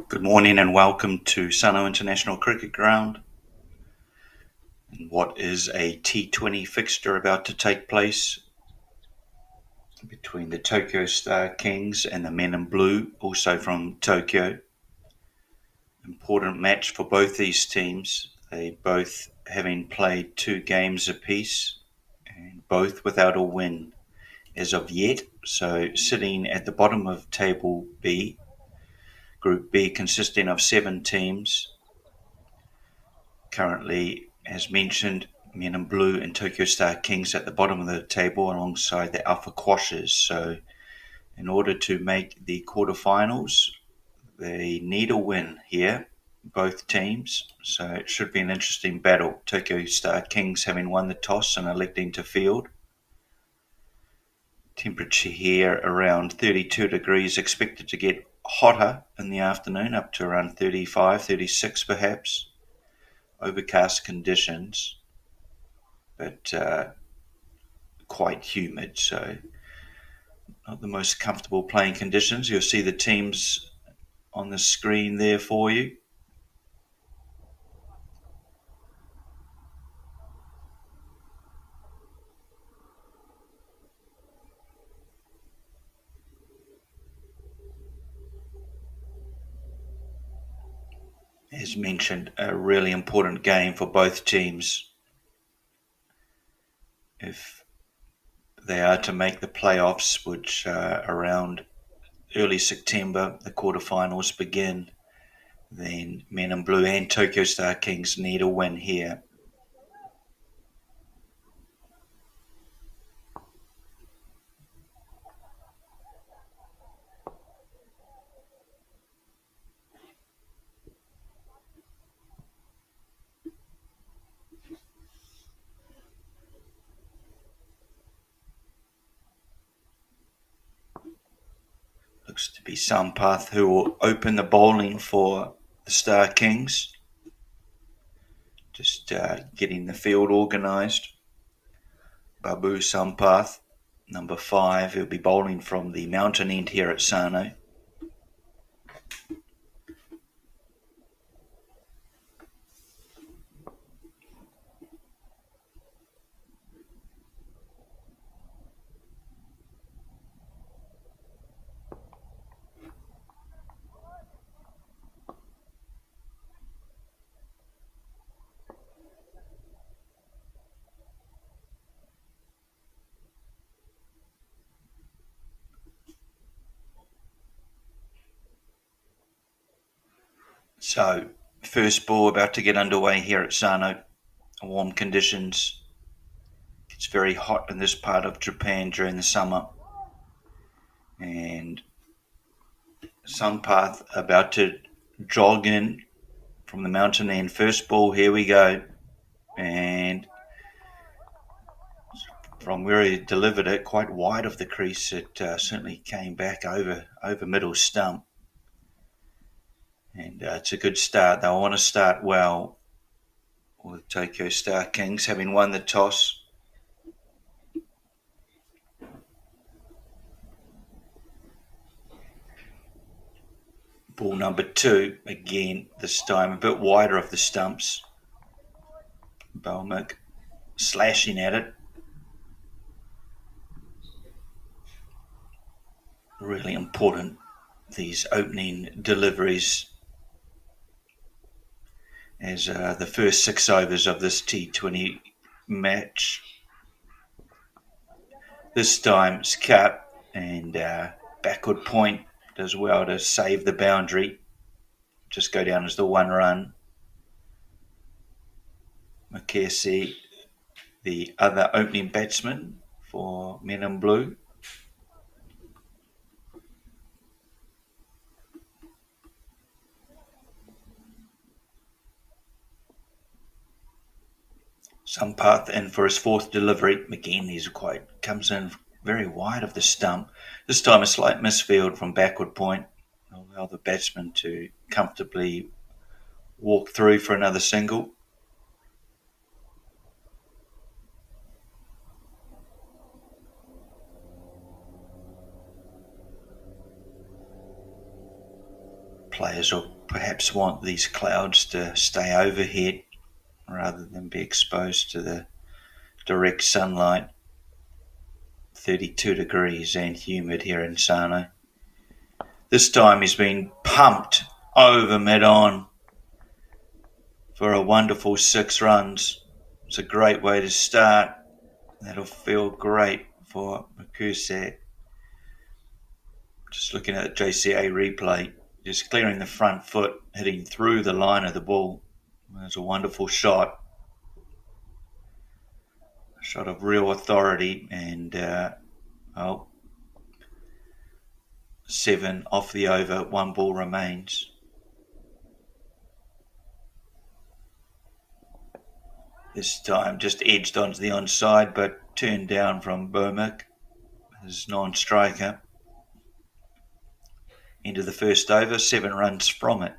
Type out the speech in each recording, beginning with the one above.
Good morning and welcome to Sano International Cricket Ground. What is a T20 fixture about to take place between the Tokyo Star Kings and the Men in Blue, also from Tokyo. Important match for both these teams. They both having played 2 games apiece and both without a win as of yet. So sitting at the bottom of table B, Group B, consisting of 7 teams. Currently, as mentioned, Men in Blue and Tokyo Star Kings at the bottom of the table alongside the Alpha Quashers. So in order to make the quarterfinals, they need a win here, both teams. So it should be an interesting battle. Tokyo Star Kings having won the toss and electing to field. Temperature here around 32 degrees, expected to get hotter in the afternoon, up to around 35, 36 perhaps. Overcast conditions, but quite humid, so not the most comfortable playing conditions. You'll see the teams on the screen there for you. As mentioned, a really important game for both teams if they are to make the playoffs, which around early September the quarterfinals begin. Then Men in Blue and Tokyo Star Kings need a win here. Looks to be Sampath who will open the bowling for the Star Kings. Just getting the field organised. Babu Sampath, number 5, he'll be bowling from the mountain end here at Sano. So, first ball about to get underway here at Sano. Warm conditions. It's very hot in this part of Japan during the summer. And Sunpath about to jog in from the mountain end. First ball, here we go. And from where he delivered it, quite wide of the crease, it certainly came back over middle stump. And it's a good start. They'll want to start well with Tokyo Star Kings, having won the toss. Ball number 2, again, this time a bit wider of the stumps. Balmick slashing at it. Really important, these opening deliveries, as the first 6 overs of this T20 match. This time it's cut, and backward point does well to save the boundary. Just go down as the 1 run. McKessie, the other opening batsman for Men in Blue. Sunpath in for his 4th delivery. Again, comes in very wide of the stump. This time a slight misfield from backward point. Allow the batsman to comfortably walk through for another single. Players will perhaps want these clouds to stay overhead rather than be exposed to the direct sunlight. 32 degrees and humid here in Sano. This time he's been pumped over mid-on for a wonderful 6 runs. It's a great way to start. That'll feel great for Makusa. Just looking at the JCA replay, just clearing the front foot, hitting through the line of the ball. It's a wonderful shot. A shot of real authority, and 7 off the over, 1 ball remains. This time just edged onto the onside, but turned down from Burmick, his non-striker. Into the first over, 7 runs from it.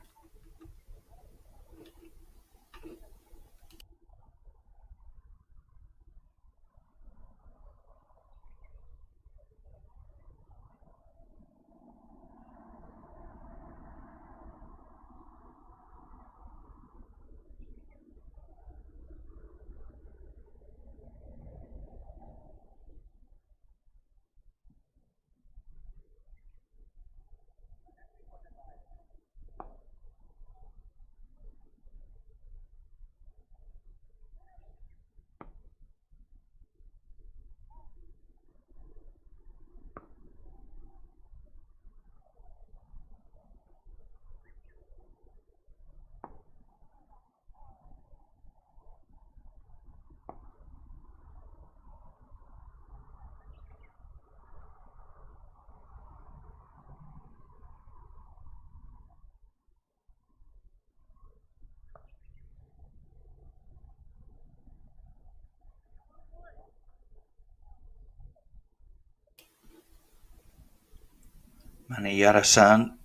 Maniyara-san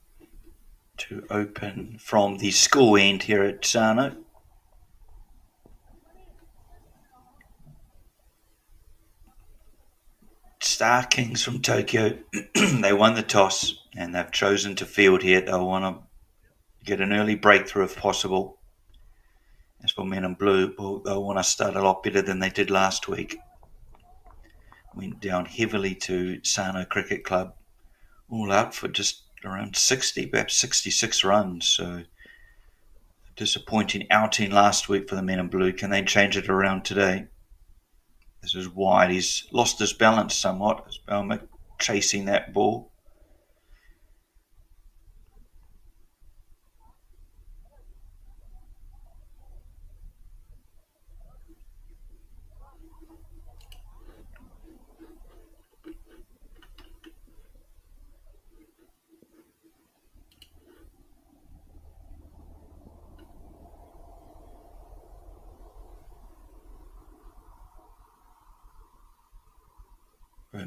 to open from the school end here at Sano. Star Kings from Tokyo, they won the toss and they've chosen to field here. They'll want to get an early breakthrough if possible. As for Men in Blue, well, they'll want to start a lot better than they did last week. Went down heavily to Sano Cricket Club, all out for just around 60, perhaps 66 runs. So disappointing outing last week for the Men in Blue. Can they change it around today? This is wide. He's lost his balance somewhat as Balmick chasing that ball.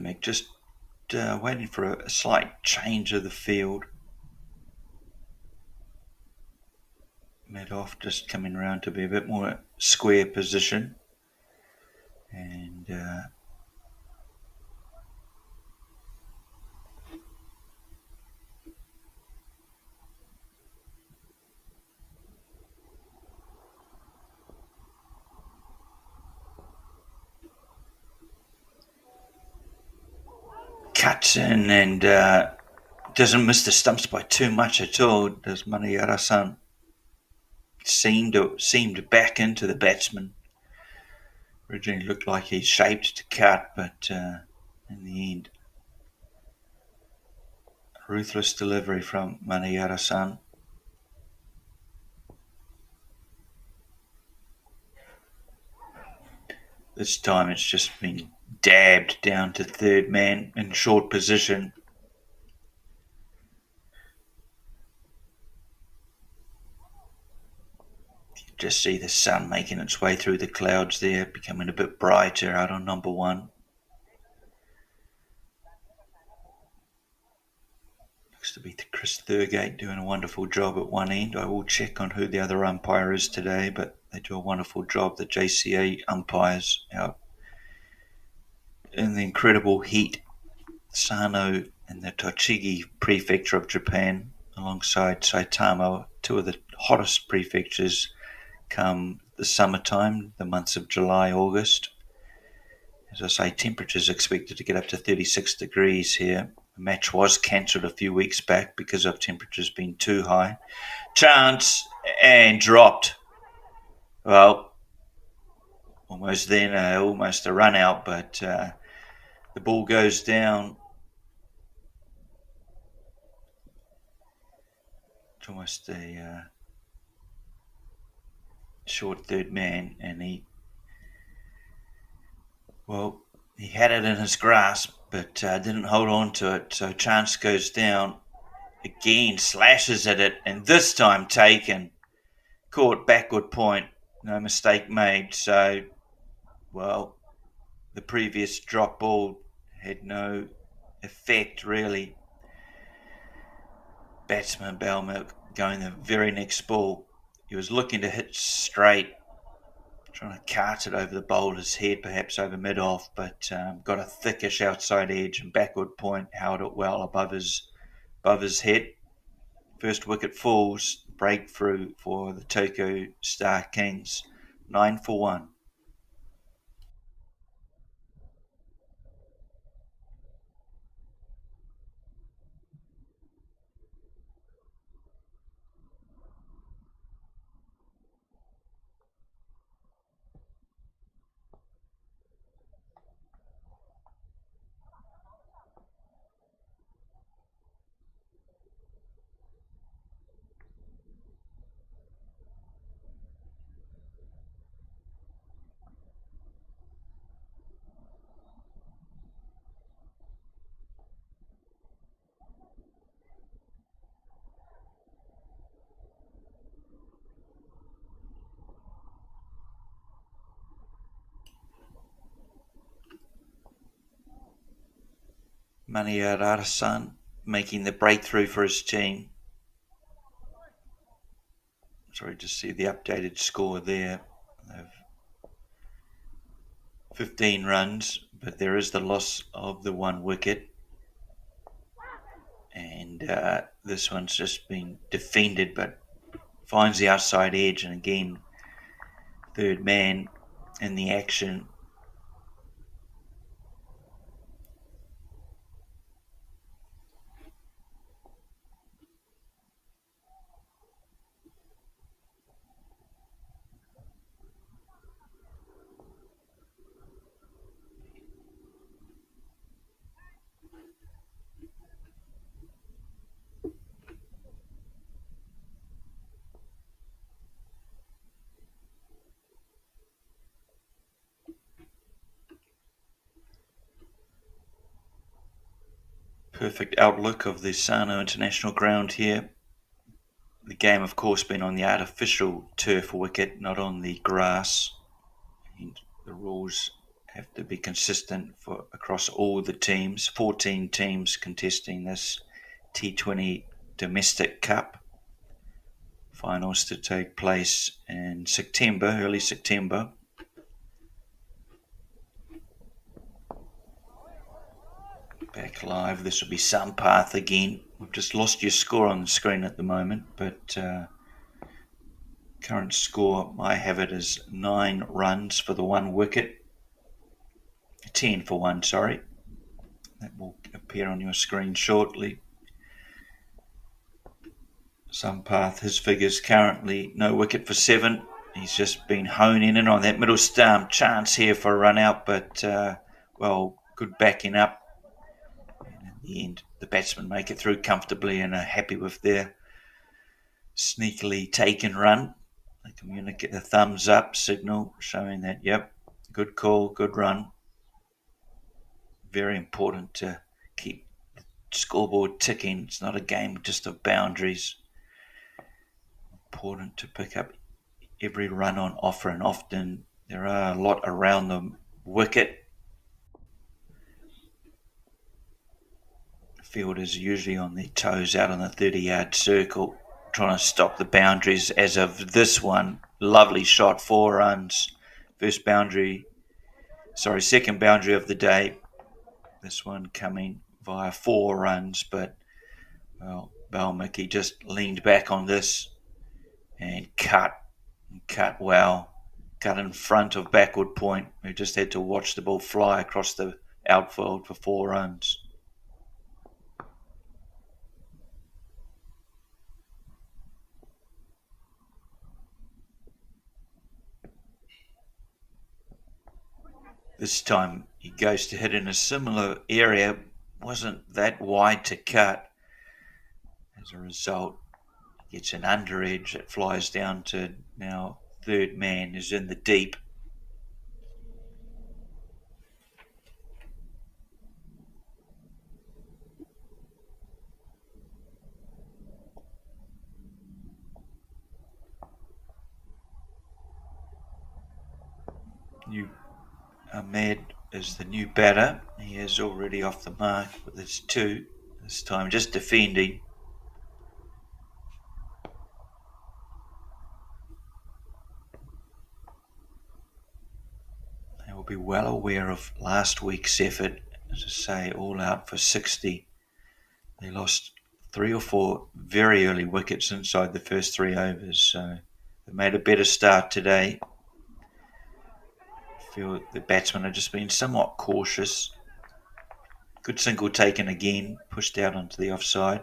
Mick, just waiting for a slight change of the field. Mid-off just coming around to be a bit more square position. And cuts in and doesn't miss the stumps by too much at all, does Manayara-san. Seemed back into the batsman. Originally looked like he shaped to cut, but in the end, ruthless delivery from Manayara-san. This time it's just been dabbed down to third man in short position. You just see the sun making its way through the clouds there, becoming a bit brighter out on number one. Looks to be Chris Thurgate doing a wonderful job at one end. I will check on who the other umpire is today, but they do a wonderful job, the JCA umpires out in the incredible heat. Sano in the Tochigi prefecture of Japan, alongside Saitama, two of the hottest prefectures come the summertime, the months of July, August. As I say, temperatures expected to get up to 36 degrees here. The match was cancelled a few weeks back because of temperatures being too high. Chance and dropped. Well, almost then, almost a run out, but the ball goes down. It's almost a short third man, and he had it in his grasp, but didn't hold on to it. So Chance goes down again, slashes at it, and this time taken. Caught backward point, no mistake made. So, the previous drop ball had no effect really. Batsman Bellmilk going the very next ball. He was looking to hit straight, trying to cart it over the bowler's head, perhaps over mid-off, but got a thickish outside edge and backward point, held it well above his head. First wicket falls, breakthrough for the Tokyo Star Kings, 9 for 1. Manayara-san making the breakthrough for his team. Sorry to see the updated score there. They've 15 runs, but there is the loss of the one wicket. And this one's just been defended, but finds the outside edge, and again, third man in the action. Perfect outlook of the Sano International Ground here. The game, of course, being on the artificial turf wicket, not on the grass. And the rules have to be consistent across all the teams. 14 teams contesting this T20 Domestic Cup. Finals to take place in September, early September. Back live, this will be Sampath again. We've just lost your score on the screen at the moment, but current score, I have it as 9 runs for the 1 wicket. 10 for 1, sorry. That will appear on your screen shortly. Sampath, his figures currently no wicket for 7. He's just been honing in on that middle stump. Chance here for a run out, but good backing up. And in the end, the batsmen make it through comfortably and are happy with their sneakily taken run. They communicate the thumbs up signal showing that, yep, good call, good run. Very important to keep the scoreboard ticking. It's not a game just of boundaries. Important to pick up every run on offer, and often there are a lot around the wicket. Fielders usually on their toes out on the 30-yard circle, trying to stop the boundaries, as of this one. Lovely shot, 4 runs. Second boundary of the day. This one coming via 4 runs, but Balmicky just leaned back on this and cut well. Cut in front of backward point. We just had to watch the ball fly across the outfield for 4 runs. This time he goes to hit in a similar area, wasn't that wide to cut. As a result, he gets an under edge that flies down to now third man is in the deep. Ahmed is the new batter. He is already off the mark with his 2. This time just defending. They will be well aware of last week's effort. As I say, all out for 60. They lost 3 or 4 very early wickets inside the first 3 overs, so they made a better start today. I feel the batsmen have just been somewhat cautious. Good single taken again, pushed out onto the offside.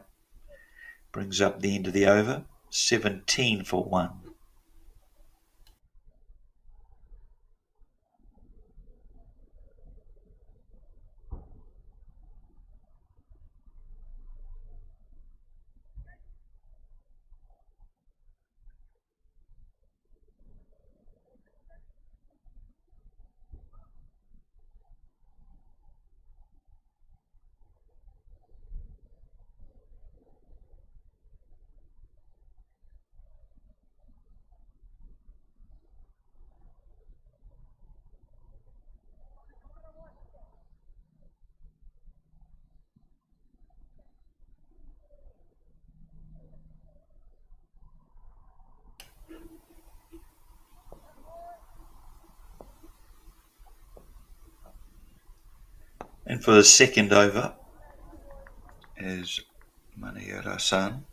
Brings up the end of the over, 17 for 1. And for the second over is Manihira-san.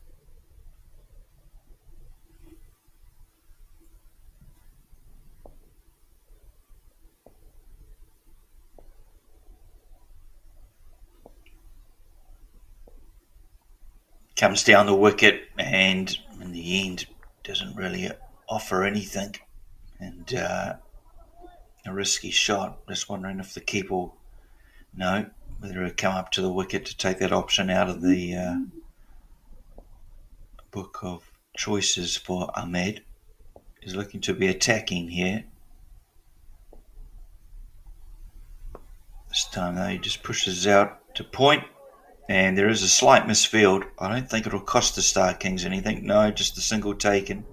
Comes down the wicket and in the end doesn't really offer anything. And a risky shot. Just wondering if the keeper will know whether he'll come up to the wicket to take that option out of the book of choices for Ahmed. He's looking to be attacking here. This time though he just pushes out to point, and there is a slight misfield. I don't think it'll cost the Star Kings anything. No, just a single taken.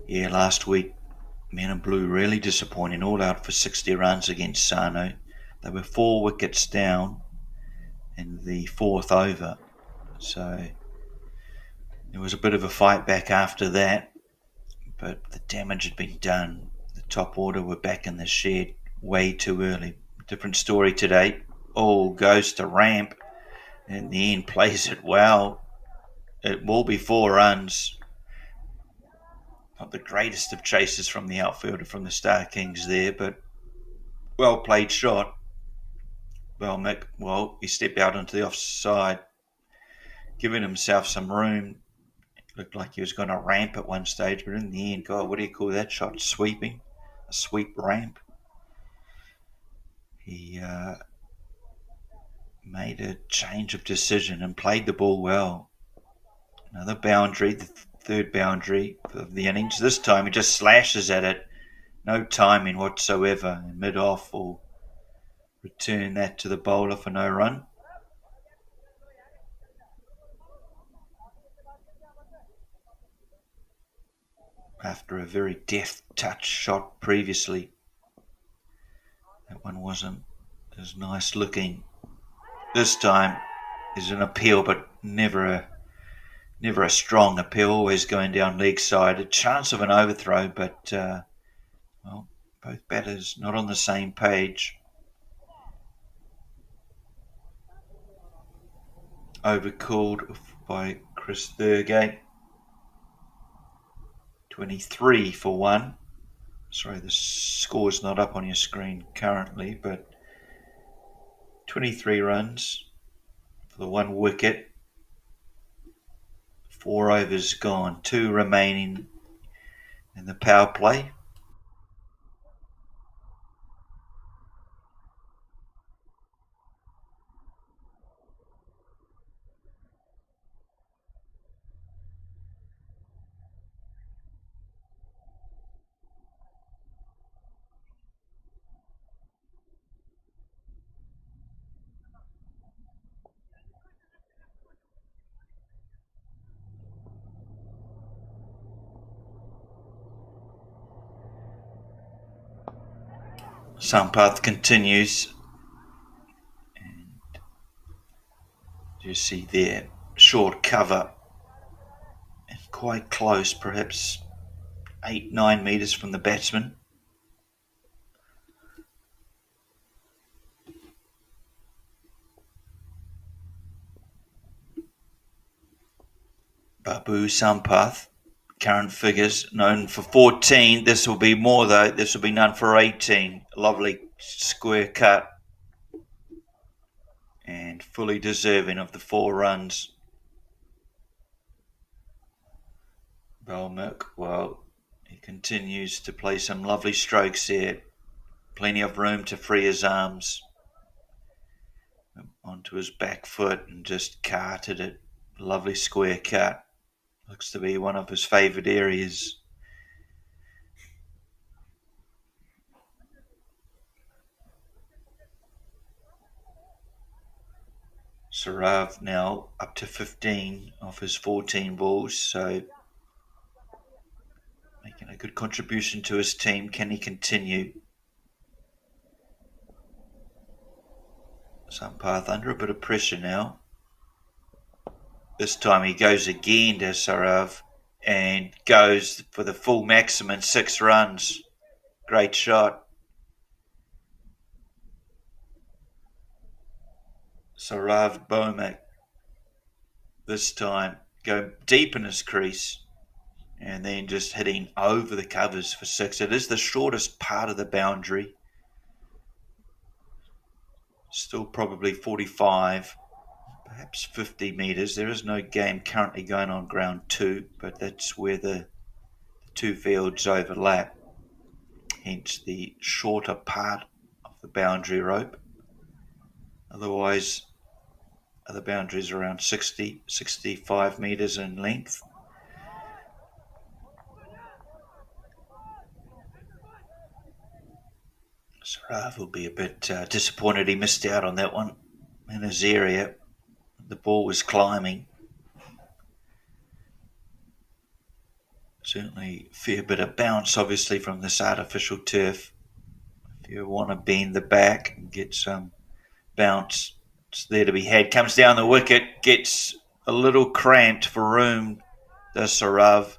Yeah, last week Men in Blue really disappointing, all out for 60 runs against Sano. They were 4 wickets down in the 4th over, so there was a bit of a fight back after that, but the damage had been done. The top order were back in the shed way too early. Different story today. Goes to Ramp, and in the end plays it well. It will be 4 runs. Not the greatest of chases from the outfielder from the Star Kings there, but well played shot. Well, Mick, he stepped out onto the offside, giving himself some room. Looked like he was going to ramp at one stage, but in the end, God, what do you call that shot? Sweeping? A sweep ramp? He made a change of decision and played the ball well. Another boundary, the 3rd boundary of the innings. This time he just slashes at it. No timing whatsoever. Mid-off will return that to the bowler for no run. After a very deft touch shot previously. That one wasn't as nice looking. This time is an appeal, but never a strong appeal, always going down leg side. A chance of an overthrow, but both batters not on the same page. Overcalled by Chris Thurgate. 23 for 1. Sorry, the score's not up on your screen currently, but 23 runs for the 1 wicket. 4 overs gone, 2 remaining in the power play. Sampath continues, and you see there, short cover and quite close, perhaps 8-9 metres from the batsman. Babu Sampath, current figures, known for 14. This will be more though. This will be known for 18. Lovely square cut. And fully deserving of the 4 runs. Balmuk, he continues to play some lovely strokes here. Plenty of room to free his arms onto his back foot and just carted it. Lovely square cut. Looks to be one of his favourite areas. Sarav now up to 15 off his 14 balls, so making a good contribution to his team. Can he continue? Sampath under a bit of pressure now. This time he goes again to Sarav and goes for the full maximum, 6 runs. Great shot. Sarav Bomak this time go deep in his crease and then just hitting over the covers for 6. It is the shortest part of the boundary. Still probably 45, perhaps 50 metres. There is no game currently going on ground 2, but that's where the 2 fields overlap. Hence the shorter part of the boundary rope. Otherwise, other boundaries are around 60, 65 metres in length. Sarav will be a bit disappointed he missed out on that one in his area. The ball was climbing. Certainly a fair bit of bounce, obviously, from this artificial turf. If you want to bend the back and get some bounce, it's there to be had. Comes down the wicket, gets a little cramped for room, the Saurav.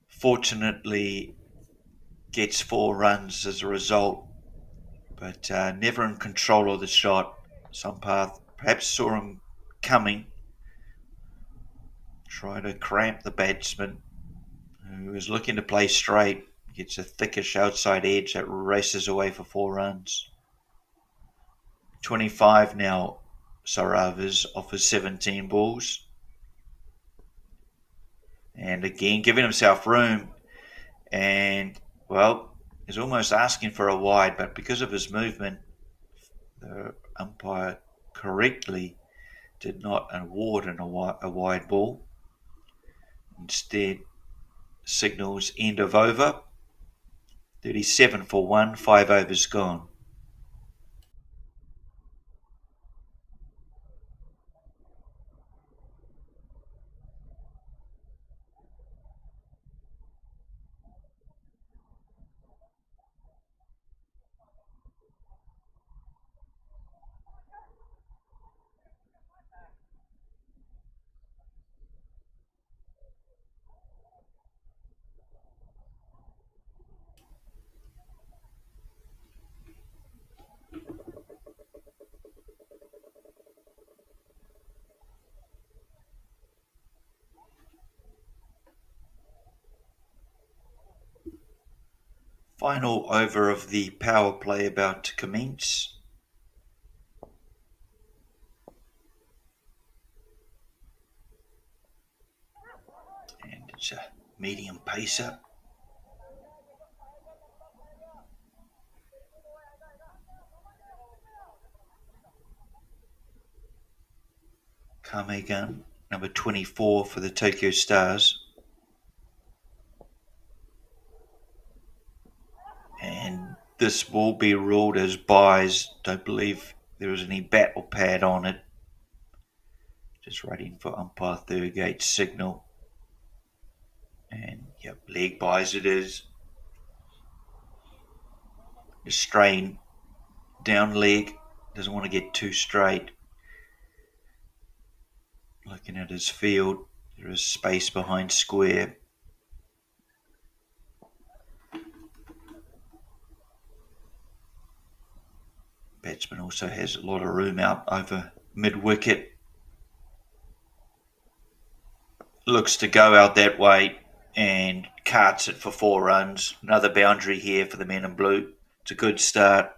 Fortunately, gets 4 runs as a result, but never in control of the shot. Sampath perhaps saw him coming, try to cramp the batsman who was looking to play straight. Gets a thickish outside edge that races away for 4 runs. 25 now, Saurav is off his 17 balls. And again, giving himself room. And, well, he's almost asking for a wide, but because of his movement, the umpire correctly did not award a wide ball. Instead, signals end of over. 37 for 1, 5 overs gone. Final over of the power play about to commence. And it's a medium pacer. Kamegan, number 24 for the Tokyo Stars. And this will be ruled as buys. Don't believe there is any bat or pad on it. Just waiting for umpire Thurgate's signal. And yep, leg buys it is. Just straying down leg. Doesn't want to get too straight. Looking at his field, there is space behind square. Batsman also has a lot of room out over mid-wicket. Looks to go out that way and carts it for 4 runs. Another boundary here for the men in blue. It's a good start.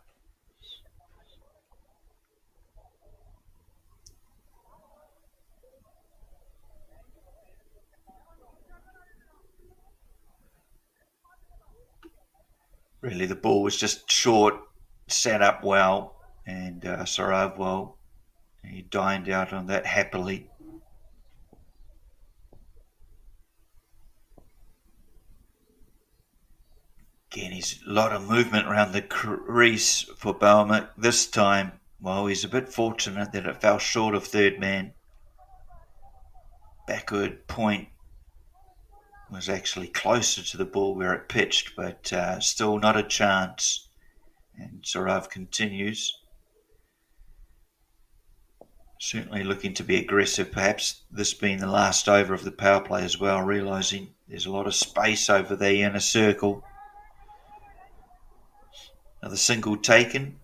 Really, the ball was just short, set up well, and Saurav, well, he dined out on that happily. Again, he's a lot of movement around the crease for Baumer. This time, well, he's a bit fortunate that it fell short of third man. Backward point was actually closer to the ball where it pitched, but still not a chance. And Saurav continues. Certainly looking to be aggressive, perhaps this being the last over of the power play as well, realising there's a lot of space over the inner circle. Another single taken.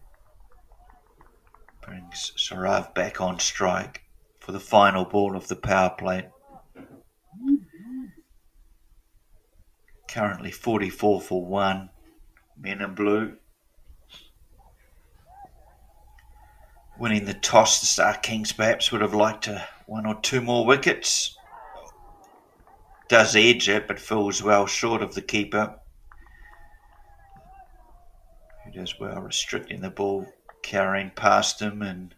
Brings Saurav back on strike for the final ball of the power play. Currently 44 for 1, men in blue. Winning the toss, the Star Kings perhaps would have liked 1 or 2 more wickets. Does edge it, but falls well short of the keeper, who does well restricting the ball, carrying past him and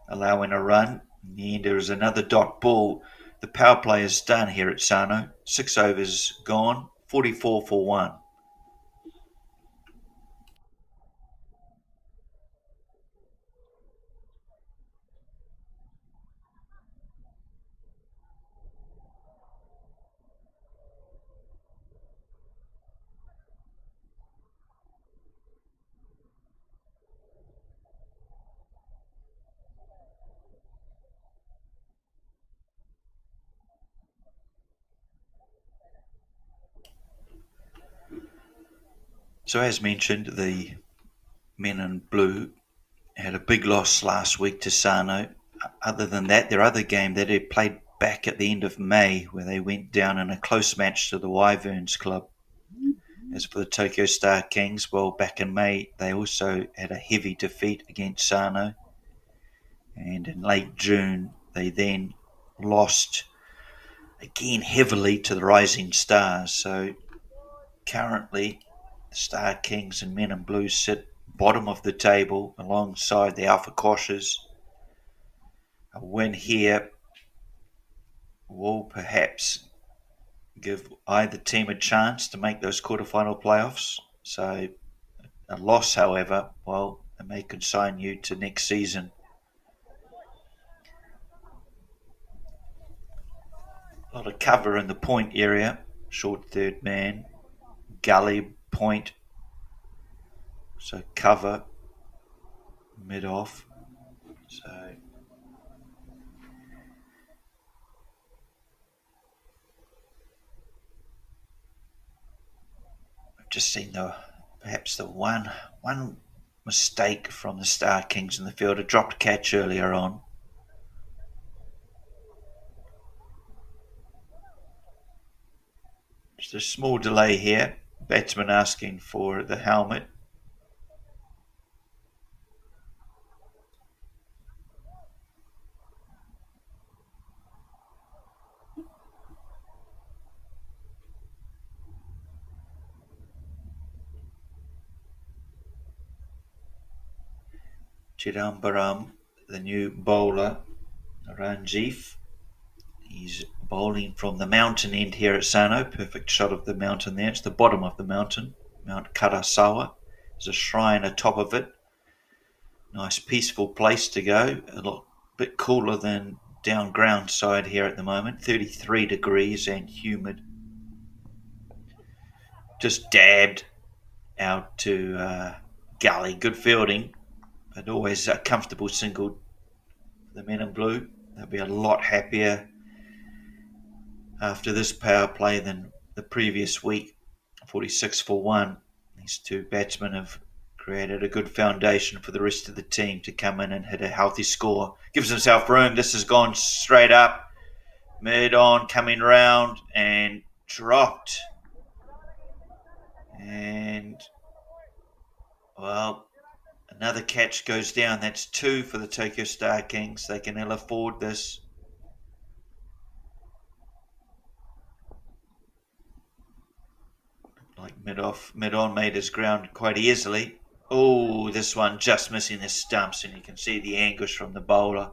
allowing a run. In the end, there is another dot ball. The power play is done here at Sano. 6 overs gone, 44 for 1. So as mentioned, the men in blue had a big loss last week to Sano. Other than that, their other game that they played back at the end of May, where they went down in a close match to the Wyverns club. As for the Tokyo Star Kings, well, back in May, they also had a heavy defeat against Sano. And in late June, they then lost again heavily to the Rising Stars. So currently, the Star Kings and Men in Blue sit bottom of the table alongside the Alpha Koshas. A win here will perhaps give either team a chance to make those quarterfinal playoffs. So a loss, however, well, it may consign you to next season. A lot of cover in the point area. Short third man. Gully point. So cover. Mid off. So I've just seen perhaps the one mistake from the Star Kings in the field. A dropped catch earlier on. Just a small delay here. Batsman asking for the helmet. Chidambaram, the new bowler, Ranjith. He's bowling from the mountain end here at Sano. Perfect shot of the mountain there. It's the bottom of the mountain. Mount Karasawa. There's a shrine atop of it. Nice peaceful place to go. A bit cooler than down ground side here at the moment. 33 degrees and humid. Just dabbed out to Gully. Good fielding. But always a comfortable single for the men in blue. They'll be a lot happier after this power play than the previous week. 46 for 1. These two batsmen have created a good foundation for the rest of the team to come in and hit a healthy score. Gives himself room. This has gone straight up. Mid on, coming round and dropped. And, well, another catch goes down. That's 2 for the Tokyo Star Kings. They can ill afford this. Like mid on made his ground quite easily. Oh, this one just missing the stumps, and you can see the anguish from the bowler.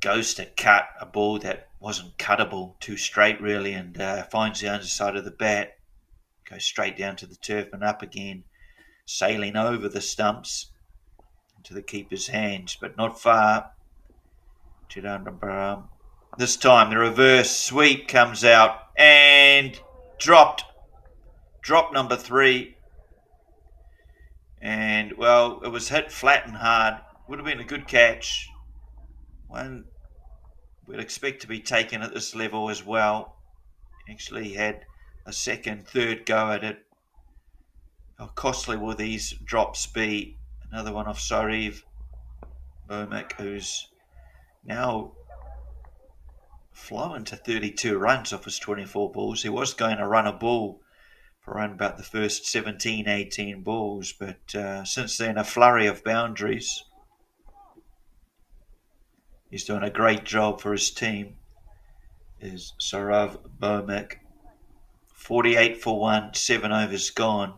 Goes to cut a ball that wasn't cuttable, too straight really, and finds the underside of the bat. Goes straight down to the turf and up again, sailing over the stumps into the keeper's hands, but not far. This time the reverse sweep comes out and dropped. Drop number 3. And, well, it was hit flat and hard. Would have been a good catch. One we'd expect to be taken at this level as well. Actually had a second, third go at it. How costly will these drops be? Another one off Sariv Bomic, who's now flown to 32 runs off his 24 balls. He was going to run a ball for around about the first 17, 18 balls, but since then a flurry of boundaries. He's doing a great job for his team. Is Sarav Bomic. 48 for 1, 7 overs gone.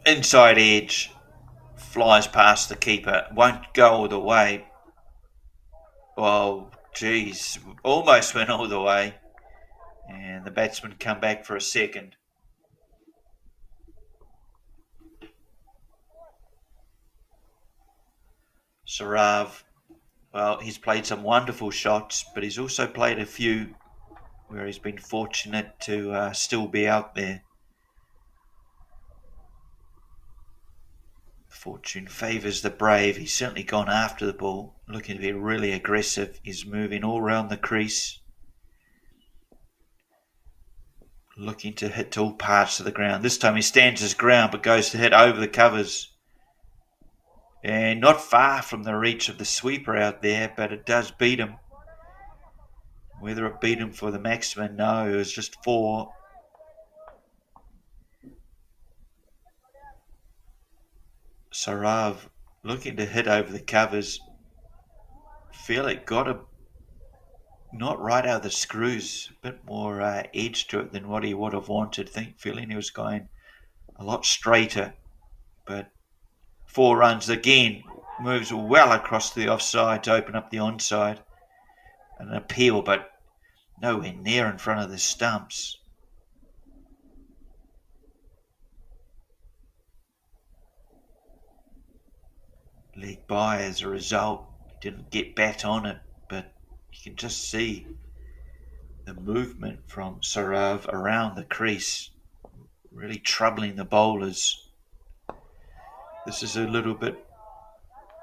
Inside edge, flies past the keeper, won't go all the way. Oh, geez, almost went all the way. And the batsman come back for a second. Sarav, well, he's played some wonderful shots, but he's also played a few where he's been fortunate to still be out there. Fortune favours the brave. He's certainly gone after the ball, looking to be really aggressive. He's moving all around the crease, looking to hit all parts of the ground. This time he stands his ground but goes to hit over the covers. And not far from the reach of the sweeper out there, but it does beat him. Whether it beat him for the maximum, no, it was just 4. Sarav looking to hit over the covers. Feel it got a not right out of the screws, a bit more edge to it than what he would have wanted. Feeling he was going a lot straighter, but 4 runs again, moves well across the offside to open up the onside. An appeal, but nowhere near in front of the stumps. Leg by as a result. Didn't get bat on it, but you can just see the movement from Sarav around the crease, really troubling the bowlers. This is a little bit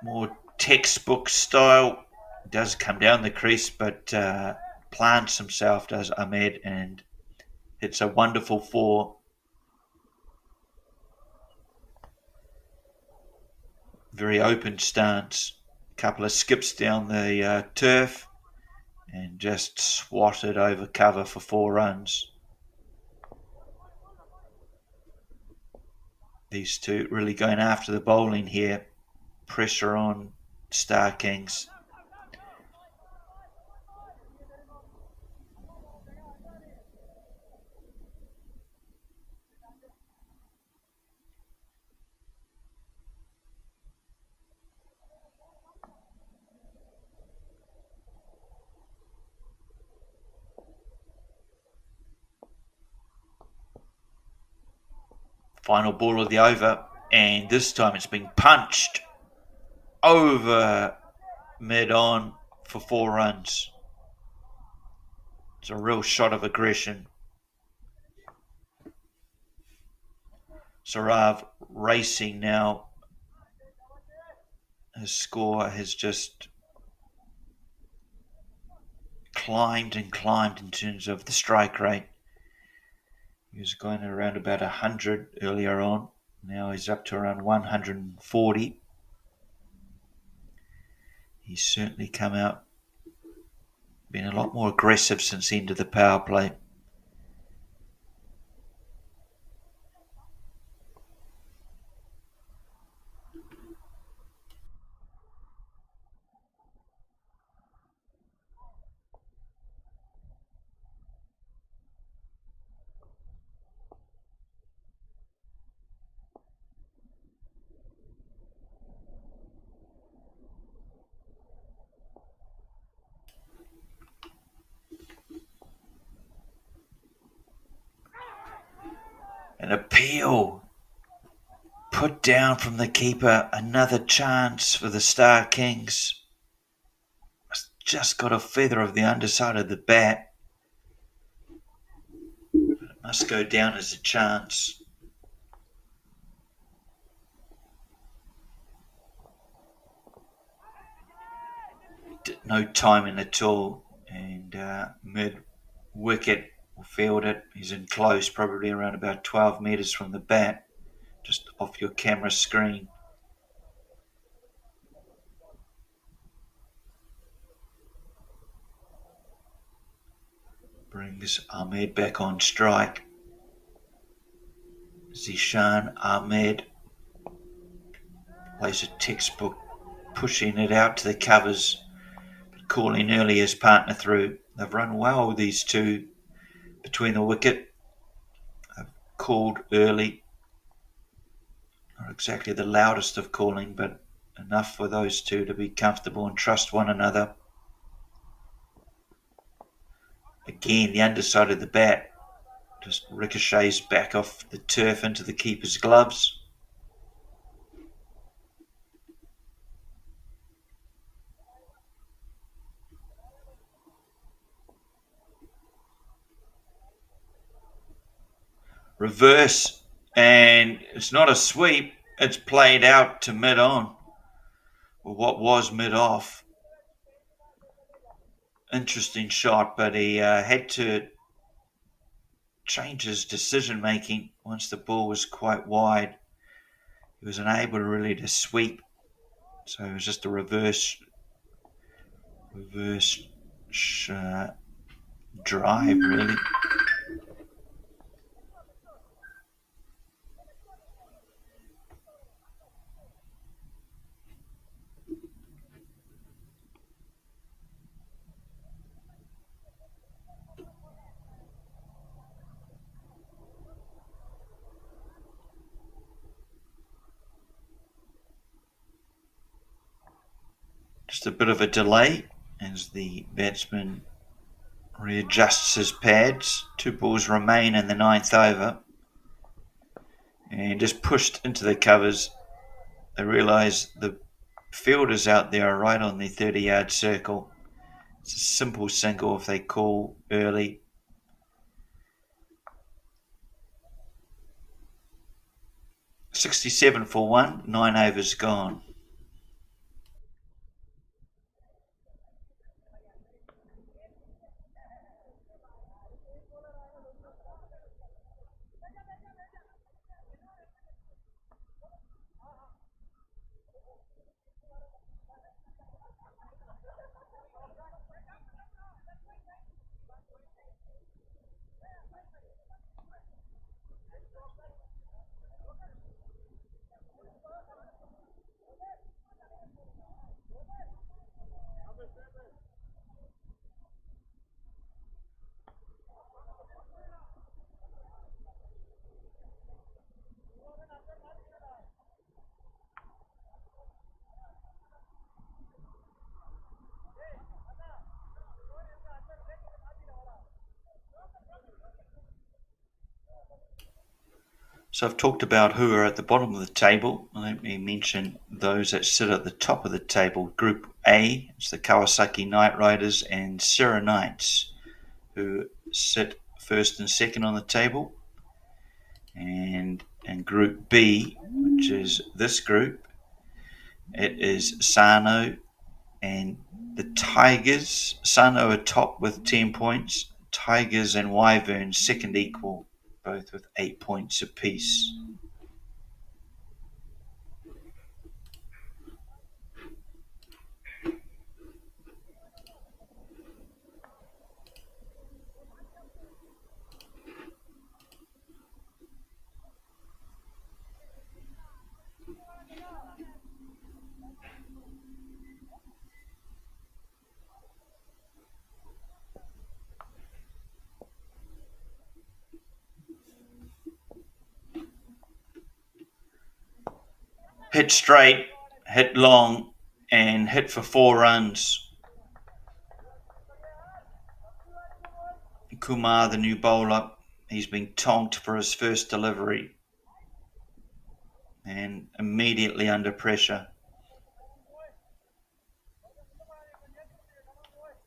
more textbook style. Does come down the crease, but plants himself, does Ahmed, and hits a wonderful 4. Very open stance. Couple of skips down the turf and just swatted over cover for 4 runs. These two really going after the bowling here. Pressure on Star Kings. Final ball of the over, and this time it's been punched over mid-on for 4 runs. It's a real shot of aggression. Sarav racing now. His score has just climbed and climbed in terms of the strike rate. He was going around about 100 earlier on. Now he's up to around 140. He's certainly come out, been a lot more aggressive since the end of the power play. An appeal put down from the keeper. Another chance for the Star Kings. Just got a feather of the underside of the bat. It must go down as a chance. No timing at all, and mid-wicket will field it. He's in close, probably around about 12 metres from the bat, just off your camera screen. Brings Ahmed back on strike. Zishan Ahmed plays a textbook, pushing it out to the covers, but calling early his partner through. They've run well, these two, between the wicket. They've called early. Not exactly the loudest of calling, but enough for those two to be comfortable and trust one another. Again, the underside of the bat just ricochets back off the turf into the keeper's gloves. Reverse, and it's not a sweep, it's played out to mid-on, or what was mid-off. Interesting shot, but he had to change his decision-making once the ball was quite wide. He was unable really to sweep, so it was just a reverse drive, really. Just a bit of a delay as the batsman readjusts his pads. 2 balls remain in the 9th over. And just pushed into the covers. They realise the fielders out there are right on the 30-yard circle. It's a simple single if they call early. $67 for 1, 9 overs gone. So I've talked about who are at the bottom of the table. Let me mention those that sit at the top of the table. Group A, it's the Kawasaki Knight Riders and Serra Knights, who sit first and second on the table. And Group B, which is this group, it is Sano and the Tigers. Sano are top with 10 points. Tigers and Wyverns second equal, both with 8 points apiece. Hit straight, hit long, and hit for 4 runs. Kumar, the new bowler, he's been tonked for his first delivery and immediately under pressure.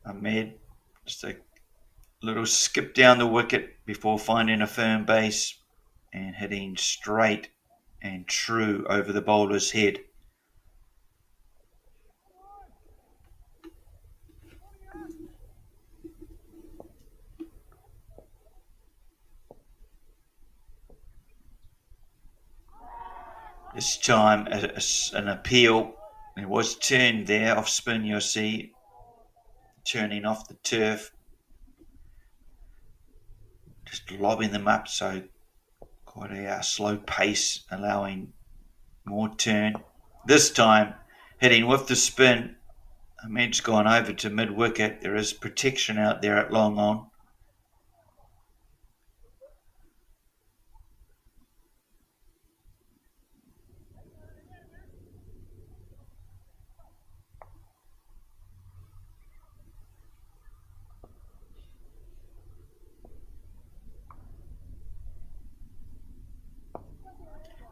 Ahmed, just a little skip down the wicket before finding a firm base and hitting straight and true over the bowler's head. This time an appeal. It was turned there off spin, you'll see, turning off the turf. Just lobbing them up, so quite a slow pace, allowing more turn. This time, hitting with the spin. Ahmed's gone over to mid-wicket. There is protection out there at long on.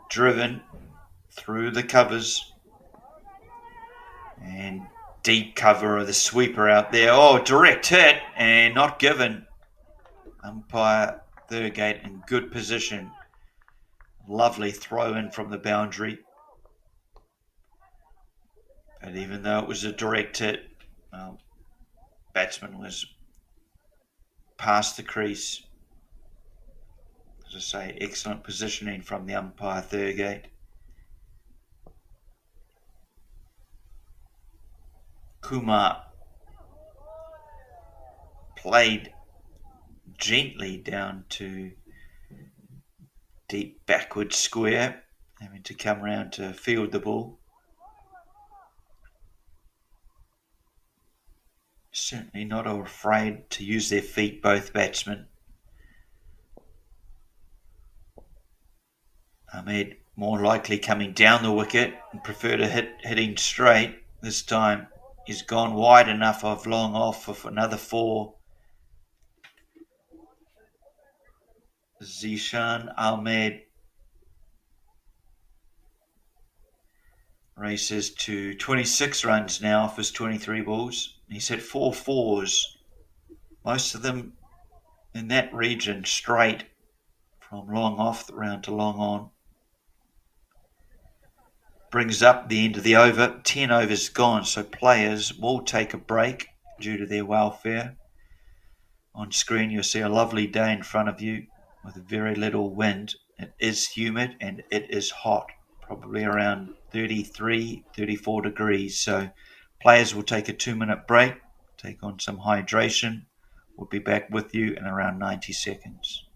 Driven through the covers and deep cover of the sweeper out there. Oh, direct hit and not given. Umpire Thurgate in good position. Lovely throw in from the boundary. But even though it was a direct hit, batsman was past the crease. As I say, excellent positioning from the umpire, Thurgate. Kumar played gently down to deep backward square, having to come round to field the ball. Certainly not afraid to use their feet, both batsmen. Ahmed more likely coming down the wicket and prefer to hitting straight. This time he's gone wide enough of long off for another 4. Zishan Ahmed races to 26 runs now off his 23 balls. He's hit 4 fours, most of them in that region, straight from long off round to long on. Brings up the end of the over. 10 overs gone, so players will take a break due to their welfare. On screen you'll see a lovely day in front of you with very little wind. It is humid and it is hot, probably around 33, 34 degrees. So players will take a 2-minute break, take on some hydration. We'll be back with you in around 90 seconds.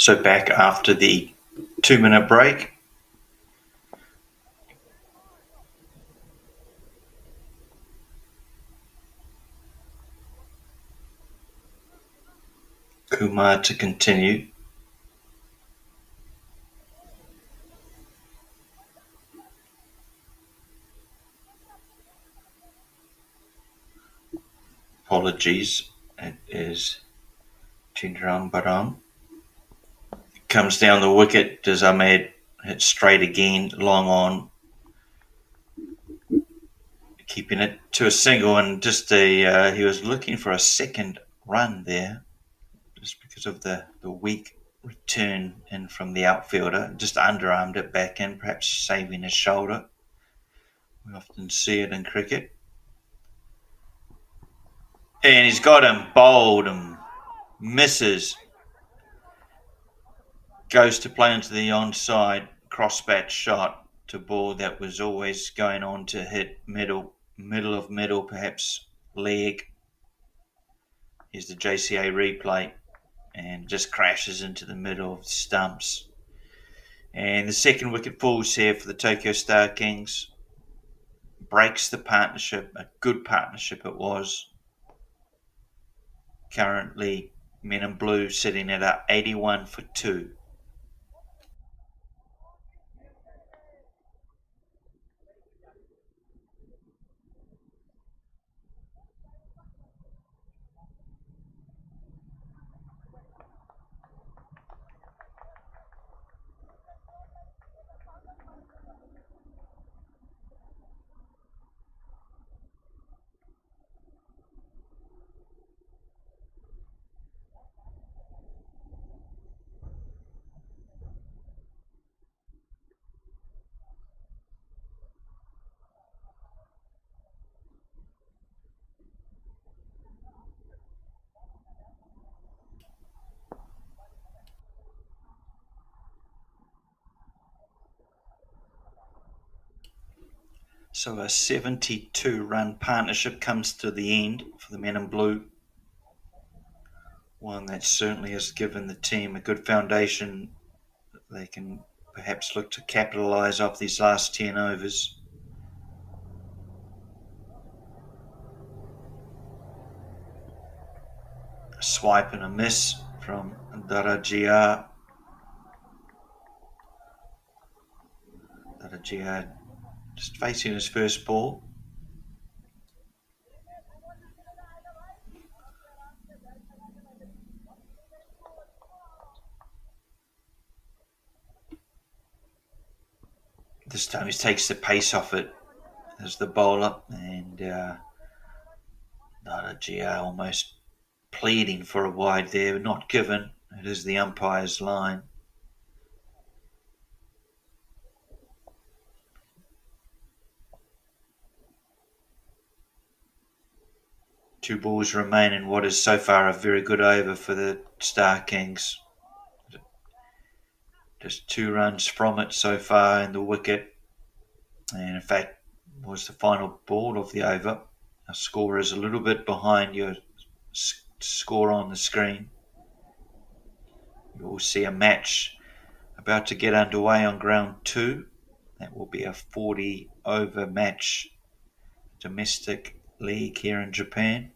So back after the 2-minute break. Kumar to continue. Apologies, it is Chindrang Barang. Comes down the wicket. Does Ahmed hit straight again, long on, keeping it to a single, and just he was looking for a second run there, just because of the weak return in from the outfielder. Just underarmed it back in, perhaps saving his shoulder. We often see it in cricket. And he's got him bowled and misses. Goes to play into the onside cross-bat shot to ball that was always going on to hit middle, perhaps leg. Here's the JCA replay, and just crashes into the middle of the stumps. And the second wicket falls here for the Tokyo Star Kings. Breaks the partnership, a good partnership it was. Currently, Men in Blue sitting at 81 for 2. So a 72-run partnership comes to the end for the Men in Blue. One that certainly has given the team a good foundation. They can perhaps look to capitalise off these last 10 overs. A swipe and a miss from Darajia. Darajia just facing his first ball. This time he takes the pace off it as the bowler, and Darajia almost pleading for a wide there, not given. It is the umpire's line. Two balls remain in what is so far a very good over for the Star Kings. Just 2 runs from it so far in the wicket, and in fact was the final ball of the over. Our score is a little bit behind your score on the screen. You will see a match about to get underway on ground 2. That will be a 40-over match, domestic league here in Japan.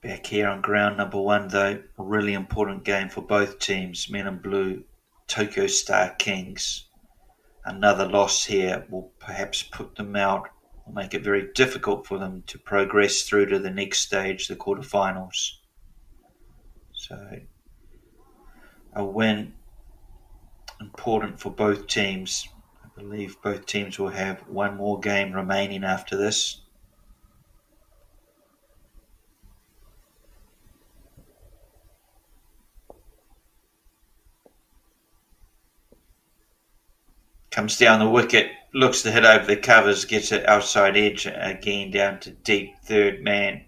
Back here on ground number 1 though, a really important game for both teams, Men in Blue, Tokyo Star Kings. Another loss here will perhaps put them out, will make it very difficult for them to progress through to the next stage, the quarterfinals. So a win important for both teams. I believe both teams will have one more game remaining after this. Comes down the wicket, looks to hit over the covers, gets it outside edge again down to deep third man.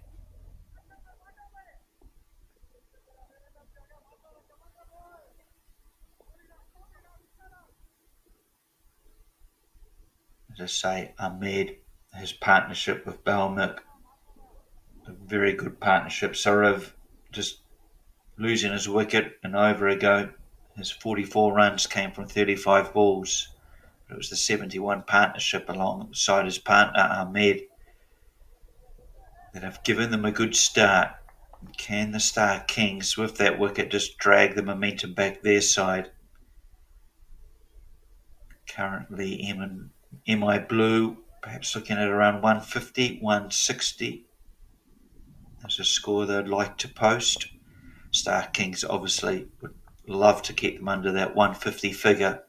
As I say, Ahmed, his partnership with Balmik, a very good partnership. Saurav just losing his wicket an over ago. His 44 runs came from 35 balls. It was the 71 partnership alongside his partner Ahmed that have given them a good start. Can the Star Kings, with that wicket, just drag the momentum back their side? Currently, MI Blue, perhaps looking at around 150, 160. That's a score they'd like to post. Star Kings obviously would love to keep them under that 150 figure.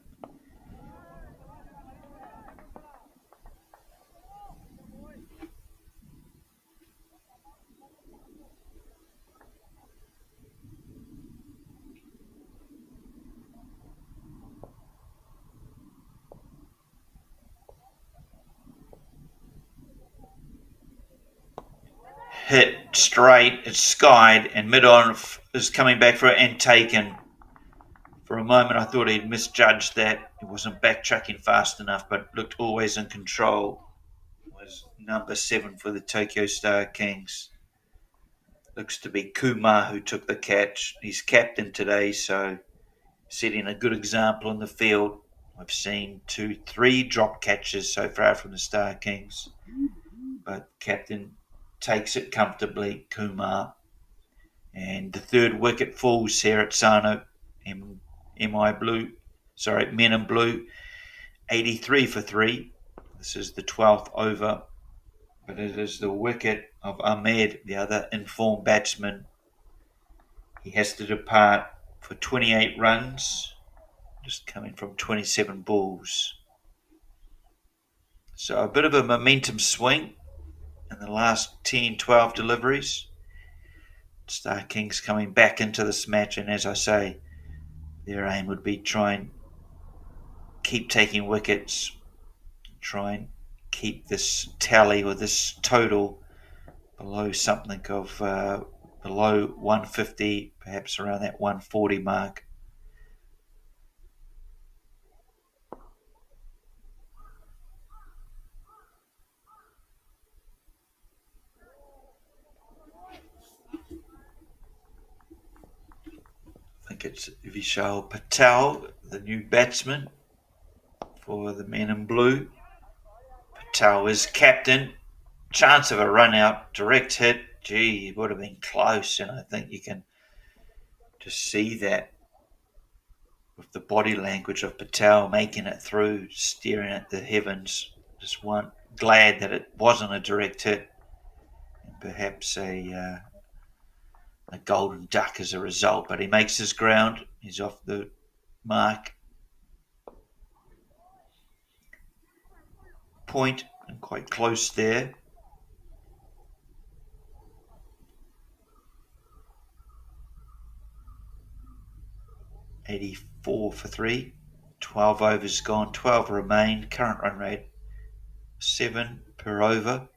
Hit straight, it's skied, and mid-on is coming back for it and taken. For a moment I thought he'd misjudged that. He wasn't backtracking fast enough, but looked always in control. Was number 7 for the Tokyo Star Kings. Looks to be Kumar who took the catch. He's captain today, so setting a good example in the field. I've seen 2-3 drop catches so far from the Star Kings, but captain takes it comfortably, Kumar. And the third wicket falls here at Sano. Men in Blue, 83 for 3. This is the 12th over, but it is the wicket of Ahmed, the other informed batsman. He has to depart for 28 runs, just coming from 27 balls. So a bit of a momentum swing in the last 10-12 deliveries. Star Kings coming back into this match, and as I say, their aim would be try and keep taking wickets, try and keep this tally or this total below something of below 150, perhaps around that 140 mark. I think it's Vishal Patel, the new batsman for the Men in Blue. Patel is captain. Chance of a run out, direct hit. Gee, it would have been close, and I think you can just see that with the body language of Patel making it through, staring at the heavens. Just glad that it wasn't a direct hit, and perhaps a golden duck as a result. But he makes his ground. He's off the mark. Point and quite close there. $84 for 3. 12 overs gone, 12 remain. Current run rate 7 per over.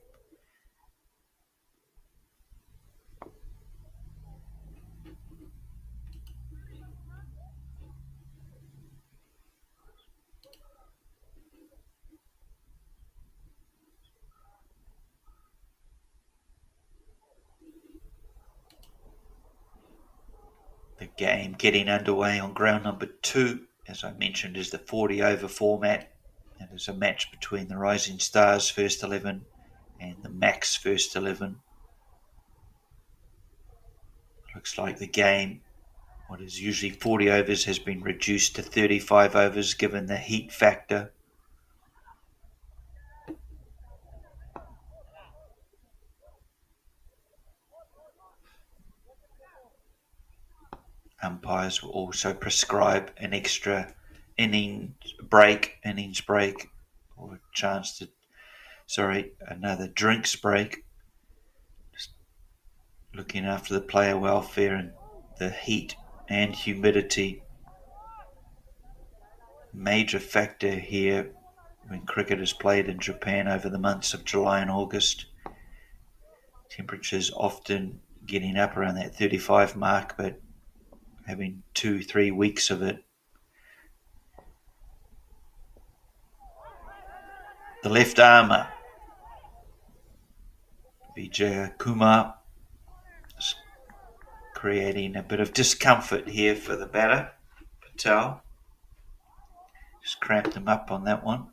The game getting underway on ground number 2, as I mentioned, is the 40 over format. It is a match between the Rising Stars first 11 and the Max first 11. Looks like the game, what is usually 40 overs, has been reduced to 35 overs given the heat factor. Umpires will also prescribe an extra innings break, or another drinks break. Just looking after the player welfare and the heat and humidity. Major factor here when cricket is played in Japan over the months of July and August. Temperatures often getting up around that 35 mark, but having 2-3 weeks of it. The left armour, Vijay Kumar, It's creating a bit of discomfort here for the batter, Patel. Just cramped him up on that one.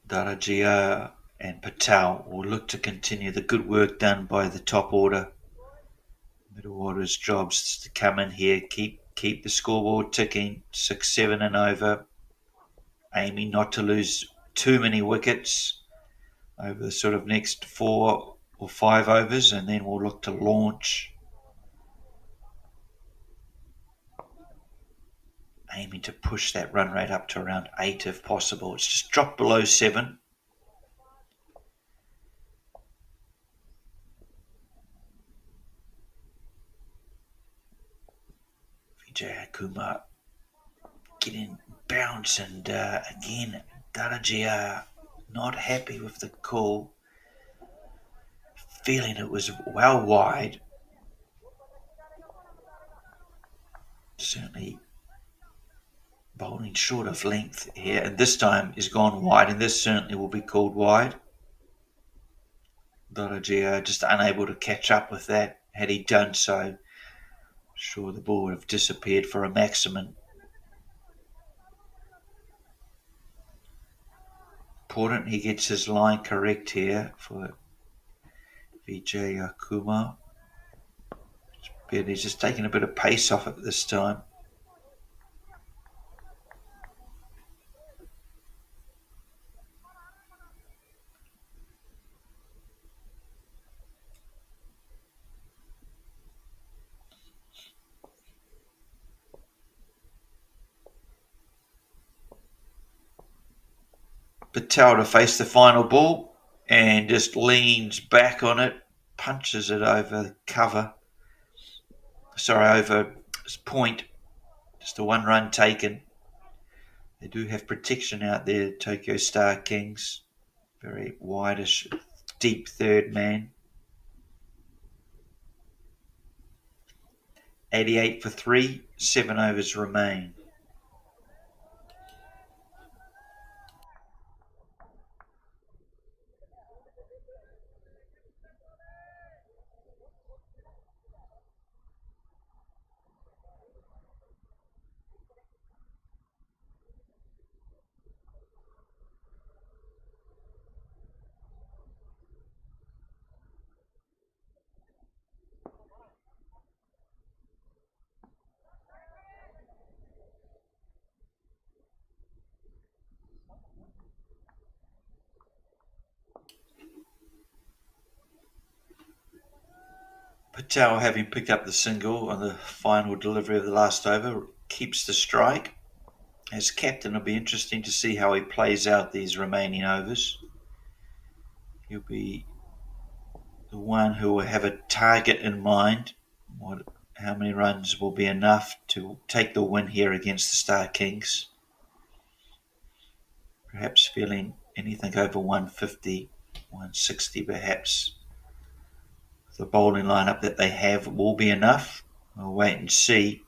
Darajia and Patel will look to continue the good work done by the top order. Middle order's jobs is to come in here, keep the scoreboard ticking, 6-7 and over, aiming not to lose too many wickets over the sort of next 4 or 5 overs, and then we'll look to launch, aiming to push that run rate up to around 8 if possible. It's just dropped below 7. Vijay Kumar getting bounce, and again Darajia not happy with the call, feeling it was well wide. Certainly bowling short of length here, and this time is gone wide, and this certainly will be called wide. Darajia just unable to catch up with that. Had he done so, I'm sure the ball would have disappeared for a maximum. Important he gets his line correct here for Vijay Kumar. He's just taking a bit of pace off it this time. Patel to face the final ball and just leans back on it, punches it over cover. Over his point. Just a 1 run taken. They do have protection out there, Tokyo Star Kings. Very wideish, deep third man. 88 for 3, 7 overs remain. Patel, having picked up the single on the final delivery of the last over, keeps the strike. As captain, it'll be interesting to see how he plays out these remaining overs. He'll be the one who will have a target in mind. How many runs will be enough to take the win here against the Star Kings? Perhaps feeling anything over 150, 160 perhaps. The bowling lineup that they have will be enough. We'll wait and see.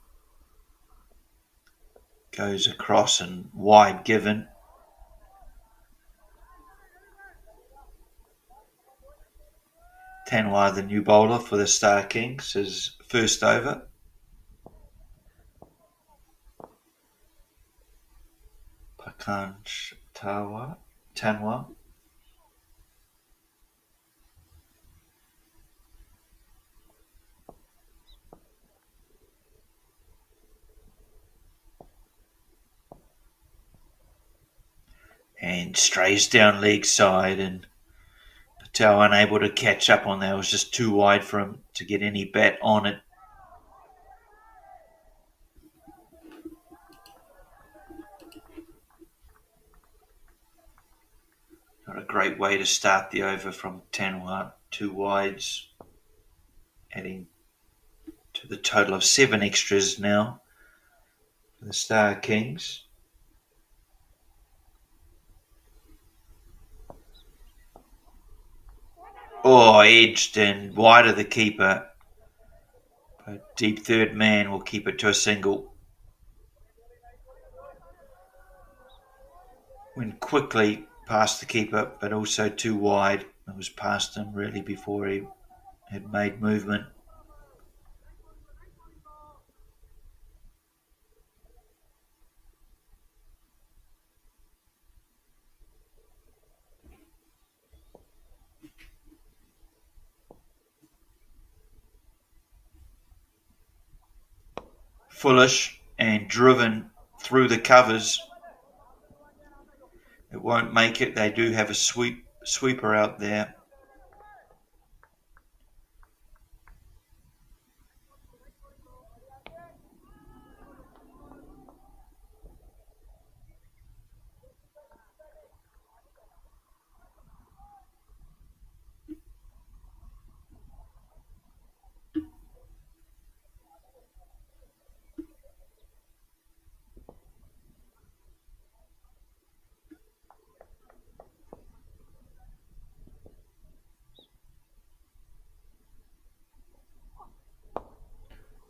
Goes across and wide given. Tanwar, the new bowler for the Star Kings, his first over. Pakanch Tanwar. And strays down leg side, and Patel unable to catch up on that. It was just too wide for him to get any bat on it. Not a great way to start the over from Tanwar. 2 wides, adding to the total of 7 extras now for the Star Kings. Oh, edged and wide of the keeper. But deep third man will keep it to a single. Went quickly past the keeper, but also too wide. It was past him really before he had made movement. Foolish and driven through the covers. It won't make it. They do have a sweeper out there.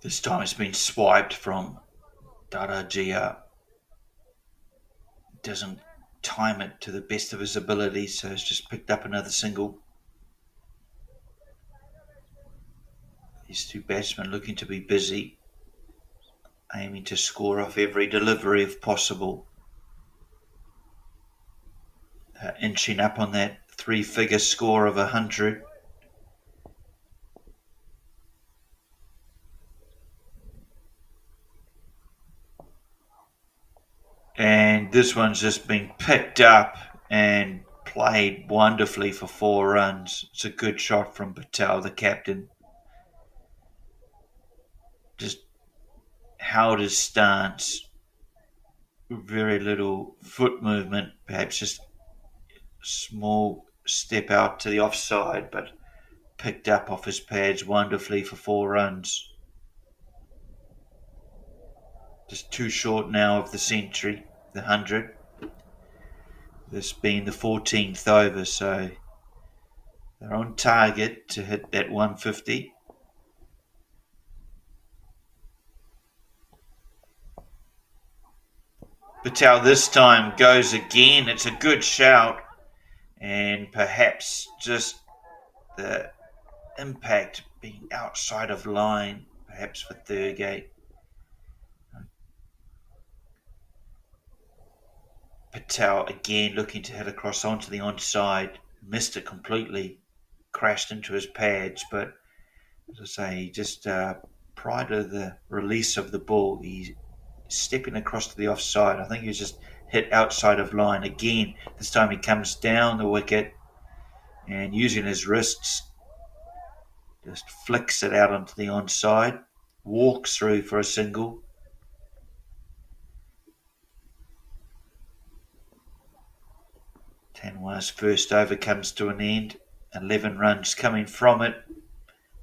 This time it's been swiped from Darajia. Doesn't time it to the best of his ability, so it's just picked up another single. These two batsmen looking to be busy, aiming to score off every delivery if possible. Inching up on that three-figure score of 100. And this one's just been picked up and played wonderfully for 4 runs. It's a good shot from Patel, the captain. Just held his stance. Very little foot movement, perhaps just a small step out to the offside, but picked up off his pads wonderfully for 4 runs. Just too short now of the century, the 100. This being the 14th over, so they're on target to hit that 150. Patel this time goes again. It's a good shout, and perhaps just the impact being outside of line, perhaps for Thurgate. Patel again looking to hit across onto the onside, missed it completely, crashed into his pads, but as I say, just prior to the release of the ball, he's stepping across to the offside. I think he was just hit outside of line again. This time he comes down the wicket and using his wrists, just flicks it out onto the onside, walks through for a single. Tanwa's first over comes to an end. 11 runs coming from it.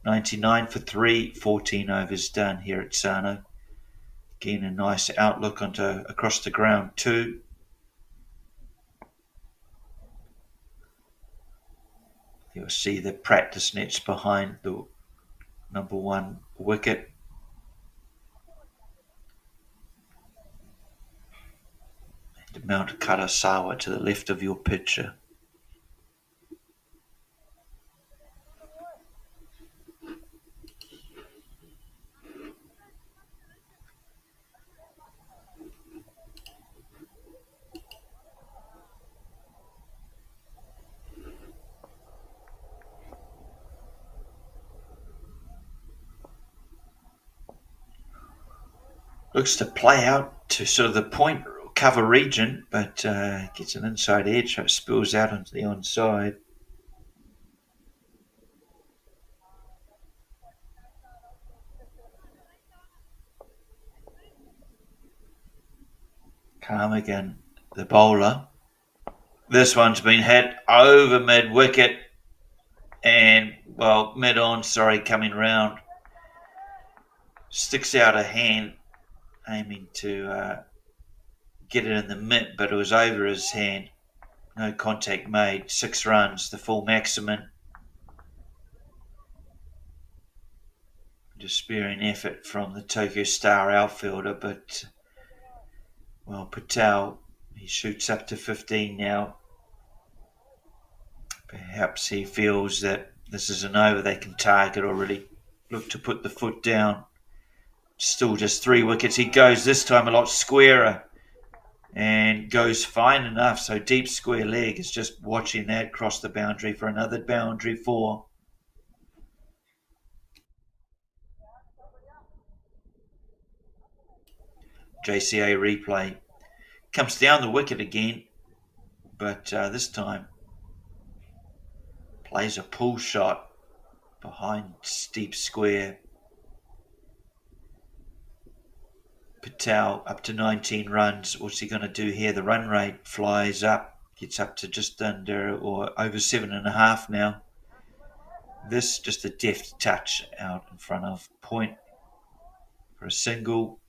99 for 3, 14 overs done here at Sano. Again, a nice outlook onto across the ground too. You'll see the practice nets behind the number 1 wicket. And Mount Karasawa to the left of your picture. Looks to play out to sort of the point cover region, but gets an inside edge, so it spills out onto the onside. Carmigan, the bowler. This one's been hit over mid-wicket and, well, mid-on, coming round. Sticks out a hand, aiming to get it in the mitt, but it was over his hand. No contact made. 6 runs, the full maximum. Despairing effort from the Tokyo Star outfielder, but, well, Patel, he shoots up to 15 now. Perhaps he feels that this is an over they can target or really look to put the foot down. Still just 3 wickets. He goes this time a lot squarer and goes fine enough. So deep square leg is just watching that cross the boundary for another boundary 4. JCA replay. Comes down the wicket again, but this time plays a pull shot behind steep square. Patel up to 19 runs. What's he going to do here? The run rate flies up, gets up to just under or over 7.5 now. This just a deft touch out in front of point for a single.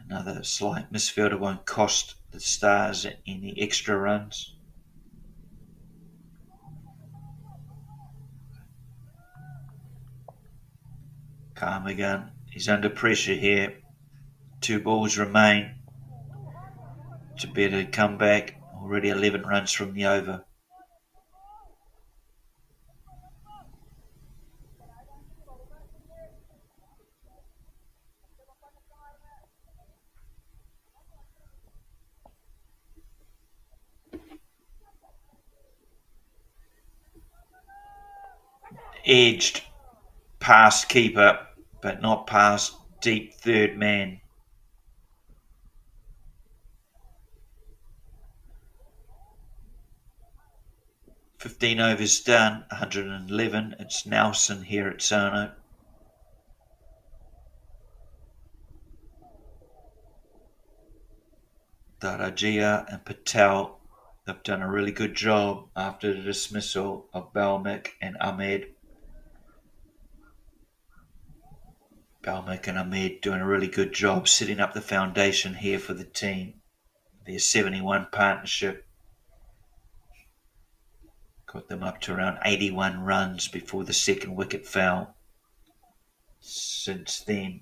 Another slight misfielder won't cost the Stars any extra runs. Calm again. He's under pressure here. 2 balls remain. To better come back. Already 11 runs from the over. Edged past keeper, but not past deep third man. "15 overs done, 111. It's Nelson here at Sono. Darajia and Patel, they've done a really good job after the dismissal of Balmic and Ahmed. Balmic and Ahmed doing a really good job setting up the foundation here for the team. Their 71 partnership got them up to around 81 runs before the second wicket fell. Since then,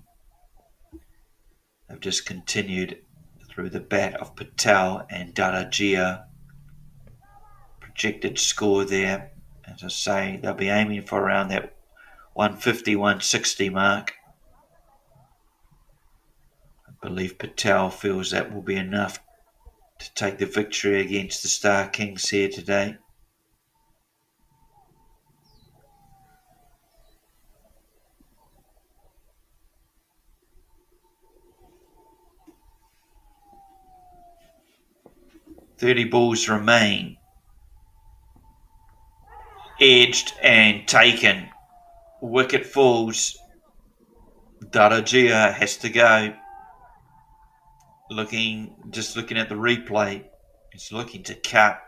they've just continued through the bat of Patel and Darajia. Projected score there, as I say, they'll be aiming for around that 150, 160 mark. I believe Patel feels that will be enough to take the victory against the Star Kings here today. "30 balls remain. Edged and taken. Wicket falls. Darajia has to go. Just looking at the replay, it's looking to cut.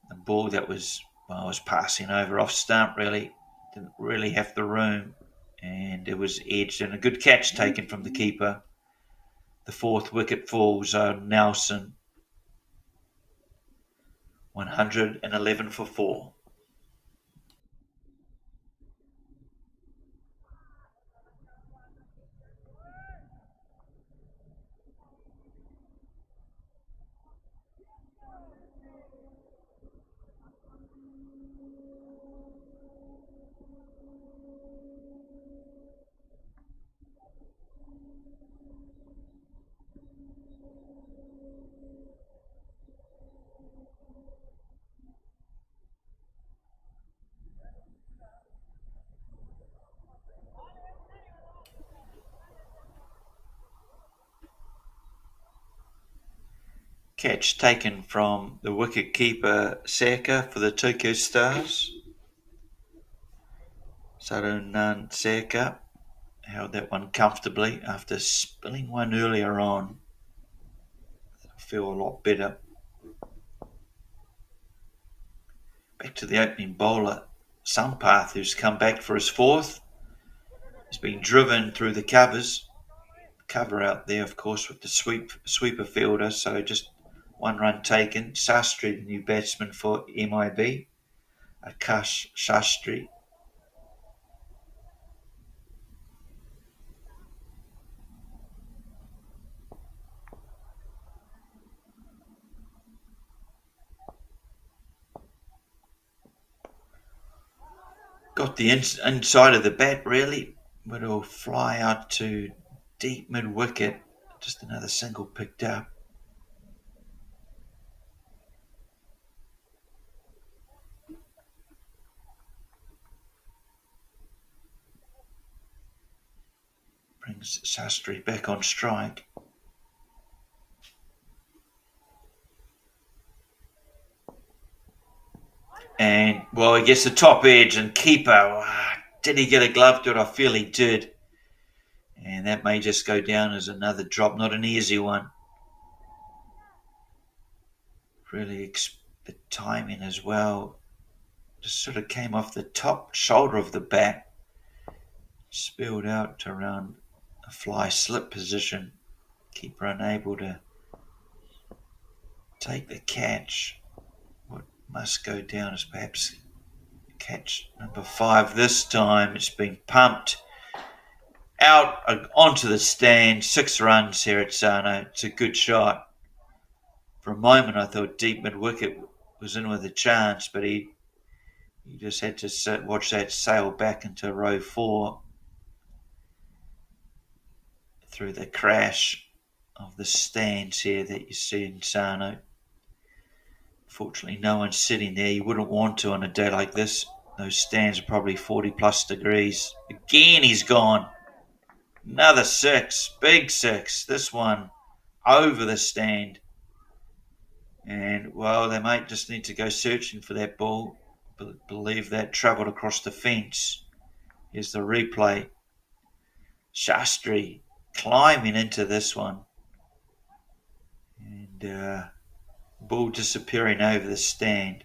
The ball that was passing over off stump really. Didn't really have the room. And it was edged and a good catch taken from the keeper. The 4th wicket falls on Nelson. 111 for 4. Catch taken from the wicket keeper Saka for the Tokyo Stars. Sarunan Saka held that one comfortably after spilling one earlier on. I feel a lot better. Back to the opening bowler, Sampath, who's come back for his 4th. He's been driven through the covers. Cover out there, of course, with the sweeper fielder, so just 1 run taken. Sastry, the new batsman for MIB. Akash Sastry. got the inside of the bat really, but it'll fly out to deep mid-wicket. Just another single picked up. Brings Sastry back on strike. And, well, he gets the top edge and keeper. Did he get a glove to it? I feel he did. And that may just go down as another drop. Not an easy one. Really, the timing as well. Just sort of came off the top shoulder of the bat. Spilled out to around a fly slip position. Keeper unable to take the catch. What must go down is perhaps catch number 5 this time. It's been pumped out onto the stand. 6 runs here at Sano. It's a good shot. For a moment I thought deep mid-wicket was in with a chance, but he just had to watch that sail back into row 4 through the crash of the stands here that you see in Sano. Fortunately, no one's sitting there. You wouldn't want to on a day like this. Those stands are probably 40 plus degrees. Again, he's gone. Another 6, big 6. This one over the stand. And, well, they might just need to go searching for that ball. Believe that travelled across the fence. Here's the replay. Shastri climbing into this one. And ball disappearing over the stand.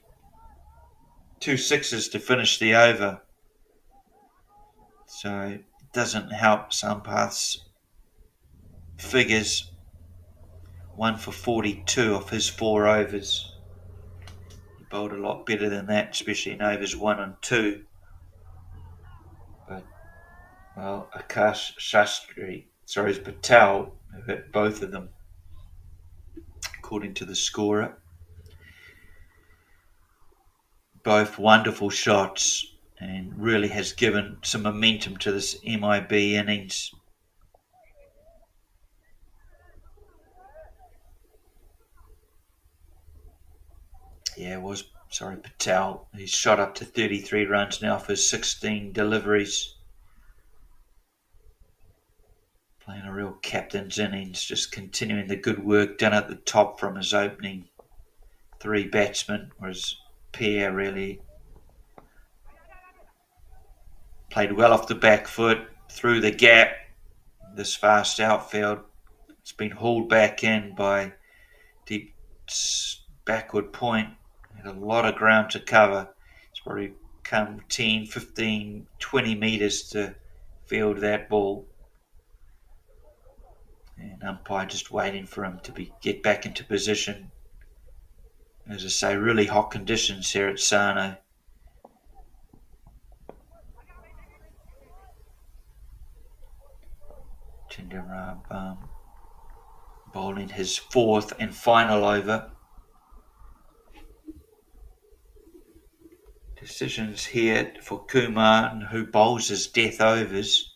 2 6s to finish the over. So it doesn't help Sampath's figures. 1 for 42 off his 4 overs. He bowled a lot better than that, especially in overs 1 and 2. But, well, it's Patel who hit both of them, according to the scorer. Both wonderful shots, and really has given some momentum to this MIB innings. Patel. He's shot up to 33 runs now for 16 deliveries. Playing a real captain's innings, just continuing the good work done at the top from his opening 3 batsmen, whereas Pierre really played well off the back foot, through the gap. This fast outfield, it's been hauled back in by deep backward point. Had a lot of ground to cover. It's probably come 10, 15, 20 metres to field that ball. And umpire just waiting for him to get back into position. As I say, really hot conditions here at Sano. Chindarab bowling his 4th and final over. Decisions here for Kumar, who bowls his death overs.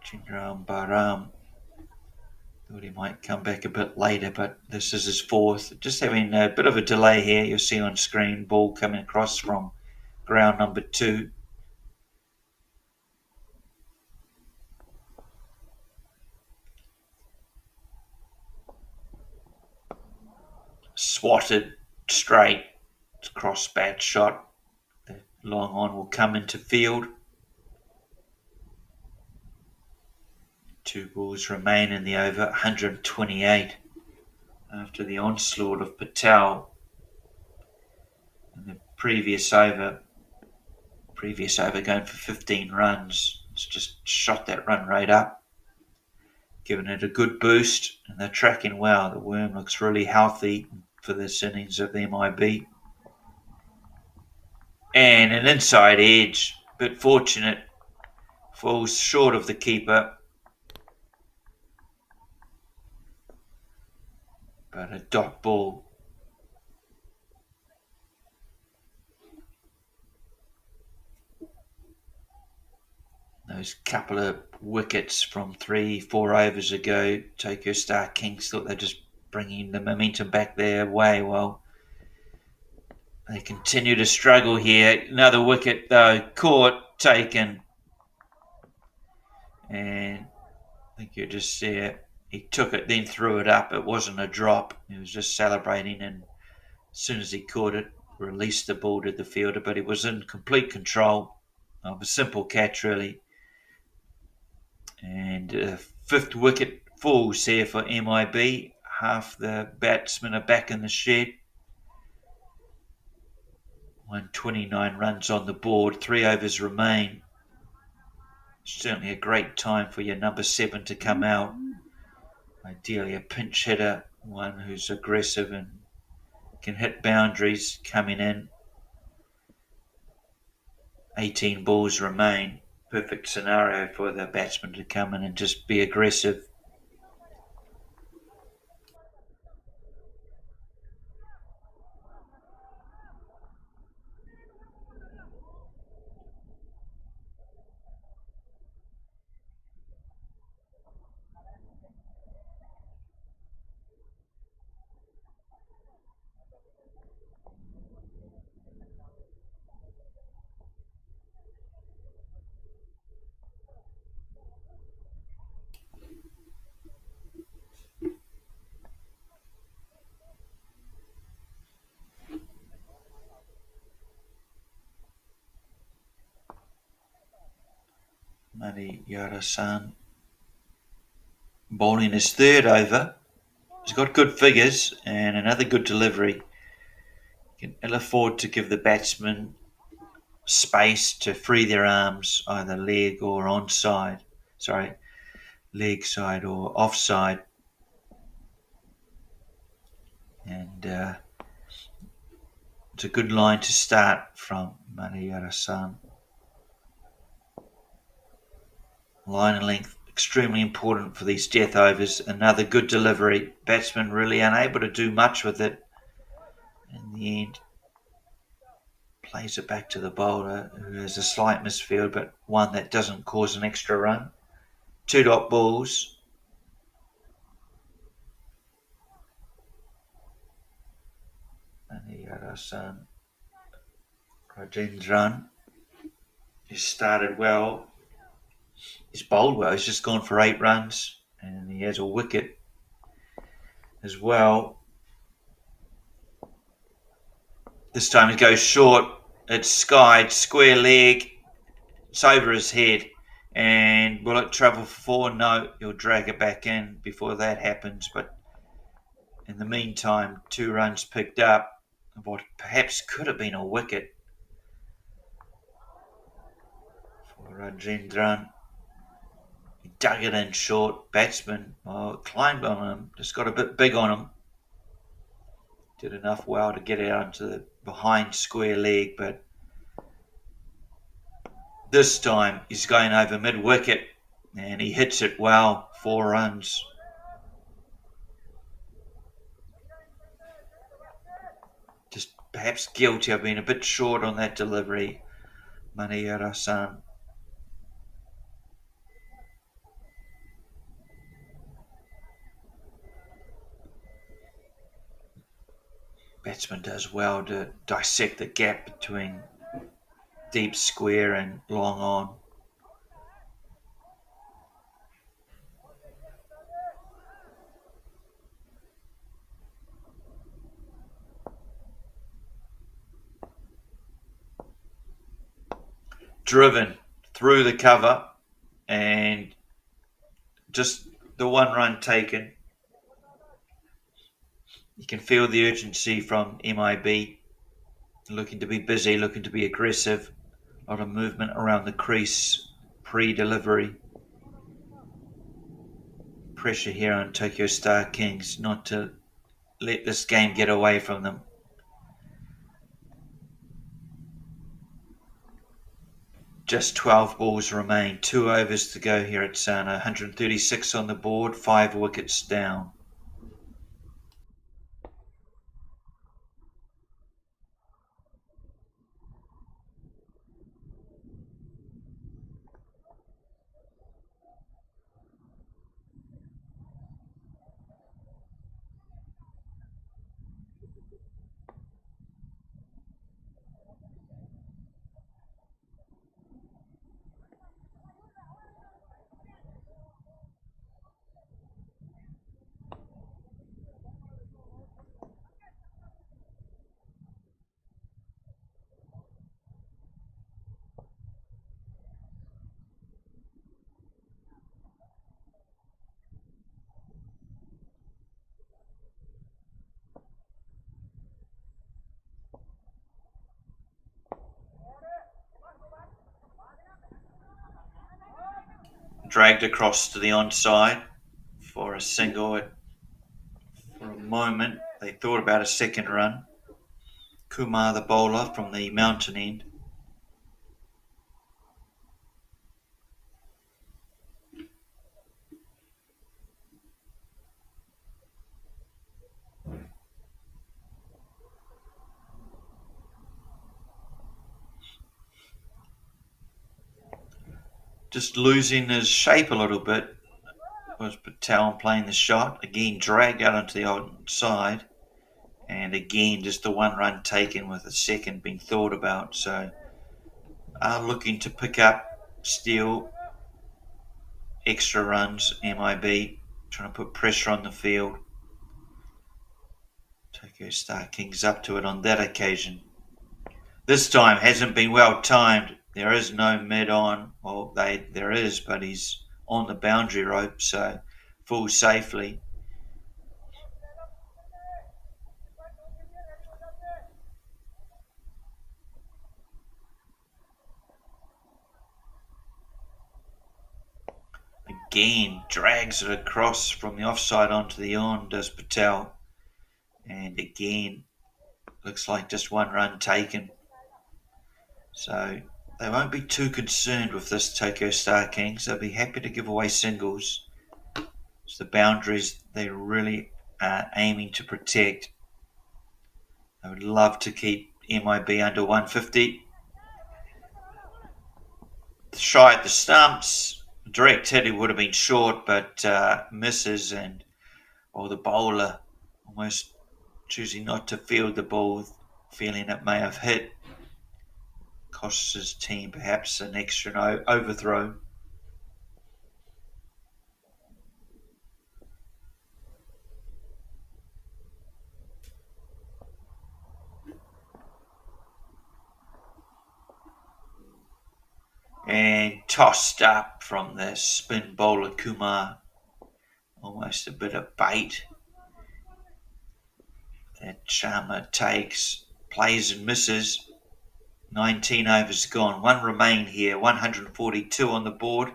Chindaram Baram. Thought he might come back a bit later, but this is his 4th. Just having a bit of a delay here. You'll see on screen, ball coming across from ground number 2. Swatted straight, cross bat shot. The long on will come into field. 2 balls remain in the over, 128 after the onslaught of Patel in the previous over going for 15 runs. It's just shot that run rate up, given it a good boost, and they're tracking well. The worm looks really healthy for this innings of the MIB. And an inside edge, bit fortunate, falls short of the keeper. but a dot ball. Those couple of wickets from 3-4 overs ago, Tokyo Star Kings thought they're just bringing the momentum back their way. Well, they continue to struggle here. Another wicket though, caught, taken. And I think you just see it. He took it, then threw it up. It wasn't a drop. He was just celebrating, and as soon as he caught it, released the ball to the fielder, but he was in complete control of a simple catch, really. And fifth wicket falls here for MIB. Half the batsmen are back in the shed. 129 runs on the board, 3 overs remain. Certainly a great time for your number 7 to come out. Ideally a pinch hitter, one who's aggressive and can hit boundaries coming in. 18 balls remain. Perfect scenario for the batsman to come in and just be aggressive. Mani Yara-san bowling his third over. He's got good figures and another good delivery. He can ill afford to give the batsman space to free their arms, either leg or onside. Leg side or offside. And it's a good line to start from Mani Yara-san. Line and length extremely important for these death overs. Another good delivery. Batsman really unable to do much with it. In the end, plays it back to the bowler, who has a slight misfield, but one that doesn't cause an extra run. 2 dot balls. Mani Yara-san, Rajendran, he started well. He's bowled well. He's just gone for 8 runs, and he has a wicket as well. This time he goes short. It's skied, square leg. It's over his head. And will it travel for 4? No, he'll drag it back in before that happens. But in the meantime, 2 runs picked up. What perhaps could have been a wicket for Rajendran. He dug it in short. Batsman climbed on him, just got a bit big on him. Did enough well to get it onto the behind square leg, but this time he's going over mid-wicket and he hits it well. 4 runs. Just perhaps guilty of being a bit short on that delivery, Mani Yara-san. Batsman does well to dissect the gap between deep square and long on. Driven through the cover and just the 1 run taken. You can feel the urgency from MIB, looking to be busy, looking to be aggressive. A lot of movement around the crease pre-delivery. Pressure here on Tokyo Star Kings not to let this game get away from them. Just 12 balls remain, 2 overs to go here at Sana. 136 on the board, 5 wickets down. dragged across to the onside for a single. For a moment, they thought about a second run. Kumar, the bowler from the mountain end. Just losing his shape a little bit was Patel playing the shot. Again, dragged out onto the outside. And again, just the one run taken with a second being thought about. So, are looking to pick up, steal extra runs, MIB, trying to put pressure on the field. Tokyo Star Kings up to it on that occasion. This time hasn't been well timed. There is no mid on. Well, there is, but he's on the boundary rope, so falls safely. Again, drags it across from the offside onto the on, does Patel. And again, looks like just one run taken. So they won't be too concerned with this Tokyo Star Kings. They'll be happy to give away singles. It's the boundaries they really are aiming to protect. They would love to keep MIB under 150. Shy at the stumps. Direct hit, it would have been short, but misses, and the bowler almost choosing not to field the ball, feeling it may have hit. Costs his team perhaps an extra overthrow. And tossed up from the spin bowler Kumar. Almost a bit of bait that Sharma takes, plays and misses. 19 overs gone. One remain here. 142 on the board.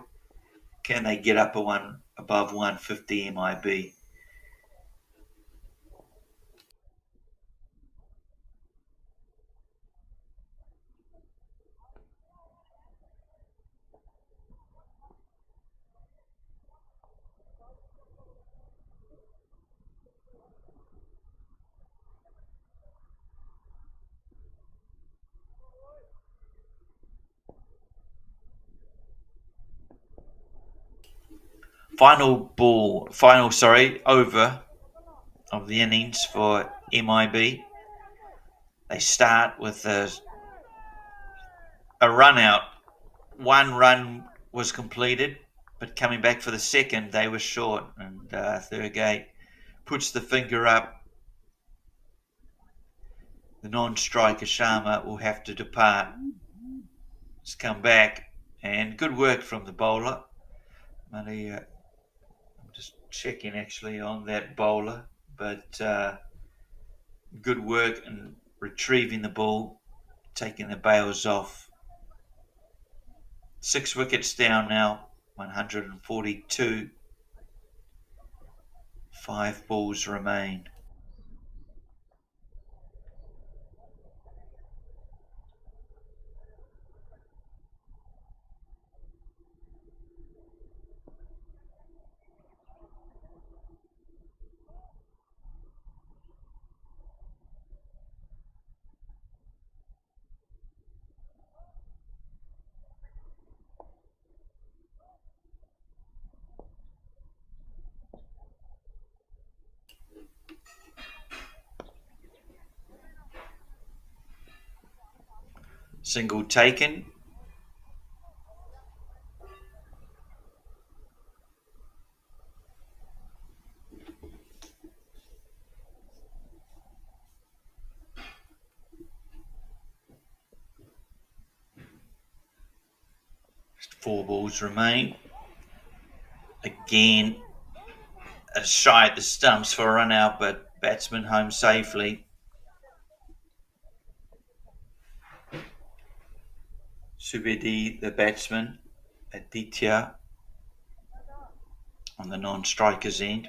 Can they get up above 150 MIB? Final over of the innings for MIB. They start with a run out. One run was completed, but coming back for the second, they were short. And Thurgate puts the finger up. The non-striker Sharma will have to depart. Let's come back. And good work from the bowler. I'm just checking actually on that bowler, but good work in retrieving the ball, taking the bails off. 6 wickets down now, 142. 5 balls remain. Single taken. Just 4 balls remain. Again, a shy at the stumps for a run out, but batsman home safely. Subedi, the batsman, Aditya on the non-striker's end.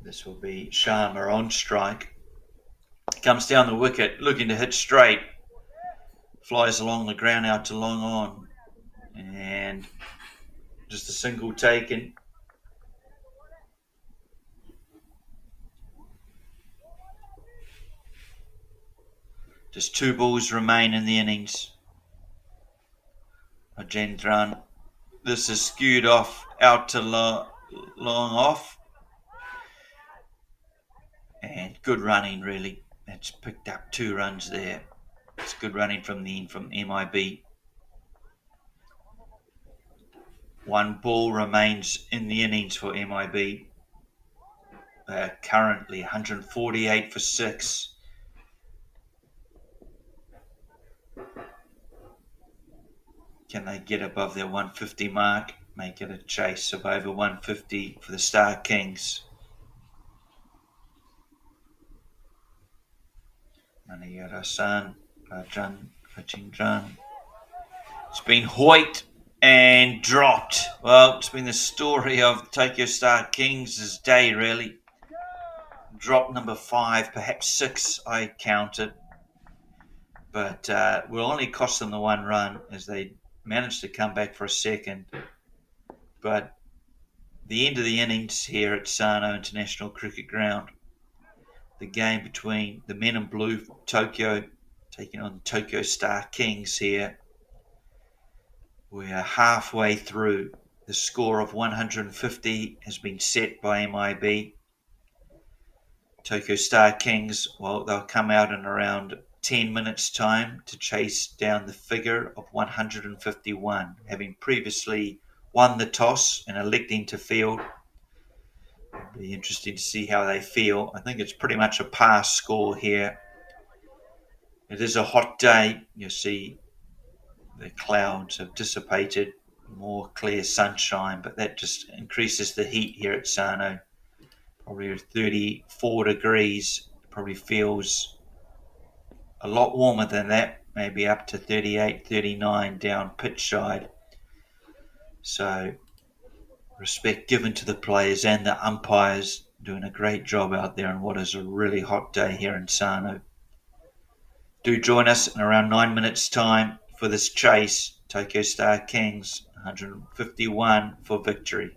This will be Sharma on strike. Comes down the wicket, looking to hit straight. Flies along the ground out to long on. And just a single taken. Just 2 balls remain in the innings. Rajendran. This is skewed off out to long off. And good running, really. That's picked up 2 runs there. It's good running from MIB. 1 ball remains in the innings for MIB. Currently 148 for 6. Can they get above their 150 mark? Make it a chase of over 150 for the Star Kings. Maniyarasan, Rajendran. It's been hoiked and dropped. Well, it's been the story of Tokyo Star Kings' day, really. Drop number 5, perhaps 6, I counted. But will only cost them the 1 run as they managed to come back for a second. But the end of the innings here at Sano International Cricket Ground, the game between the men in blue Tokyo taking on Tokyo Star Kings here. We are halfway through. The score of 150 has been set by MIB. Tokyo Star Kings, well, they'll come out in around 10 minutes time to chase down the figure of 151, having previously won the toss and electing to field. It'll be interesting to see how they feel. I think it's pretty much a pass score here. It is a hot day. You see the clouds have dissipated, more clear sunshine, but that just increases the heat here at Sano. Probably 34 degrees. Probably feels a lot warmer than that, maybe up to 38, 39 down pitch side. So respect given to the players and the umpires, doing a great job out there on what is a really hot day here in Sano. Do join us in around 9 minutes time for this chase. Tokyo Star Kings 151 for victory.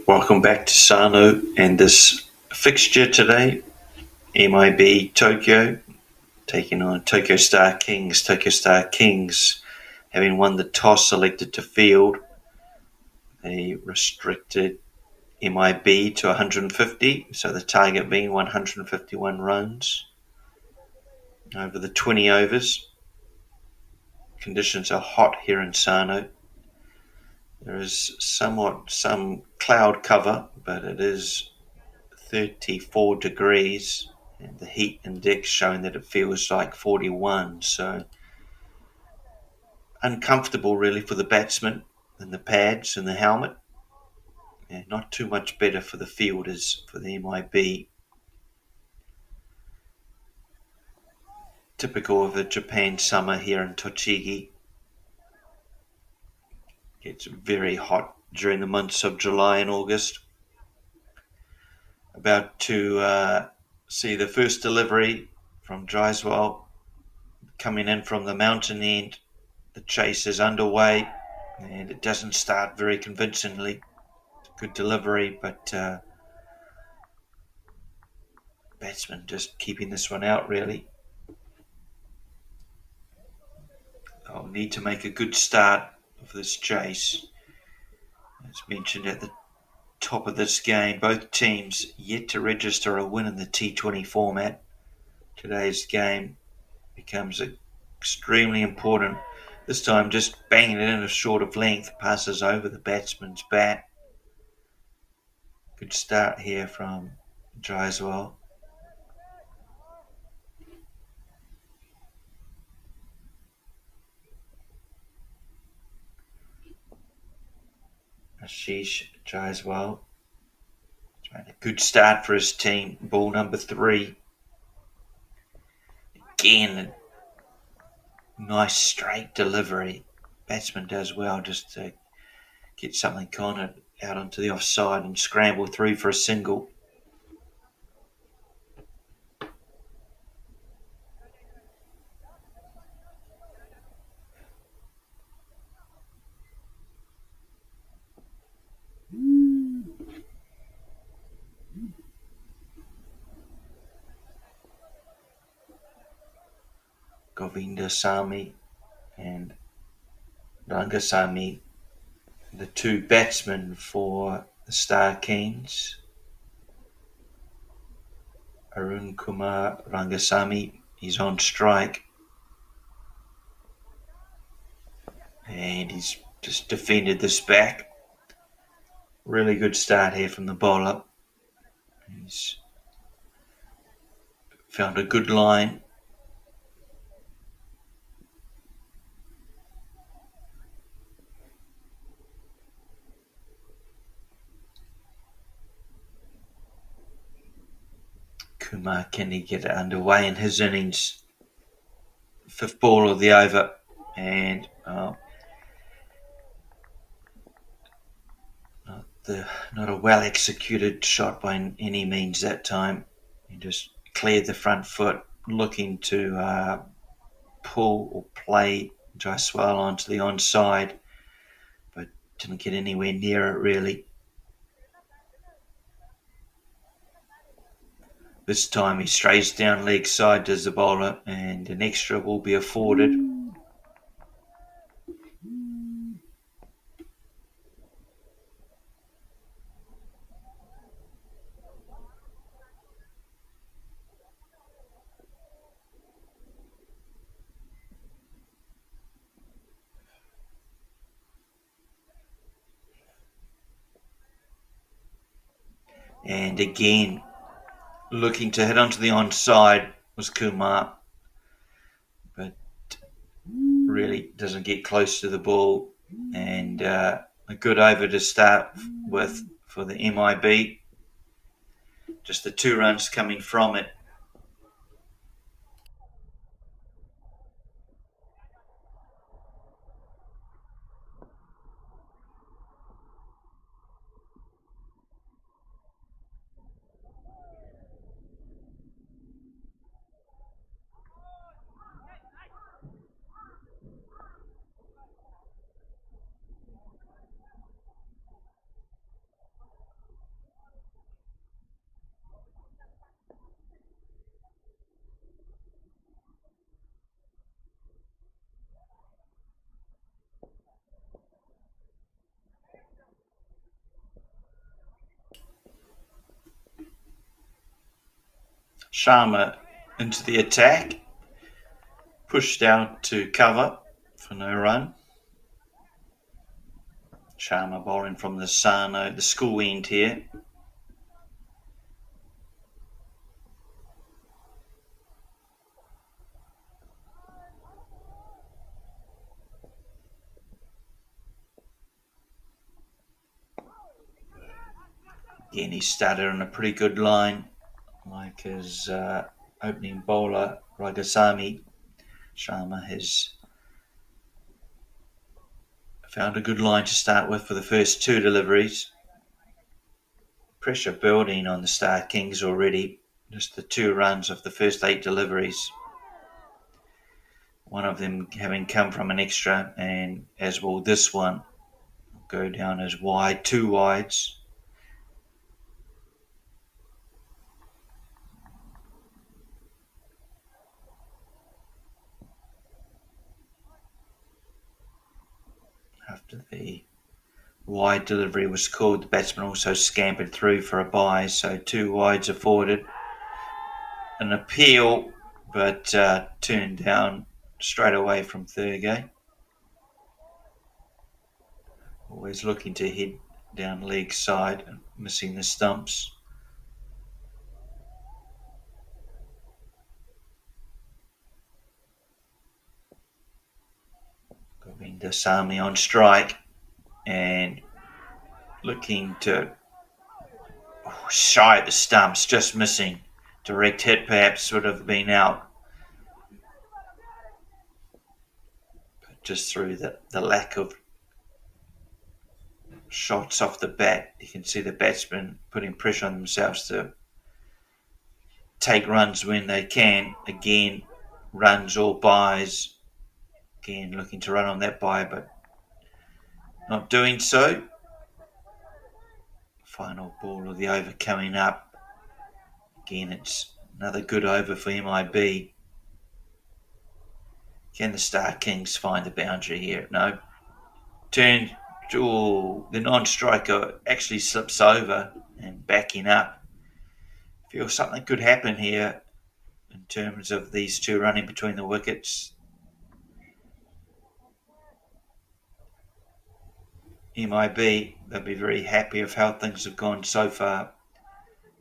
Welcome back to Sano and this fixture today. MIB Tokyo taking on Tokyo Star Kings. Tokyo Star Kings, having won the toss, elected to field. They restricted MIB to 150, so the target being 151 runs over the 20 overs. Conditions are hot here in Sano. There is some cloud cover, but it is 34 degrees, and the heat index showing that it feels like 41, so uncomfortable really for the batsman and the pads and the helmet. Yeah, not too much better for the fielders for the MIB. Typical of the Japan summer here in Tochigi. It's very hot during the months of July and August. About to see the first delivery from Jaiswal coming in from the mountain end. The chase is underway and it doesn't start very convincingly. It's a good delivery, but batsman just keeping this one out really. I'll need to make a good start of this chase. As mentioned at the top of this game, both teams yet to register a win in the T20 format. Today's game becomes extremely important. This time just banging it in a short of length, passes over the batsman's bat. Good start here from Jaiswal. Ashish Jaiswal. A good start for his team. Ball number 3. Again, a nice straight delivery. Batsman does well just to get something kind of out onto the offside and scramble through for a single. Govindasamy and Rangasamy, the two batsmen for the Star Kings. Arun Kumar Rangasamy, he's on strike. And he's just defended this back. Really good start here from the bowler. He's found a good line. Kumar, can he get it underway in his innings? 5th ball of the over, and not a well executed shot by any means that time. He just cleared the front foot, looking to pull or play Jaiswal onto the onside, but didn't get anywhere near it really. This time he strays down leg side, does the bowler, and an extra will be afforded. And again, looking to hit onto the onside was Kumar, but really doesn't get close to the ball. And a good over to start with for the MIB. Just the 2 runs coming from it. Sharma into the attack. Pushed out to cover for no run. Sharma bowling from the Sano, the school end here. Again, he started on a pretty good line, like his opening bowler, Ragasamy. Sharma has found a good line to start with for the first two deliveries. Pressure building on the Star Kings already. Just the 2 runs of the first 8 deliveries. One of them having come from an extra, and as will this one, go down as wide, 2 wides. After the wide delivery was called, the batsman also scampered through for a bye, so 2 wides afforded. An appeal, but turned down straight away from Thurgay. Always looking to head down leg side and missing the stumps. Govinda Sami on strike and looking to shy at the stumps, just missing. Direct hit perhaps would have been out. But just through the lack of shots off the bat, you can see the batsmen putting pressure on themselves to take runs when they can. Again, runs or byes. Again, looking to run on that bye, but not doing so. Final ball of the over coming up. Again, it's another good over for MIB. Can the Star Kings find the boundary here? No. Turn. The non-striker actually slips over and backing up. Feel something could happen here in terms of these 2 running between the wickets. MIB, they'll be very happy of how things have gone so far.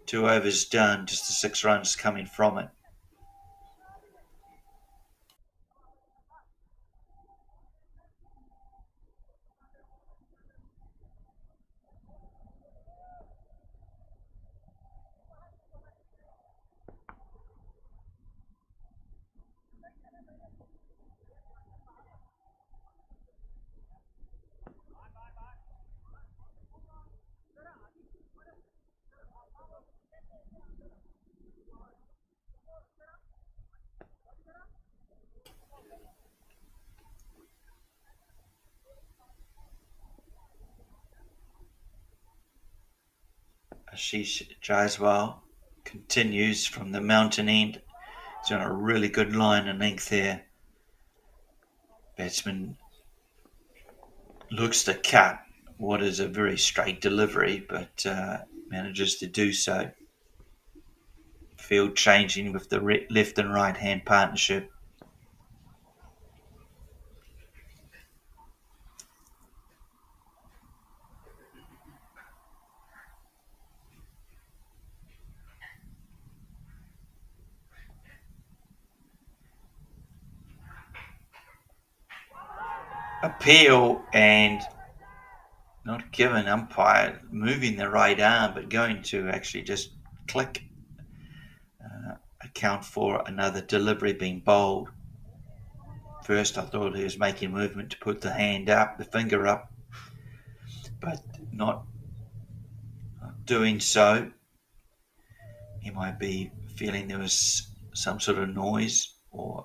2 overs done, just the 6 runs coming from it. Ashish Jaiswal continues from the mountain end. He's on a really good line and length there. Batsman looks to cut what is a very straight delivery, but manages to do so. Field changing with the left and right hand partnership. Appeal and not given. Umpire moving the right arm, but going to actually just click, account for another delivery being bowled. First I thought he was making movement to put the hand up, the finger up, but not doing so. He might be feeling there was some sort of noise or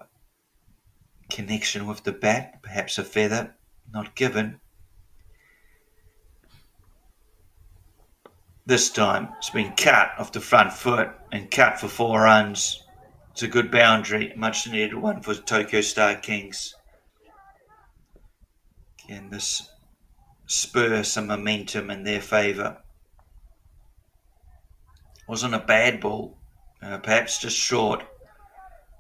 connection with the bat, perhaps a feather, not given. This time it's been cut off the front foot and cut for 4 runs. It's a good boundary, much needed one for Tokyo Star Kings. Can this spur some momentum in their favour? Wasn't a bad ball, perhaps just short,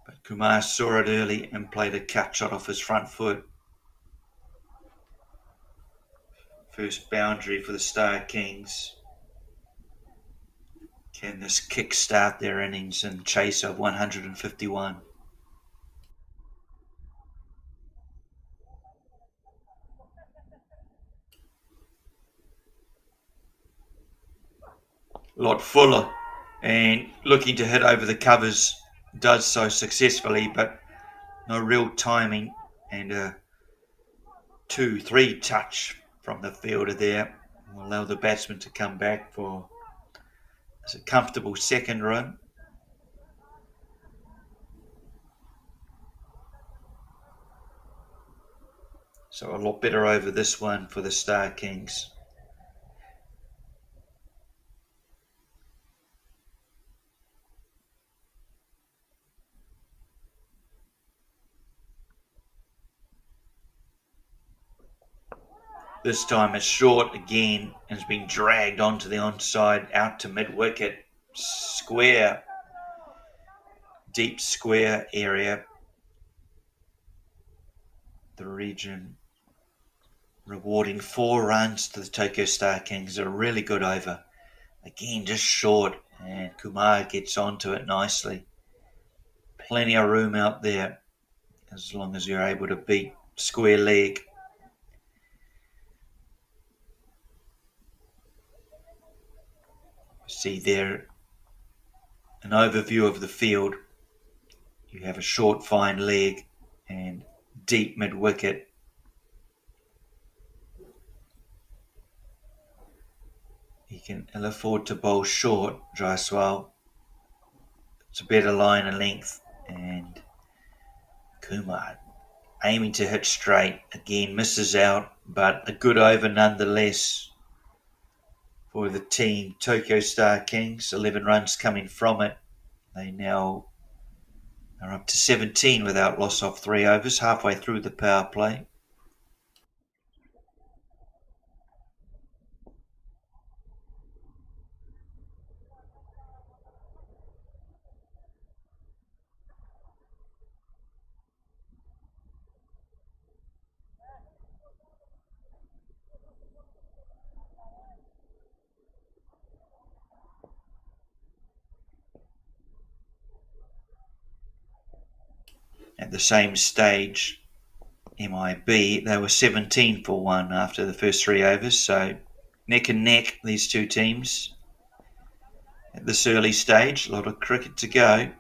but Kumar saw it early and played a cut shot off his front foot. First boundary for the Star Kings. Can this kick-start their innings in chase of 151? A lot fuller and looking to hit over the covers, does so successfully, but no real timing, and a 2-3 touch from the fielder there will allow the batsman to come back for a comfortable second run. So a lot better over this one for the Star Kings. This time it's short again and has been dragged onto the onside, out to mid-wicket, square, deep square area. The region rewarding 4 runs to the Tokyo Star Kings. A really good over. Again, just short, and Kumar gets onto it nicely. Plenty of room out there as long as you're able to beat square leg. See there an overview of the field. You have a short fine leg and deep mid-wicket. He can ill afford to bowl short, Jaiswal. It's a better line and length, and Kumar aiming to hit straight. Again, misses out, but a good over nonetheless for the team. Tokyo Star Kings, 11 runs coming from it. They now are up to 17 without loss of 3 overs, halfway through the power play. At the same stage, MIB, they were 17 for 1 after the first 3 overs, so neck and neck, these two teams. At this early stage, a lot of cricket to go.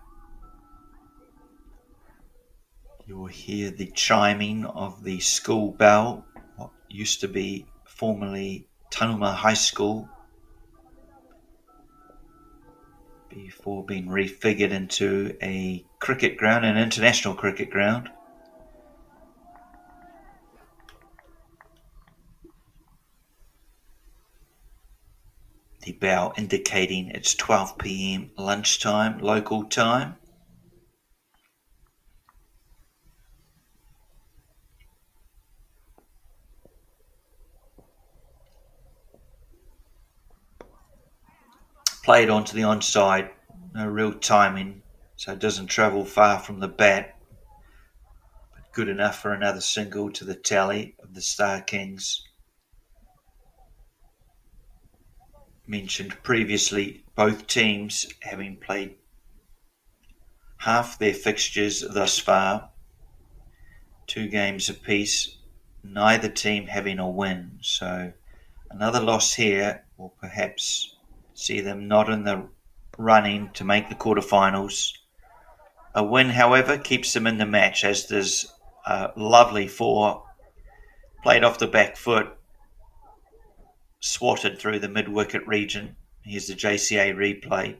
You will hear the chiming of the school bell, what used to be formerly Tanuma High School, before being refigured into a cricket ground, an international cricket ground. The bell indicating it's 12 p.m. lunchtime, local time. Played onto the onside, no real timing, so it doesn't travel far from the bat, but good enough for another single to the tally of the Star Kings. Mentioned previously, both teams having played half their fixtures thus far, 2 games apiece, neither team having a win, so another loss here will perhaps see them not in the running to make the quarterfinals. A win, however, keeps them in the match, as does a lovely 4 played off the back foot, swatted through the mid-wicket region. Here's the JCA replay.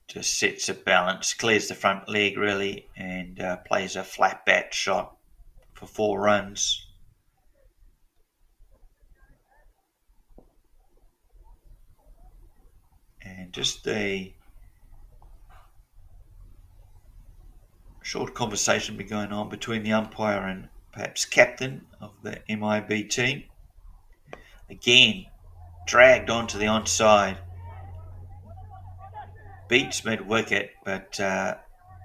Just sets a balance, clears the front leg really, and plays a flat bat shot for 4 runs. And just a short conversation been going on between the umpire and perhaps captain of the MIB team. Again, dragged onto the onside. beats mid-wicket, but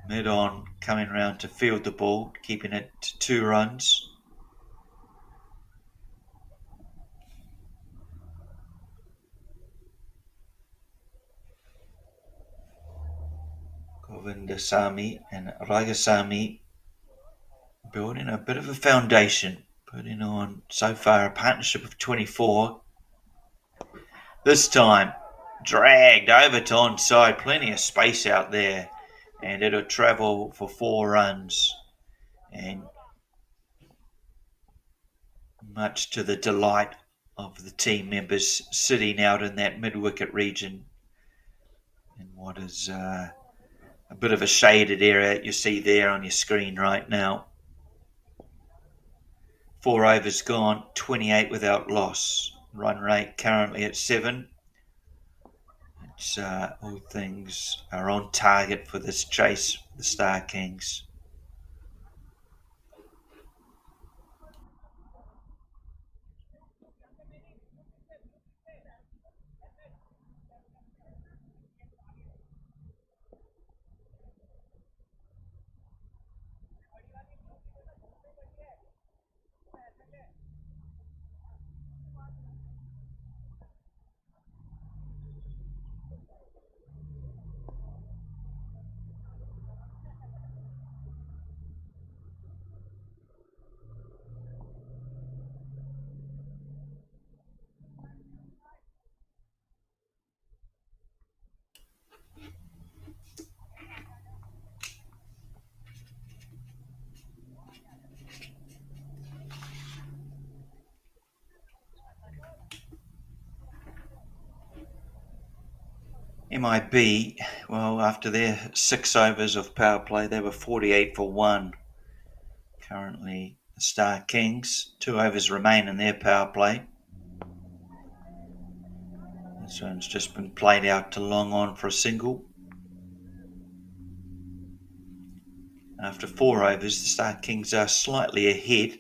mid-on coming round to field the ball, keeping it to 2 runs. Govindasamy and Ragasamy building a bit of a foundation, putting on so far a partnership of 24. This time dragged over to onside, plenty of space out there, and it'll travel for 4 runs, and much to the delight of the team members sitting out in that mid-wicket region in what is a bit of a shaded area you see there on your screen right now. 4 overs gone, 28 without loss. Run rate currently at 7. It's all things are on target for this chase, the Star Kings. MIB, well, after their 6 overs of power play, they were 48 for 1. Currently, the Star Kings, 2 overs remain in their power play. This one's just been played out to long on for a single. After 4 overs, the Star Kings are slightly ahead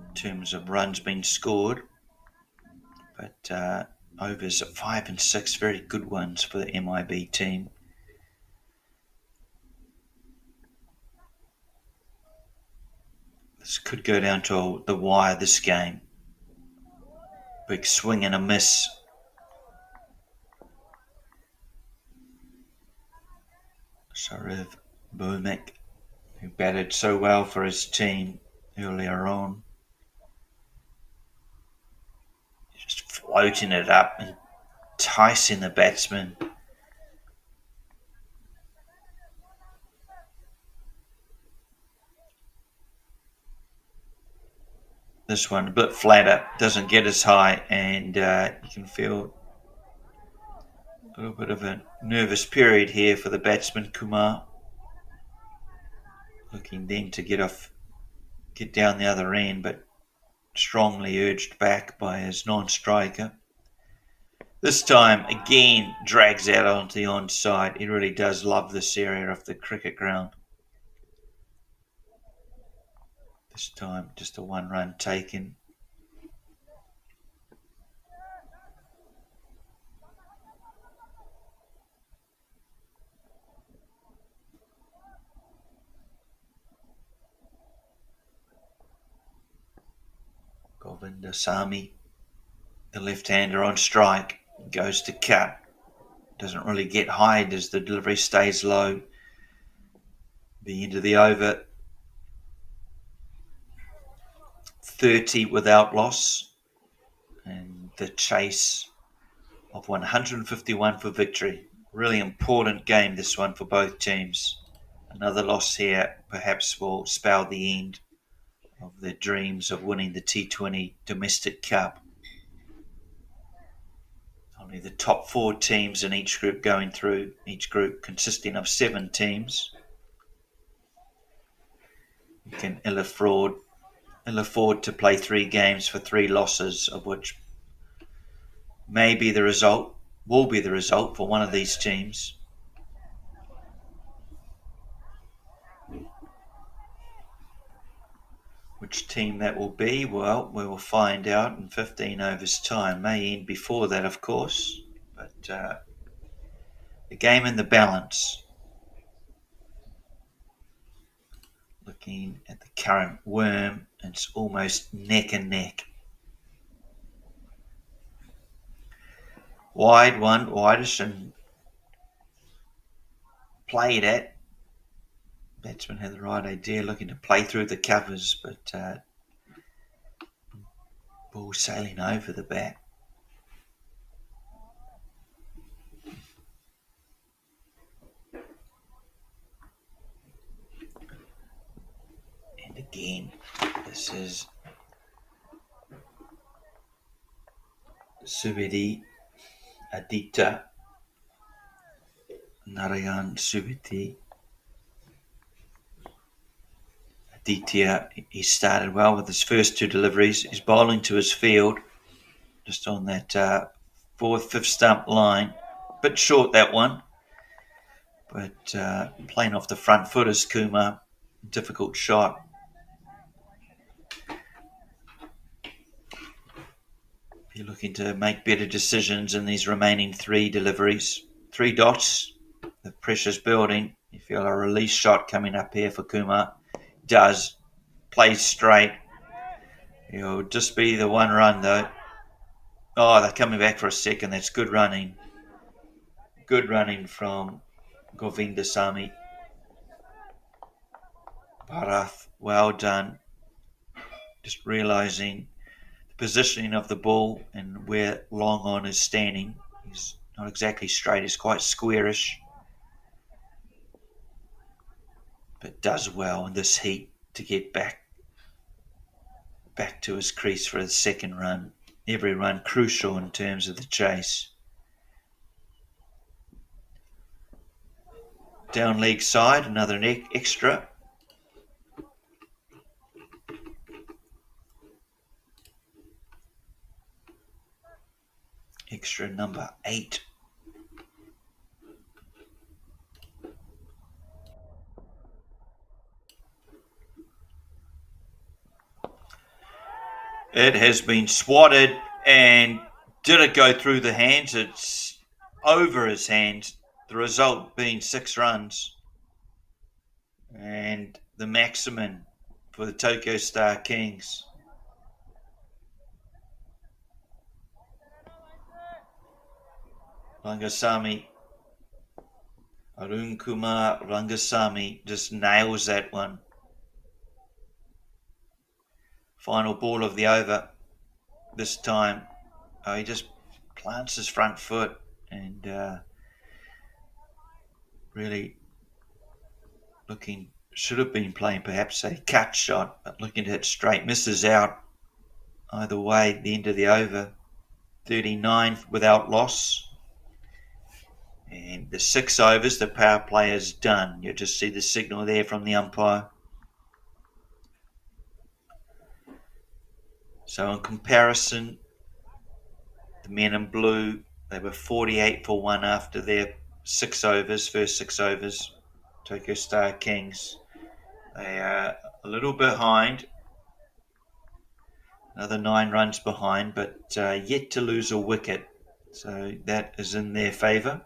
in terms of runs being scored, but overs at 5 and 6, very good ones for the MIB team. This could go down to the wire, this game. Big swing and a miss. Sarav Bhumik, who batted so well for his team earlier on, just floating it up and enticing the batsman. This one a bit flatter, doesn't get as high, and you can feel a little bit of a nervous period here for the batsman Kumar, looking then to get down the other end, but strongly urged back by his non-striker. This time again drags out onto the onside. He really does love this area of the cricket ground. This time just a 1 run taken. Govindasamy, the left-hander on strike, goes to cut. Doesn't really get high as the delivery stays low. The end of the over, 30 without loss, and the chase of 151 for victory. Really important game, this one, for both teams. Another loss here perhaps will spell the end of their dreams of winning the T20 Domestic Cup. Only the top 4 teams in each group going through, each group consisting of 7 teams. You can ill afford to play 3 games for 3 losses, of which will be the result for one of these teams. Which team that will be, well, we will find out in 15 overs time. May end before that, of course, but the game in the balance. Looking at the current worm, it's almost neck and neck. Wide one, wideish and played at. Batsman had the right idea, looking to play through the covers, but ball sailing over the bat. And again, this is Subedi Aditya Narayan Subedi. Aditya, he started well with his first two deliveries. He's bowling to his field, just on that fourth, fifth stump line. Bit short, that one. But playing off the front foot is Kumar. Difficult shot. If you're looking to make better decisions in these remaining three deliveries, 3 dots, the pressure's building. You feel a release shot coming up here for Kumar. Does. Plays straight. It'll just be the one run though. Oh, they're coming back for a second. That's good running. Good running from Govindasamy. Bharath, well done. Just realising the positioning of the ball and where long on is standing. He's not exactly straight, he's quite squarish. But does well in this heat to get back to his crease for his second run. Every run crucial in terms of the chase. Down leg side, another extra. Extra number 8. It has been swatted, and did it go through the hands? It's over his hands. The result being 6 runs. And the maximum for the Tokyo Star Kings. Rangasamy, Arun Kumar Rangasamy just nails that one. Final ball of the over this time. He just plants his front foot and really looking, should have been playing perhaps a cut shot, but looking to hit straight, misses out. Either way, the end of the over, 39 without loss. And the 6 overs, the power play is done. You just see the signal there from the umpire. So in comparison, the men in blue, they were 48 for 1 after their 6 overs, first 6 overs. Tokyo Star Kings, they are a little behind, another 9 runs behind, but yet to lose a wicket. So that is in their favour.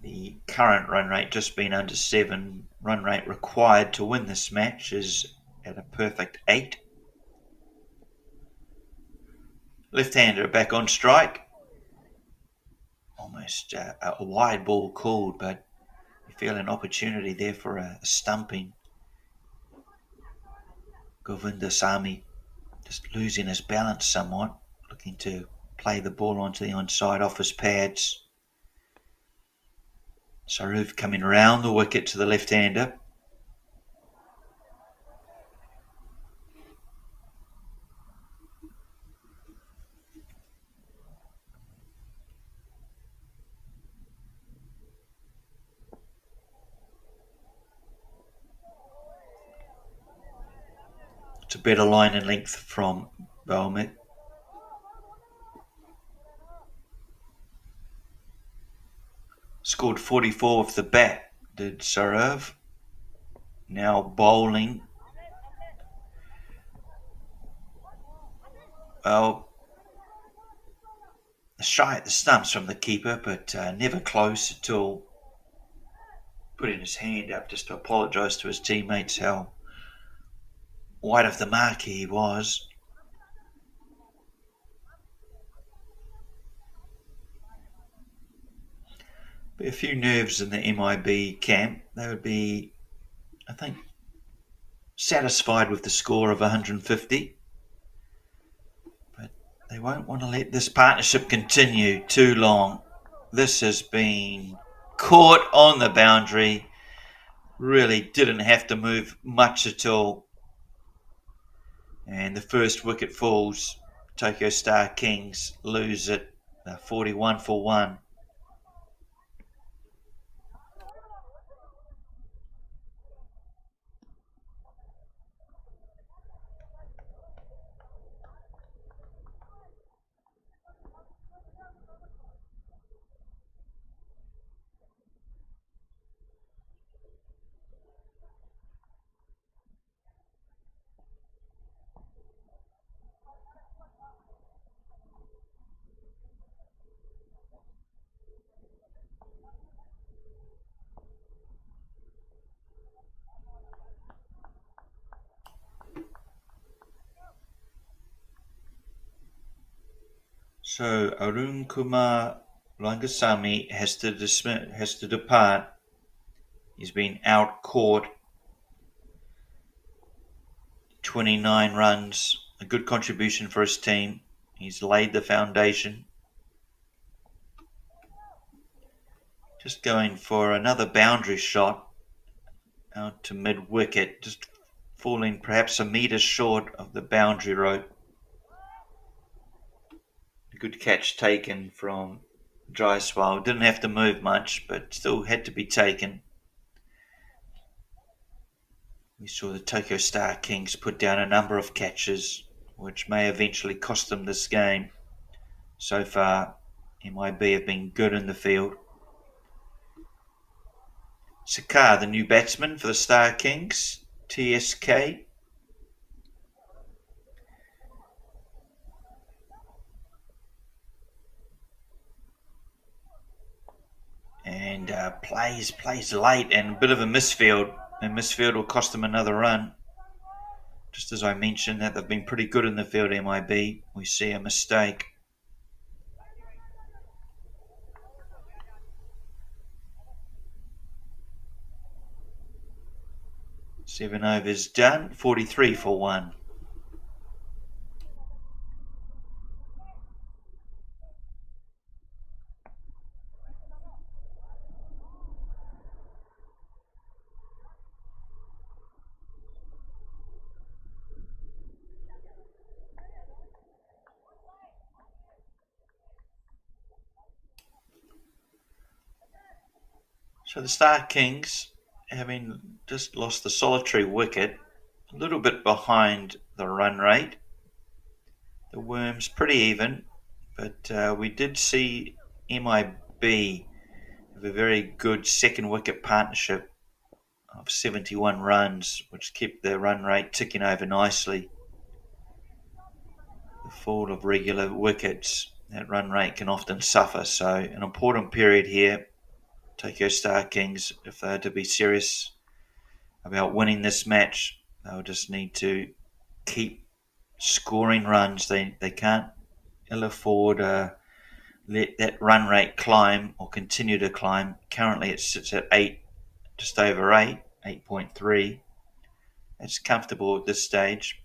The current run rate just been under 7. Run rate required to win this match is at a perfect 8. Left-hander back on strike. Almost a wide ball called, but you feel an opportunity there for a stumping. Govindasamy just losing his balance somewhat, looking to play the ball onto the onside off his pads. Saruv coming round the wicket to the left-hander. It's a better line and length from Belmit. Scored 44 off the bat, did Saurav. Now bowling. Well, shy at the stumps from the keeper, but never close at all. Putting his hand up just to apologise to his teammates how wide of the mark he was. Be a few nerves in the MIB camp. They would be, I think, satisfied with the score of 150. But they won't want to let this partnership continue too long. This has been caught on the boundary. Really didn't have to move much at all. And the first wicket falls. Tokyo Star Kings lose it 41 for 1. So Arun Kumar Rangasamy has to depart. He's been out caught. 29 runs, a good contribution for his team. He's laid the foundation. Just going for another boundary shot out to mid-wicket, just falling perhaps a metre short of the boundary rope. Good catch taken from Jaiswal. Didn't have to move much, but still had to be taken. We saw the Tokyo Star Kings put down a number of catches, which may eventually cost them this game. So far, MIB have been good in the field. Sakar, the new batsman for the Star Kings, TSK. And plays late and a bit of a misfield. And misfield will cost them another run. Just as I mentioned that they've been pretty good in the field, MIB. We see a mistake. Seven overs done, 43 for 1. So the Star Kings, having just lost the solitary wicket, a little bit behind the run rate. The Worms pretty even, but we did see MIB have a very good second wicket partnership of 71 runs, which kept their run rate ticking over nicely. The fall of regular wickets, that run rate can often suffer, so an important period here. Tokyo Star Kings, if they're to be serious about winning this match, they'll just need to keep scoring runs. They can't ill afford let that run rate climb or continue to climb. Currently it sits at 8, just over 8, 8.3. It's comfortable at this stage,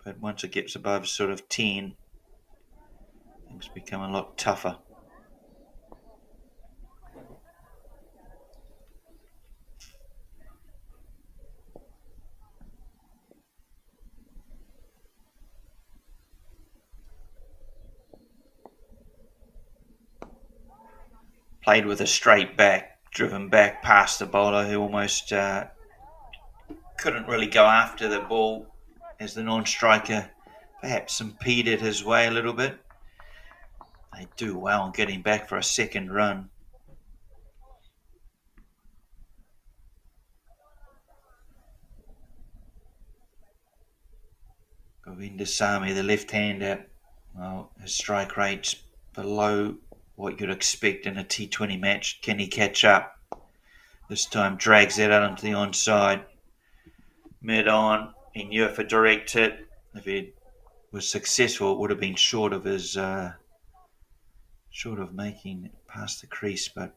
but once it gets above sort of 10, things become a lot tougher. Played with a straight back, driven back past the bowler who almost couldn't really go after the ball as the non-striker perhaps impeded his way a little bit. They do well in getting back for a second run. Govindasamy, the left-hander, well, his strike rate's below what you'd expect in a T20 match. Can he catch up? This time drags that out into the onside. Mid on. He knew if a direct hit, if he was successful, it would have been short of making it past the crease, but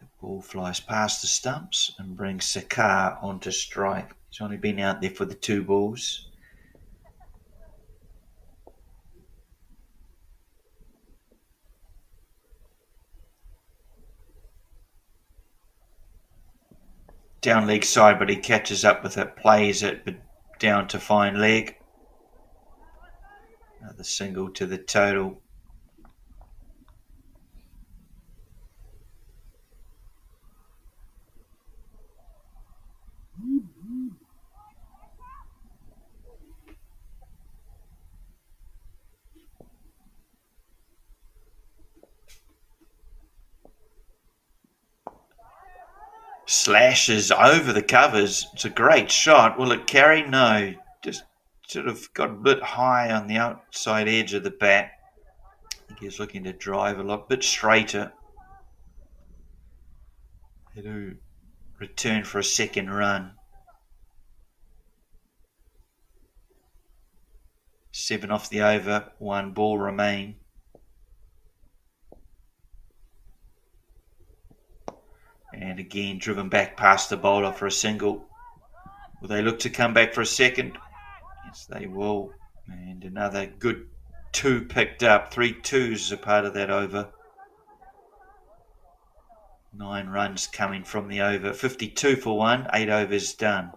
the ball flies past the stumps and brings Sakar onto strike. He's only been out there for the 2 balls. Down leg side, but he catches up with it, plays it, but down to fine leg. Another single to the total. Slashes over the covers. It's a great shot. Will it carry? No. Just sort of got a bit high on the outside edge of the bat. I think he's looking to drive a bit straighter. He'll return for a second run. 7 off the over, 1 ball remain. And again, driven back past the bowler for a single. Will they look to come back for a second? Yes, they will. And another good 2 picked up. 3 twos as a part of that over. 9 runs coming from the over. 52 for 1, 8 overs done.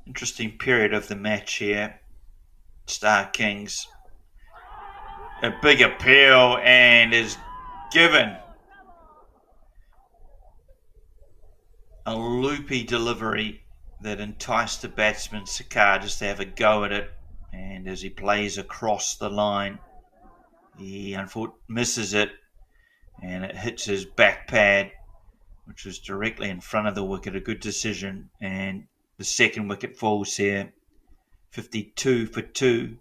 Interesting period of the match here. Star Kings. A big appeal and is given. A loopy delivery that enticed the batsman Sakar just to have a go at it. And as he plays across the line, he unfortunately misses it and it hits his back pad, which was directly in front of the wicket. A good decision, and the second wicket falls here. 52 for 2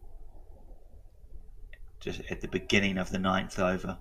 just at the beginning of the 9th over.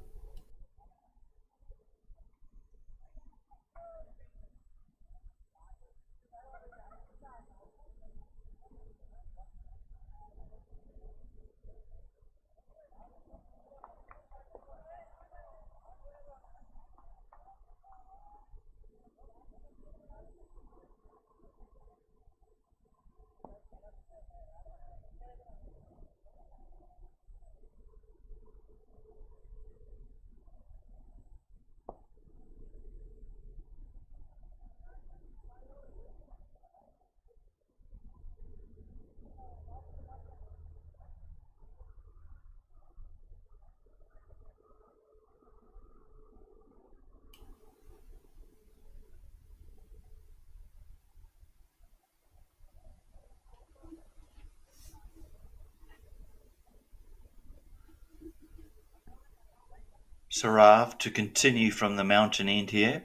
Sarav to continue from the mountain end here.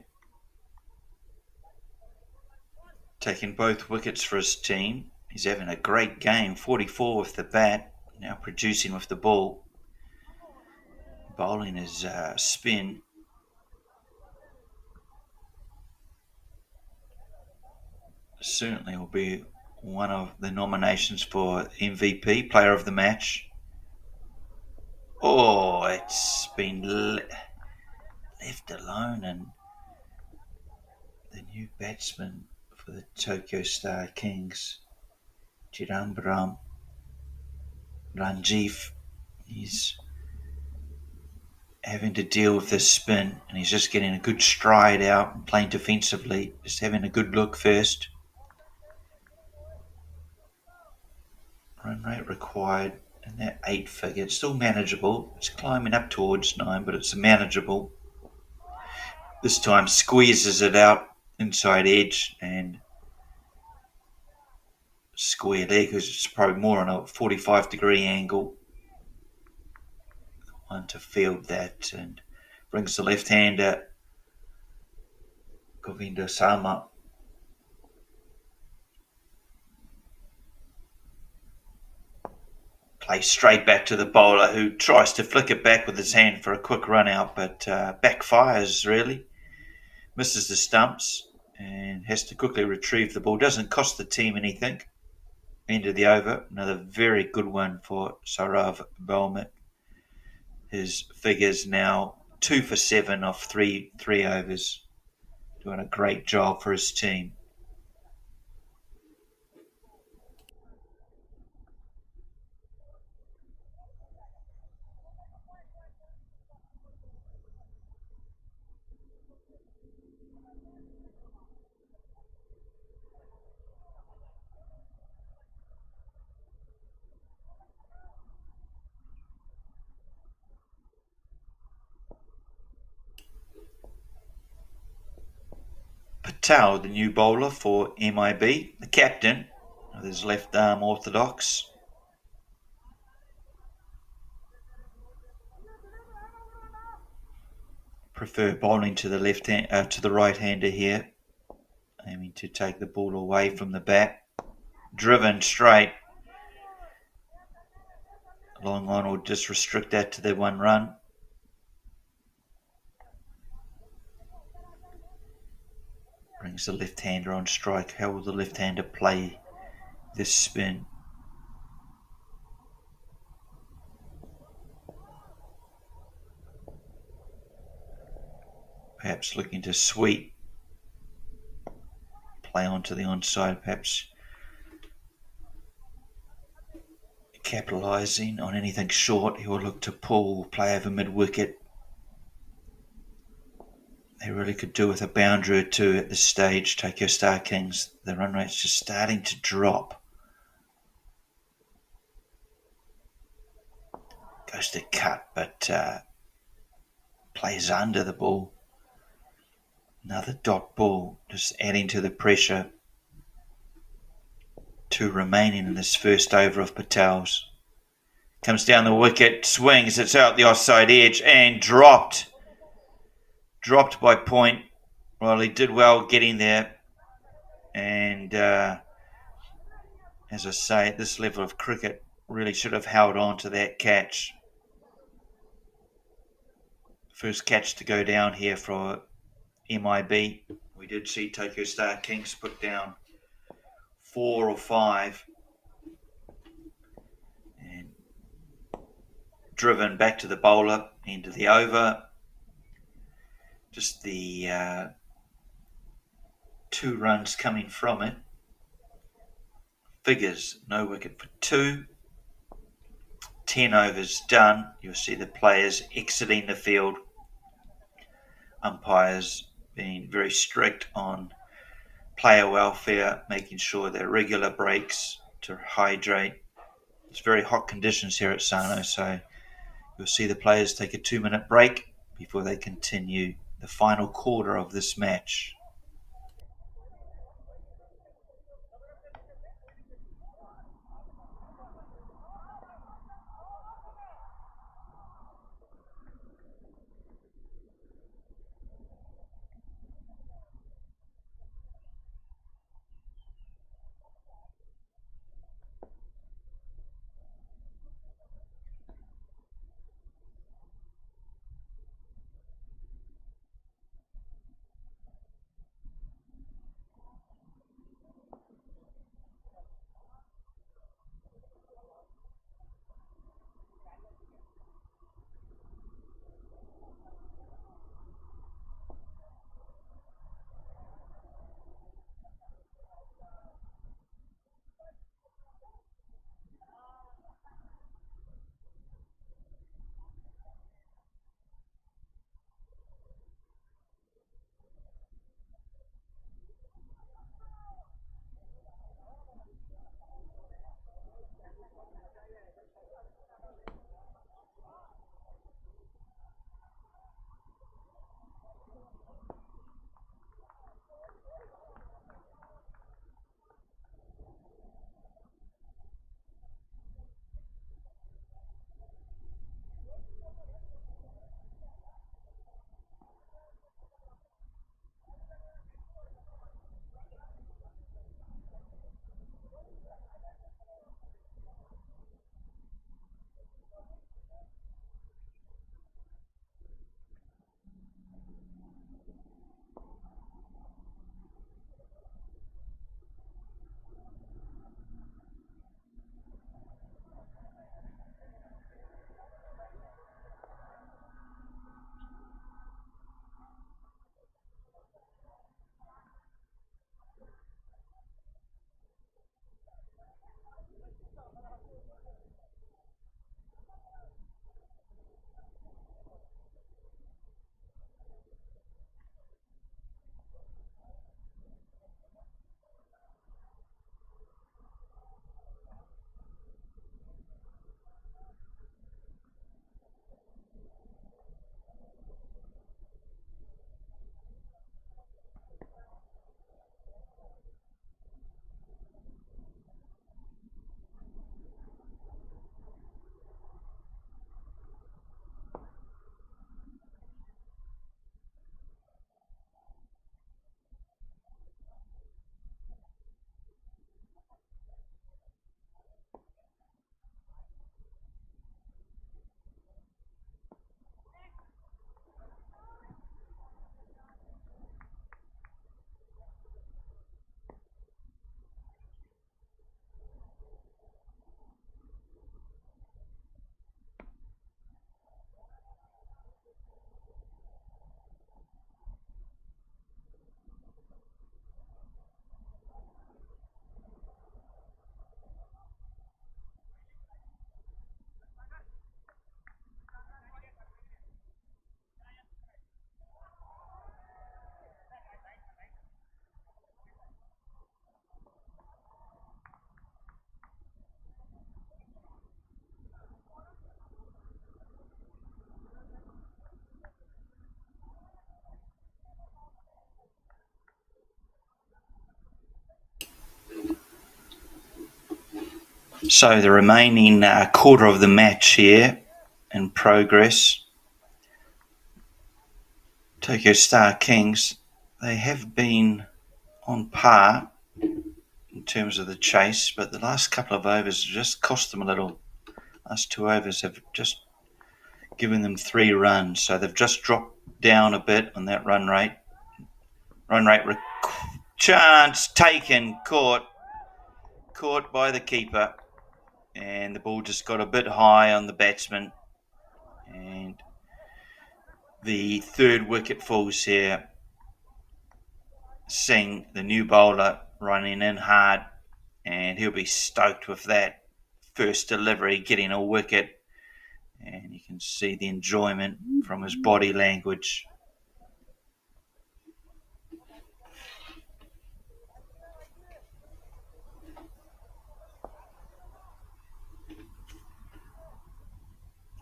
Taking both wickets for his team. He's having a great game. 44 with the bat. Now producing with the ball. Bowling his spin. Certainly will be one of the nominations for MVP, player of the match. Oh, it's been left alone, and the new batsman for for the Tokyo Star Kings. Chidambaram Ranjiv, he's having to deal with this spin, and he's just getting a good stride out and playing defensively, just having a good look first. Run rate required in that 8 figure. It's still manageable. It's climbing up towards 9, but it's manageable. This time squeezes it out inside edge and square leg, because it's probably more on a 45-degree angle. One to field that, and brings the left-hander Govinda Sama. Play straight back to the bowler, who tries to flick it back with his hand for a quick run out, but backfires really. Misses the stumps and has to quickly retrieve the ball. Doesn't cost the team anything. End of the over. Another very good one for Saurav Balmik. His figures now 2 for 7 off three overs. Doing a great job for his team. Patel, the new bowler for MIB, the captain with his left arm orthodox. Prefer bowling to the to the right-hander here, aiming to take the ball away from the bat. Driven straight. Long on will just restrict that to the 1 run. Brings the left-hander on strike. How will the left-hander play this spin? Perhaps looking to sweep. Play onto the onside, perhaps capitalising on anything short. He will look to pull, play over mid-wicket. They really could do with a boundary or two at this stage. Tokyo Star Kings, the run rate's just starting to drop. Goes to cut, but plays under the ball. Another dot ball, just adding to the pressure. 2 remaining in this first over of Patel's. Comes down the wicket, swings, it's out the offside edge and dropped. Dropped by point. Well, he did well getting there. And as I say, at this level of cricket, really should have held on to that catch. First catch to go down here for MIB. We did see Tokyo Star Kings put down 4 or 5. And driven back to the bowler, into the over. Just the 2 runs coming from it. Figures, no wicket for 2. 10 overs done. You'll see the players exiting the field. Umpires being very strict on player welfare, making sure they're regular breaks to hydrate. It's very hot conditions here at Sano, so you'll see the players take a 2-minute break before they continue the final quarter of this match. So the remaining quarter of the match here in progress. Tokyo Star Kings, they have been on par in terms of the chase, but the last couple of overs just cost them a little. Last 2 overs have just given them 3 runs, so they've just dropped down a bit on that run rate. Chance taken, caught by the keeper, and the ball just got a bit high on the batsman, and the third wicket falls here. Singh, the new bowler, running in hard, and he'll be stoked with that first delivery, getting a wicket, and you can see the enjoyment from his body language.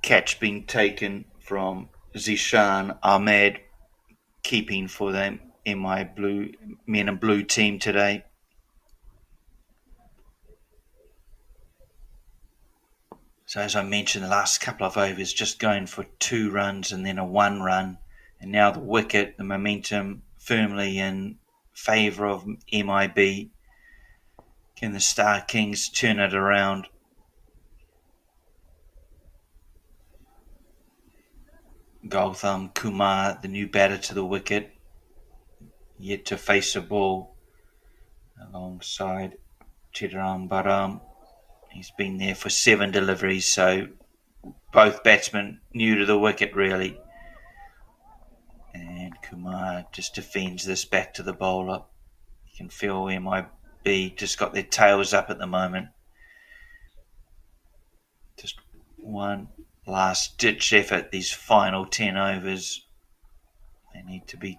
Catch being taken from Zishan Ahmed, keeping for the Men in Blue team today. So as I mentioned, the last couple of overs just going for 2 runs and then a 1 run. And now the wicket, the momentum firmly in favour of MIB. Can the Star Kings turn it around? Gautam Kumar, the new batter to the wicket, yet to face a ball alongside Chidaram Baram. He's been there for 7 deliveries, so both batsmen new to the wicket really. And Kumar just defends this back to the bowler. You can feel MIB just got their tails up at the moment. Just one last ditch effort, these final 10 overs. They need to be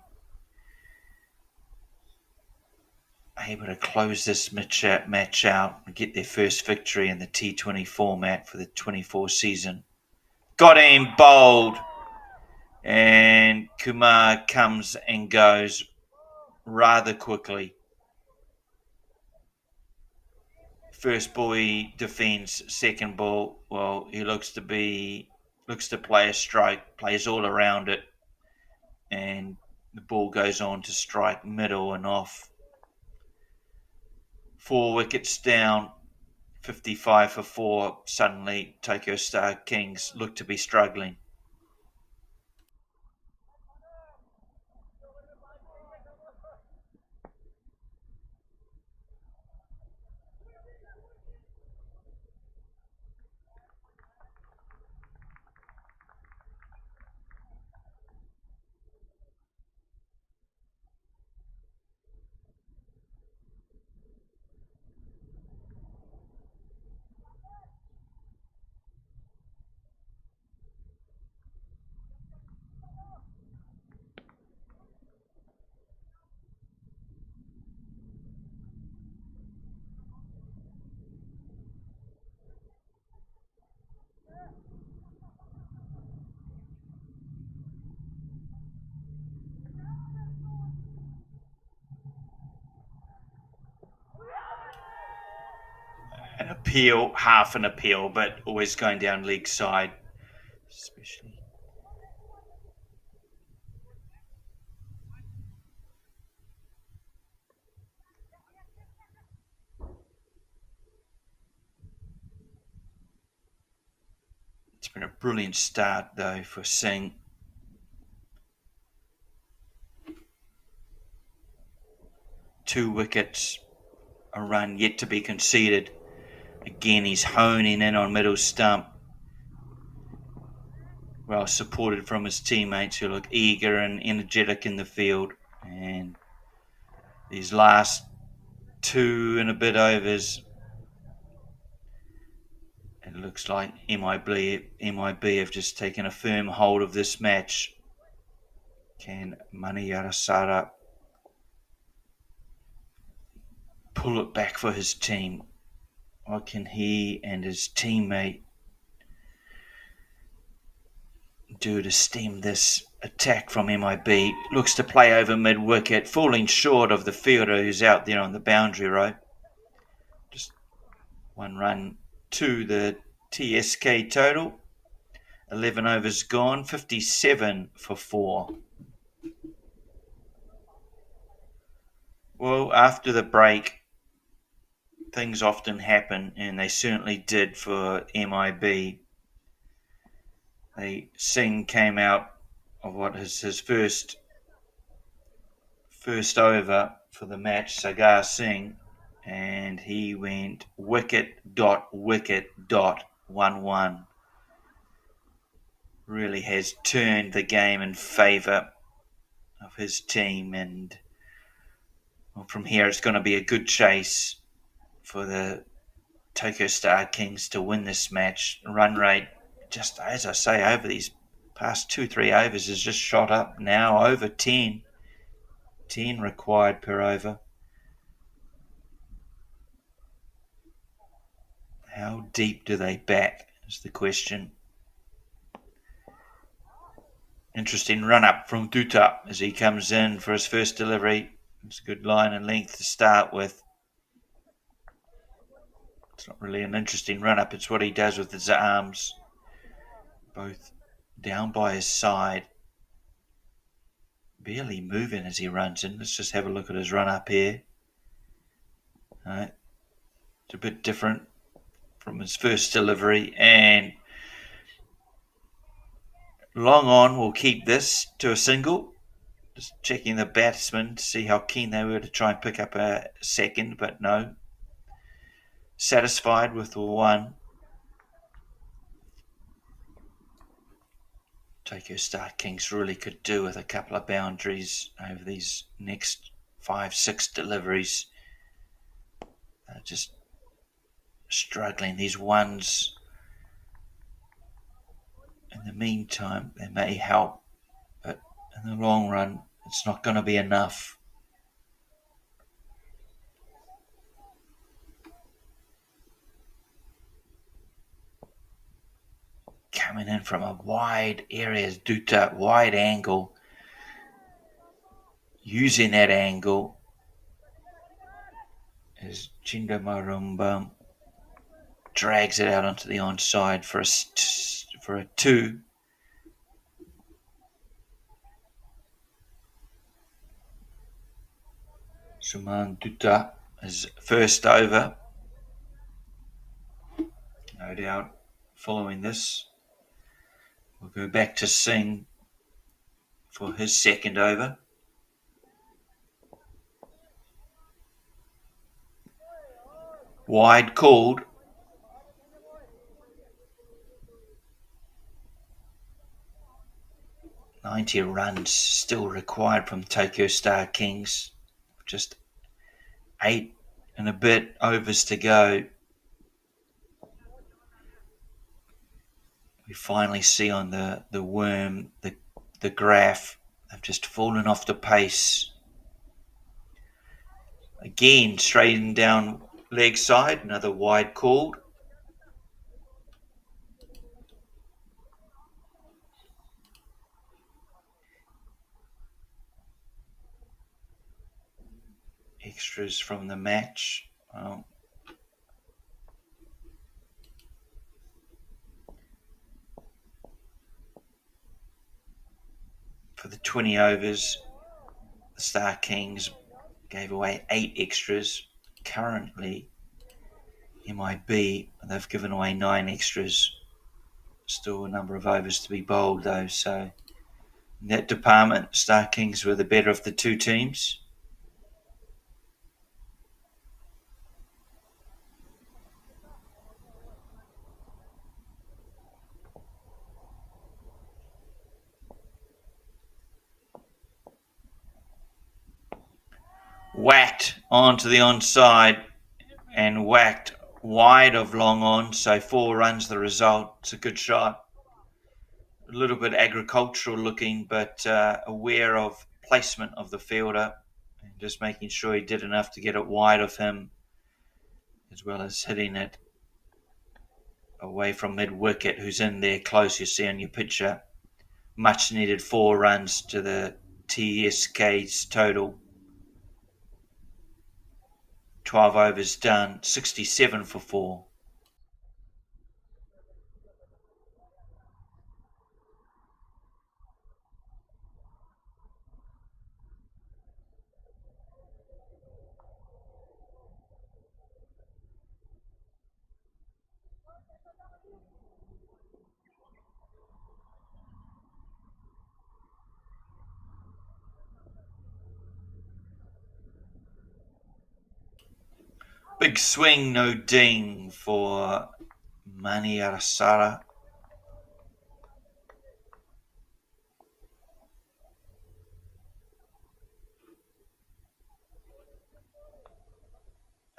able to close this match out and get their first victory in the T20 format for the 24 season. Got him bowled, and Kumar comes and goes rather quickly. First ball he defends, second ball, well, he looks to play a strike, plays all around it, and the ball goes on to strike middle and off. 4 wickets down, 55 for 4. Suddenly, Tokyo Star Kings look to be struggling. An appeal, half an appeal, but always going down leg side, especially. It's been a brilliant start though for Singh. Two wickets, a run yet to be conceded. Again, he's honing in on middle stump. Well supported from his teammates who look eager and energetic in the field. And these last 2 and a bit overs, it looks like MIB have just taken a firm hold of this match. Can Maniyarasara pull it back for his team? What can he and his teammate do to stem this attack from MIB? Looks to play over mid-wicket, falling short of the fielder who's out there on the boundary rope. Just 1 run to the TSK total. 11 overs gone, 57 for 4. Well, after the break, things often happen, and they certainly did for MIB. Singh came out of what is his first over for the match, Sagar Singh, and he went wicket.wicket.11. Really has turned the game in favour of his team, and from here it's going to be a good chase for the Tokyo Star Kings to win this match. Run rate, just as I say, over these past 2-3 overs has just shot up now over 10 required per over. How deep do they bat is the question. Interesting run up from Duta as he comes in for his first delivery. It's a good line and length to start with. It's not really an interesting run up, it's what he does with his arms, both down by his side, barely moving as he runs in. Let's just have a look at his run up here. It's a bit different from his first delivery, and long on will keep this to a single. Just checking the batsmen to see how keen they were to try and pick up a second, but no. Satisfied with the one. Tokyo Star Kings really could do with a couple of boundaries over these next 5-6 deliveries. They're just struggling. These ones, in the meantime, they may help, but in the long run, it's not going to be enough. Coming in from a wide area, Duta, wide angle, using that angle as Chinda Marumba drags it out onto the onside for a 2. Suman Duta is first over. No doubt following this, we'll go back to Singh for his second over. Wide called. "90 runs still required from Tokyo Star Kings. Just 8 and a bit overs to go. We finally see on the worm, the graph, they've just fallen off the pace. Again, straightened down leg side, another wide called. Extras from the match. For the 20 overs, the Star Kings gave away 8 extras. Currently, MIB, they've given away 9 extras. Still a number of overs to be bowled though, so in that department, Star Kings were the better of the two teams. Whacked onto the onside and whacked wide of long on, so 4 runs the result. It's a good shot. A little bit agricultural looking, but aware of placement of the fielder and just making sure he did enough to get it wide of him, as well as hitting it away from mid-wicket, who's in there close, you see on your picture. Much needed 4 runs to the TSK's total. 12 overs done, 67 for 4. Big swing, no ding for Mani Arasara.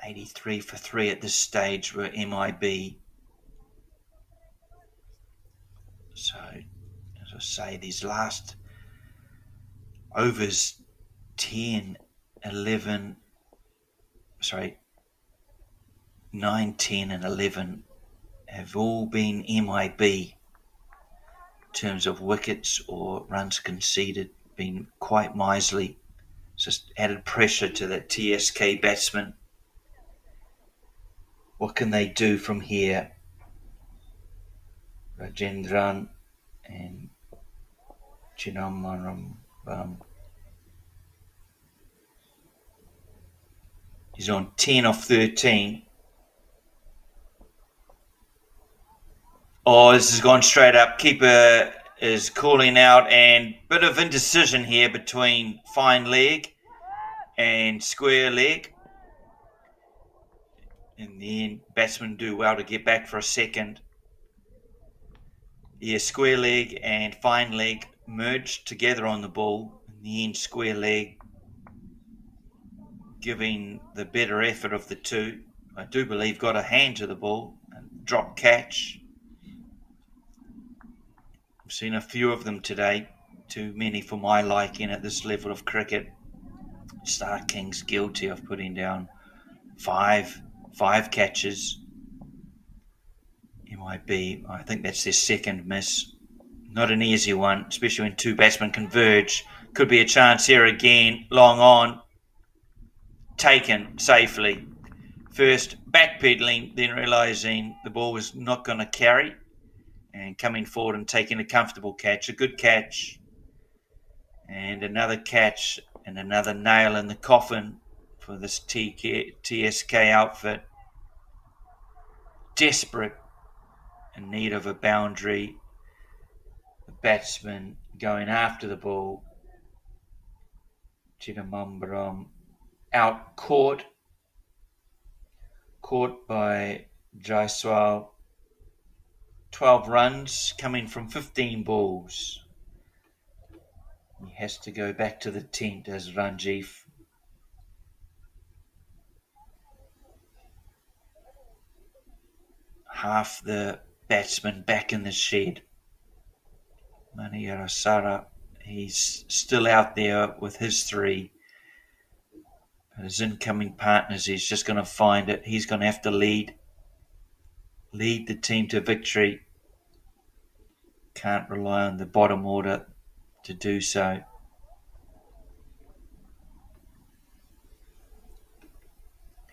$83 for 3 at this stage were MIB. So, as I say, these last overs 10, 11, 9, 10 and 11 have all been MIB in terms of wickets or runs conceded, been quite miserly. Just added pressure to that TSK batsman. What can they do from here? Rajendran and Chinamaram. He's on 10 off 13. Oh, this has gone straight up. Keeper is calling out, and bit of indecision here between fine leg and square leg. In the end, batsmen do well to get back for a second. Yeah, square leg and fine leg merged together on the ball. In the end, square leg giving the better effort of the two. I do believe got a hand to the ball and drop catch. I've seen a few of them today. Too many for my liking at this level of cricket. Star King's guilty of putting down five catches. MIB, I think that's their second miss. Not an easy one, especially when two batsmen converge. Could be a chance here again. Long on. Taken safely. First backpedaling, then realising the ball was not going to carry, and coming forward and taking a comfortable catch. A good catch. And another catch and another nail in the coffin for this TSK outfit. Desperate, in need of a boundary. The batsman going after the ball. Chidamambaram out caught by JCL. 12 runs coming from 15 balls. He has to go back to the tent as Ranjiv. Half the batsmen back in the shed. Mani Arasara, he's still out there with his three. His incoming partners, he's just going to find it. He's going to have to lead the team to victory. Can't rely on the bottom order to do so.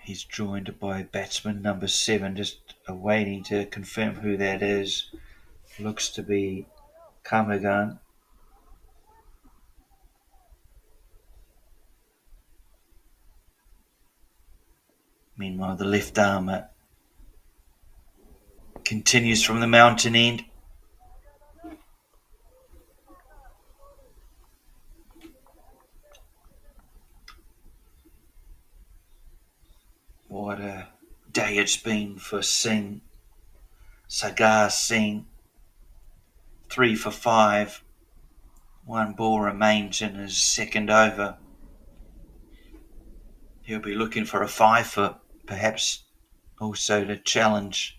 He's joined by batsman number 7, just awaiting to confirm who that is. Looks to be Kamagan. Meanwhile, the left armour continues from the mountain end. What a day it's been for Singh. Sagar Singh, 3 for 5. One ball remains in his second over. He'll be looking for a 5 for perhaps also to challenge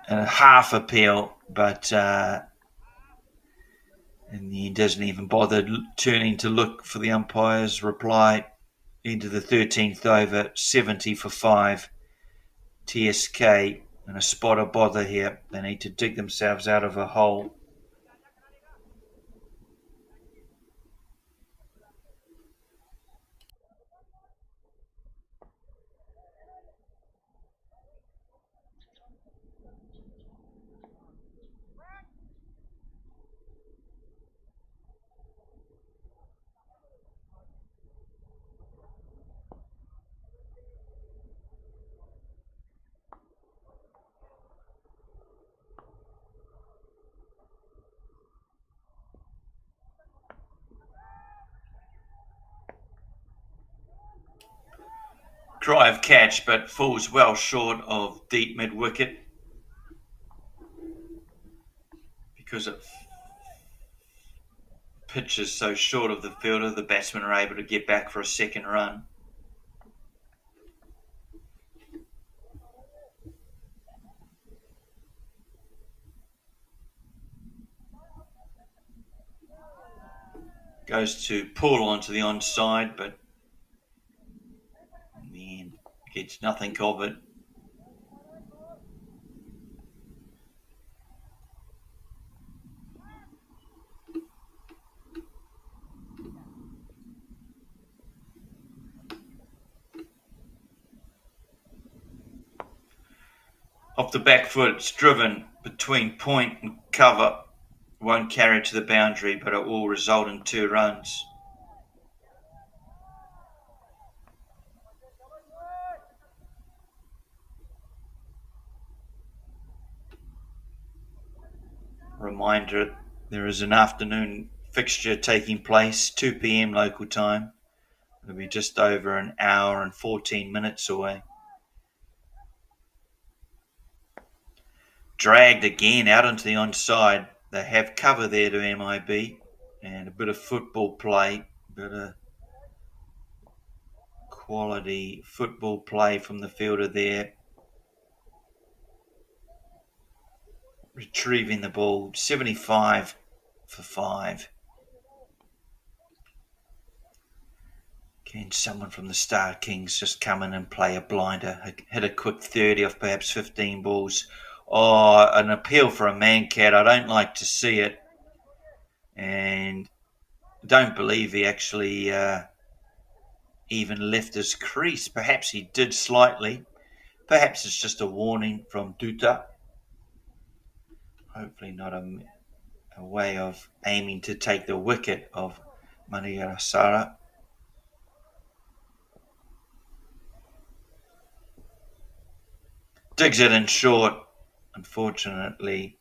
a half appeal, but in the end doesn't even bother turning to look for the umpire's reply. Into the 13th over, 70 for 5. TSK in a spot of bother here. They need to dig themselves out of a hole. drive catch, but falls well short of deep mid-wicket because it pitches so short of the fielder. The batsmen are able to get back for a second run. Goes to pull onto the onside, but in the end gets nothing of it. Off the back foot, it's driven between point and cover. Won't carry to the boundary, but it will result in 2 runs. Reminder, there is an afternoon fixture taking place, 2 p.m. local time. It'll be just over an hour and 14 minutes away. Dragged again out into the onside. They have cover there to MIB and a bit of football play, a bit of quality football play from the fielder there. Retrieving the ball, 75 for 5. Can someone from the Star Kings just come in and play a blinder, hit a quick 30 off perhaps 15 balls? Oh, an appeal for a man-cat. I don't like to see it. And don't believe he actually even left his crease. Perhaps he did slightly. Perhaps it's just a warning from Duta. Hopefully not a way of aiming to take the wicket of Manigarasara. Digs it in short. Unfortunately,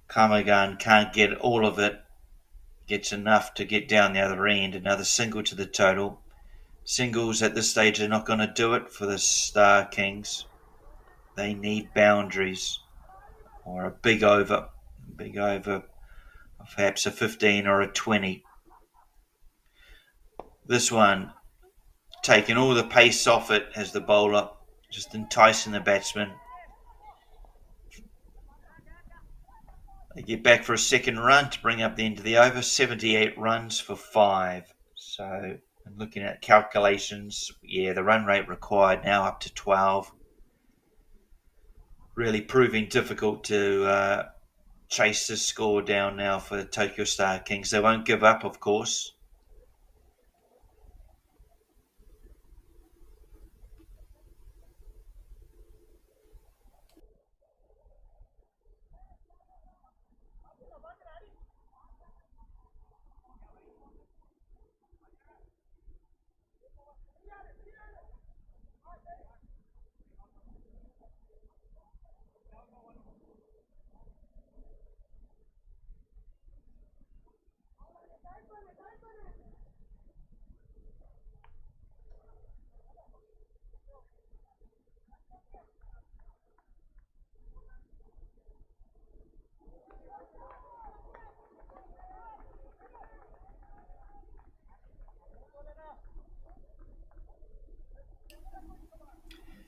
Kamagan can't get all of it. Gets enough to get down the other end. Another single to the total. Singles at this stage are not going to do it for the Star Kings. They need boundaries or a big over. Big over, perhaps a 15 or a 20. This one, taking all the pace off it as the bowler, just enticing the batsman. They get back for a second run to bring up the end of the over, 78 runs for 5. So, looking at calculations, yeah, the run rate required now up to 12. Really proving difficult to chase this score down now for the Tokyo Star Kings. They won't give up, of course.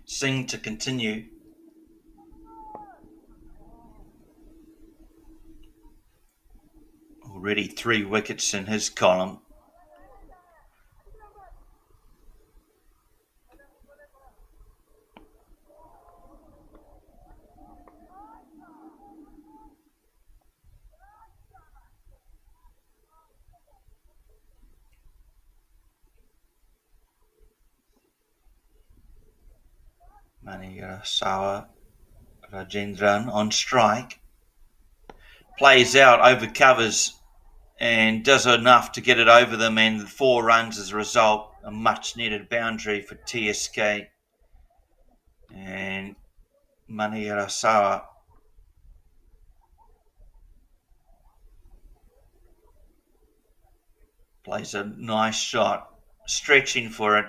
Singh to continue. Already 3 wickets in his column. Manigarasara Rajendran on strike. Plays out, over covers and does enough to get it over them, and 4 runs as a result. A much needed boundary for TSK. And Manigarasara plays a nice shot, stretching for it.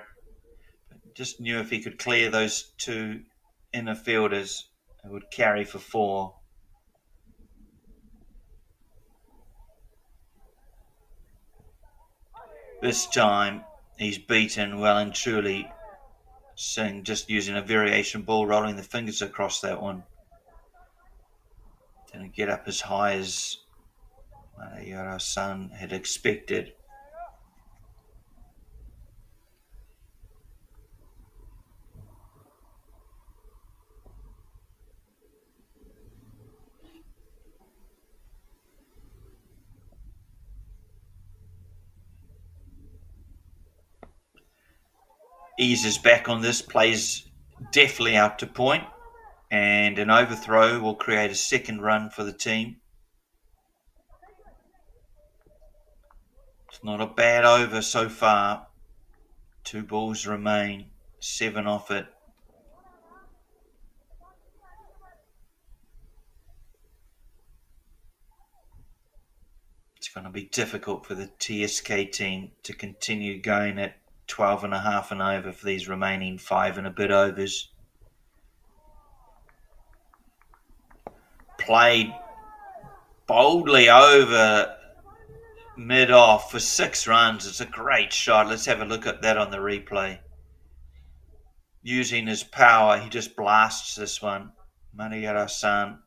Just knew if he could clear those two inner fielders, it would carry for 4. This time he's beaten well and truly. Singh just using a variation ball, rolling the fingers across that one. Didn't get up as high as Manayara-san had expected. Eases back on this, plays deftly out to point, and an overthrow will create a second run for the team. It's not a bad over so far. 2 balls remain, 7 off it. It's going to be difficult for the TSK team to continue going at 12.5 and over for these remaining 5 and a bit overs. Played boldly over mid-off for 6 runs. It's a great shot. Let's have a look at that on the replay. Using his power, he just blasts this one. Manayara-san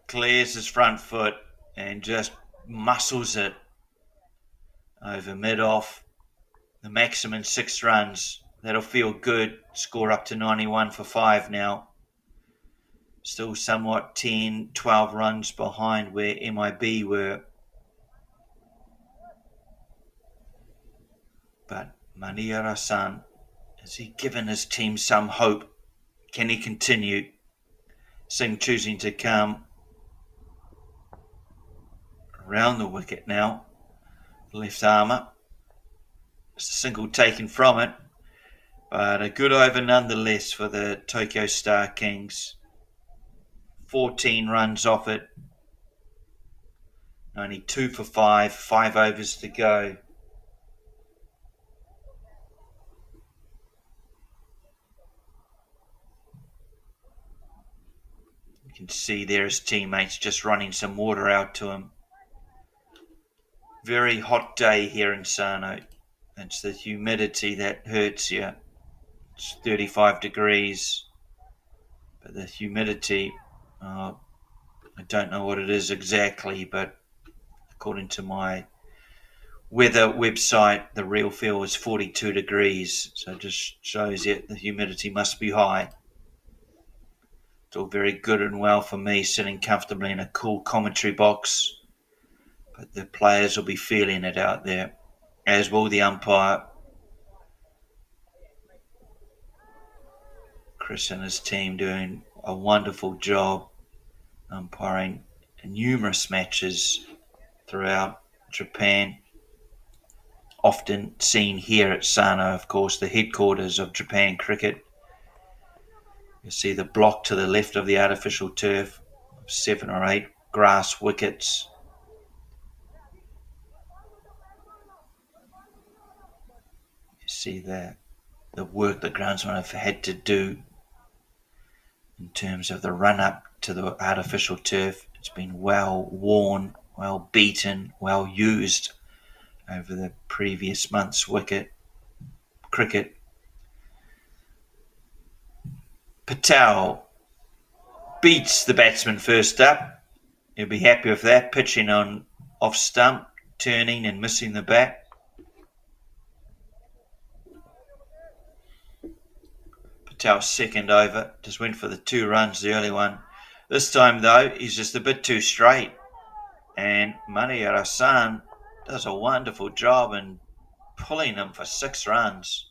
clears his front foot and just muscles it over mid-off. The maximum 6 runs. That'll feel good. Score up to 91 for 5 now. Still somewhat 10, 12 runs behind where MIB were. But Manayara-san, has he given his team some hope? Can he continue? Singh choosing to come around the wicket now. Left armour. Just a single taken from it, but a good over nonetheless for the Tokyo Star Kings. 14 runs off it. Only 2 for 5, 5 overs to go. You can see there his teammates just running some water out to him. Very hot day here in Sano. It's the humidity that hurts you. It's 35 degrees. But the humidity, I don't know what it is exactly, but according to my weather website, the real feel is 42 degrees. So it just shows you the humidity must be high. It's all very good and well for me sitting comfortably in a cool commentary box. But the players will be feeling it out there, as will the umpire. Chris and his team doing a wonderful job umpiring numerous matches throughout Japan. Often seen here at Sano, of course, the headquarters of Japan cricket. You see the block to the left of the artificial turf, 7 or 8 grass wickets. See the work the groundsmen have had to do in terms of the run-up to the artificial turf. It's been well worn, well beaten, well used over the previous month's cricket. Patel beats the batsman first up. He'll be happy with that, pitching on off stump, turning and missing the bat. Patel's second over, just went for the 2 runs, the early one. This time though, he's just a bit too straight. And Manayara-san does a wonderful job in pulling him for 6 runs.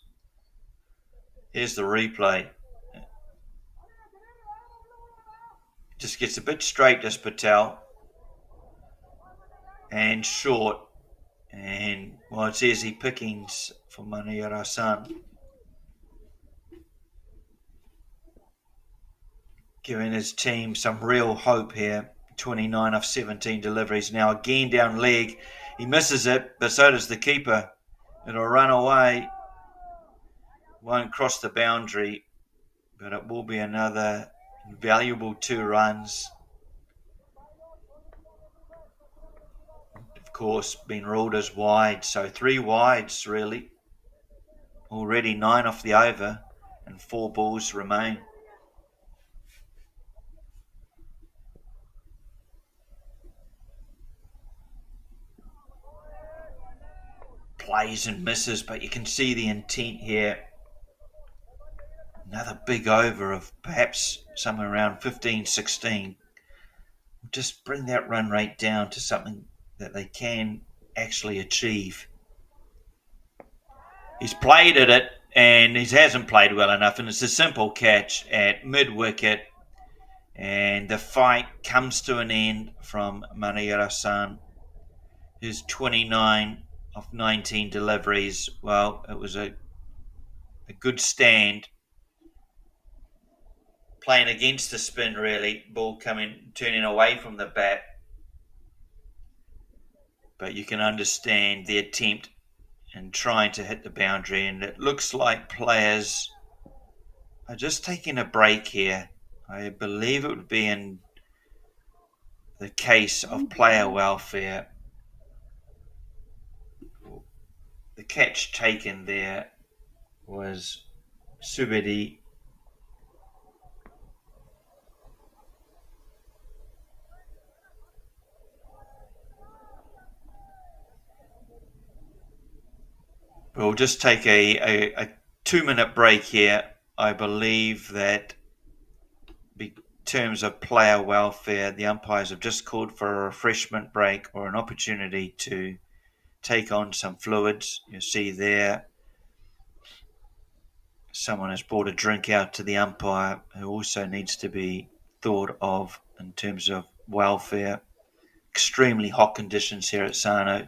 Here's the replay. Just gets a bit straight, this Patel. And short. And, well, it's easy pickings for Manayara-san. Giving his team some real hope here. 29 off 17 deliveries. Now again down leg. He misses it, but so does the keeper. It'll run away, won't cross the boundary, but it will be another valuable 2 runs. Of course, been ruled as wide, so 3 wides really. Already 9 off the over and 4 balls remain. Plays and misses, but you can see the intent here. Another big over of perhaps somewhere around 15-16. Just bring that run rate down to something that they can actually achieve. He's played at it and he hasn't played well enough, and it's a simple catch at mid-wicket, and the fight comes to an end from Mariara-san. His 29 of 19 deliveries. Well, it was a good stand. Playing against the spin, really. Ball turning away from the bat. But you can understand the attempt in trying to hit the boundary, and it looks like players are just taking a break here. I believe it would be in the case of player welfare. The catch taken there was Subedi. We'll just take a 2-minute break here. I believe that in terms of player welfare, the umpires have just called for a refreshment break or an opportunity to take on some fluids. You see there, someone has brought a drink out to the umpire who also needs to be thought of in terms of welfare. Extremely hot conditions here at Sano.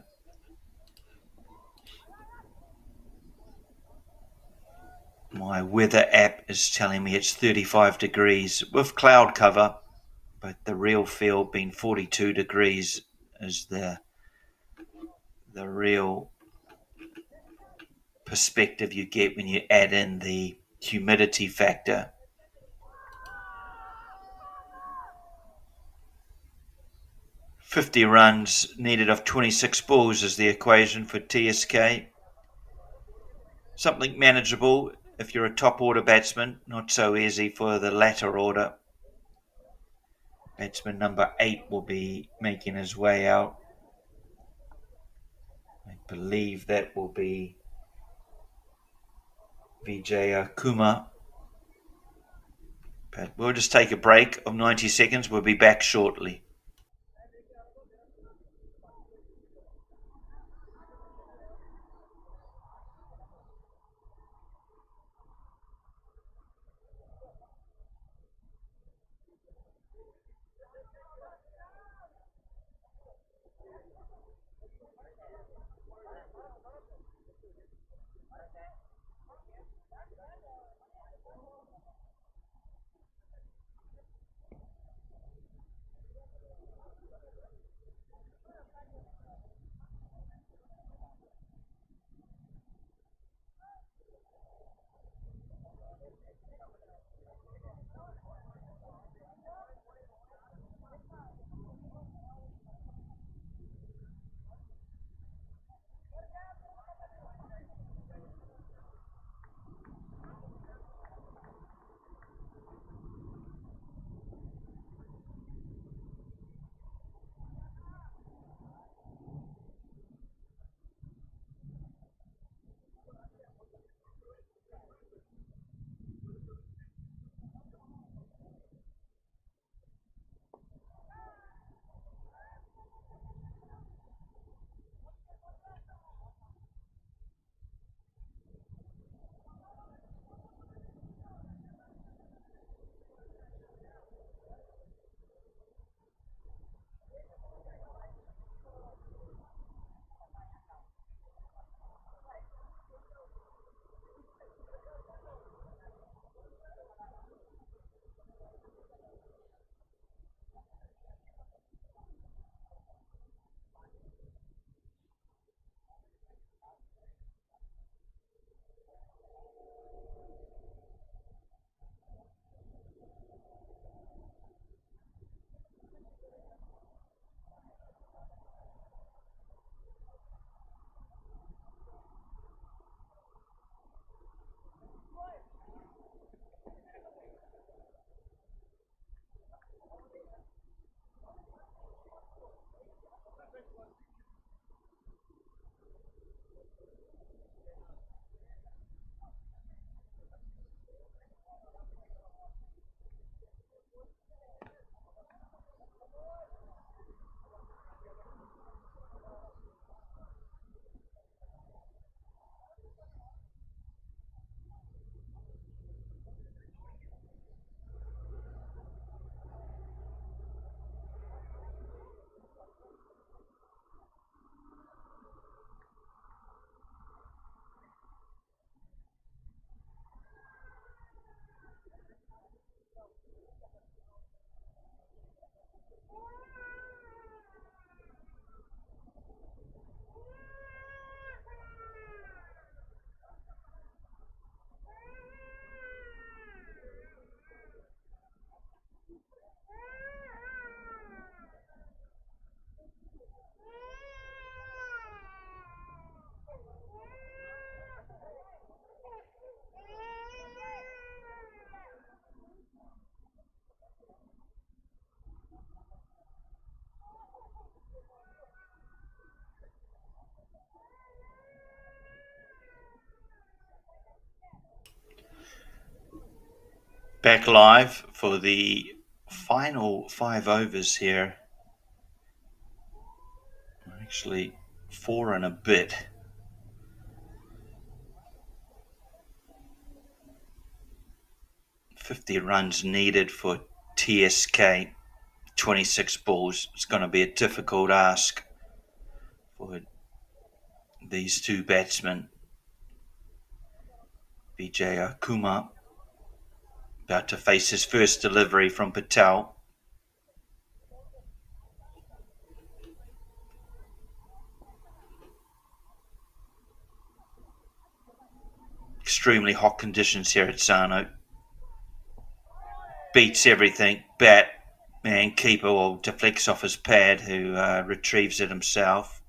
My weather app is telling me it's 35 degrees with cloud cover, but the real feel being 42 degrees is the real perspective you get when you add in the humidity factor. $50 runs needed off 26 balls is the equation for TSK. Something manageable if you're a top order batsman, not so easy for the latter order. Batsman number 8 will be making his way out. I believe that will be Vijaya Kumar. But we'll just take a break of 90 seconds. We'll be back shortly. Back live for the final 5 overs here. Actually, 4 and a bit. $50 runs needed for TSK. 26 balls. It's going to be a difficult ask for these two batsmen. Vijay Kumar about to face his first delivery from Patel. Extremely hot conditions here at Sarno. Beats everything. Bat and keeper will deflects off his pad, who retrieves it himself.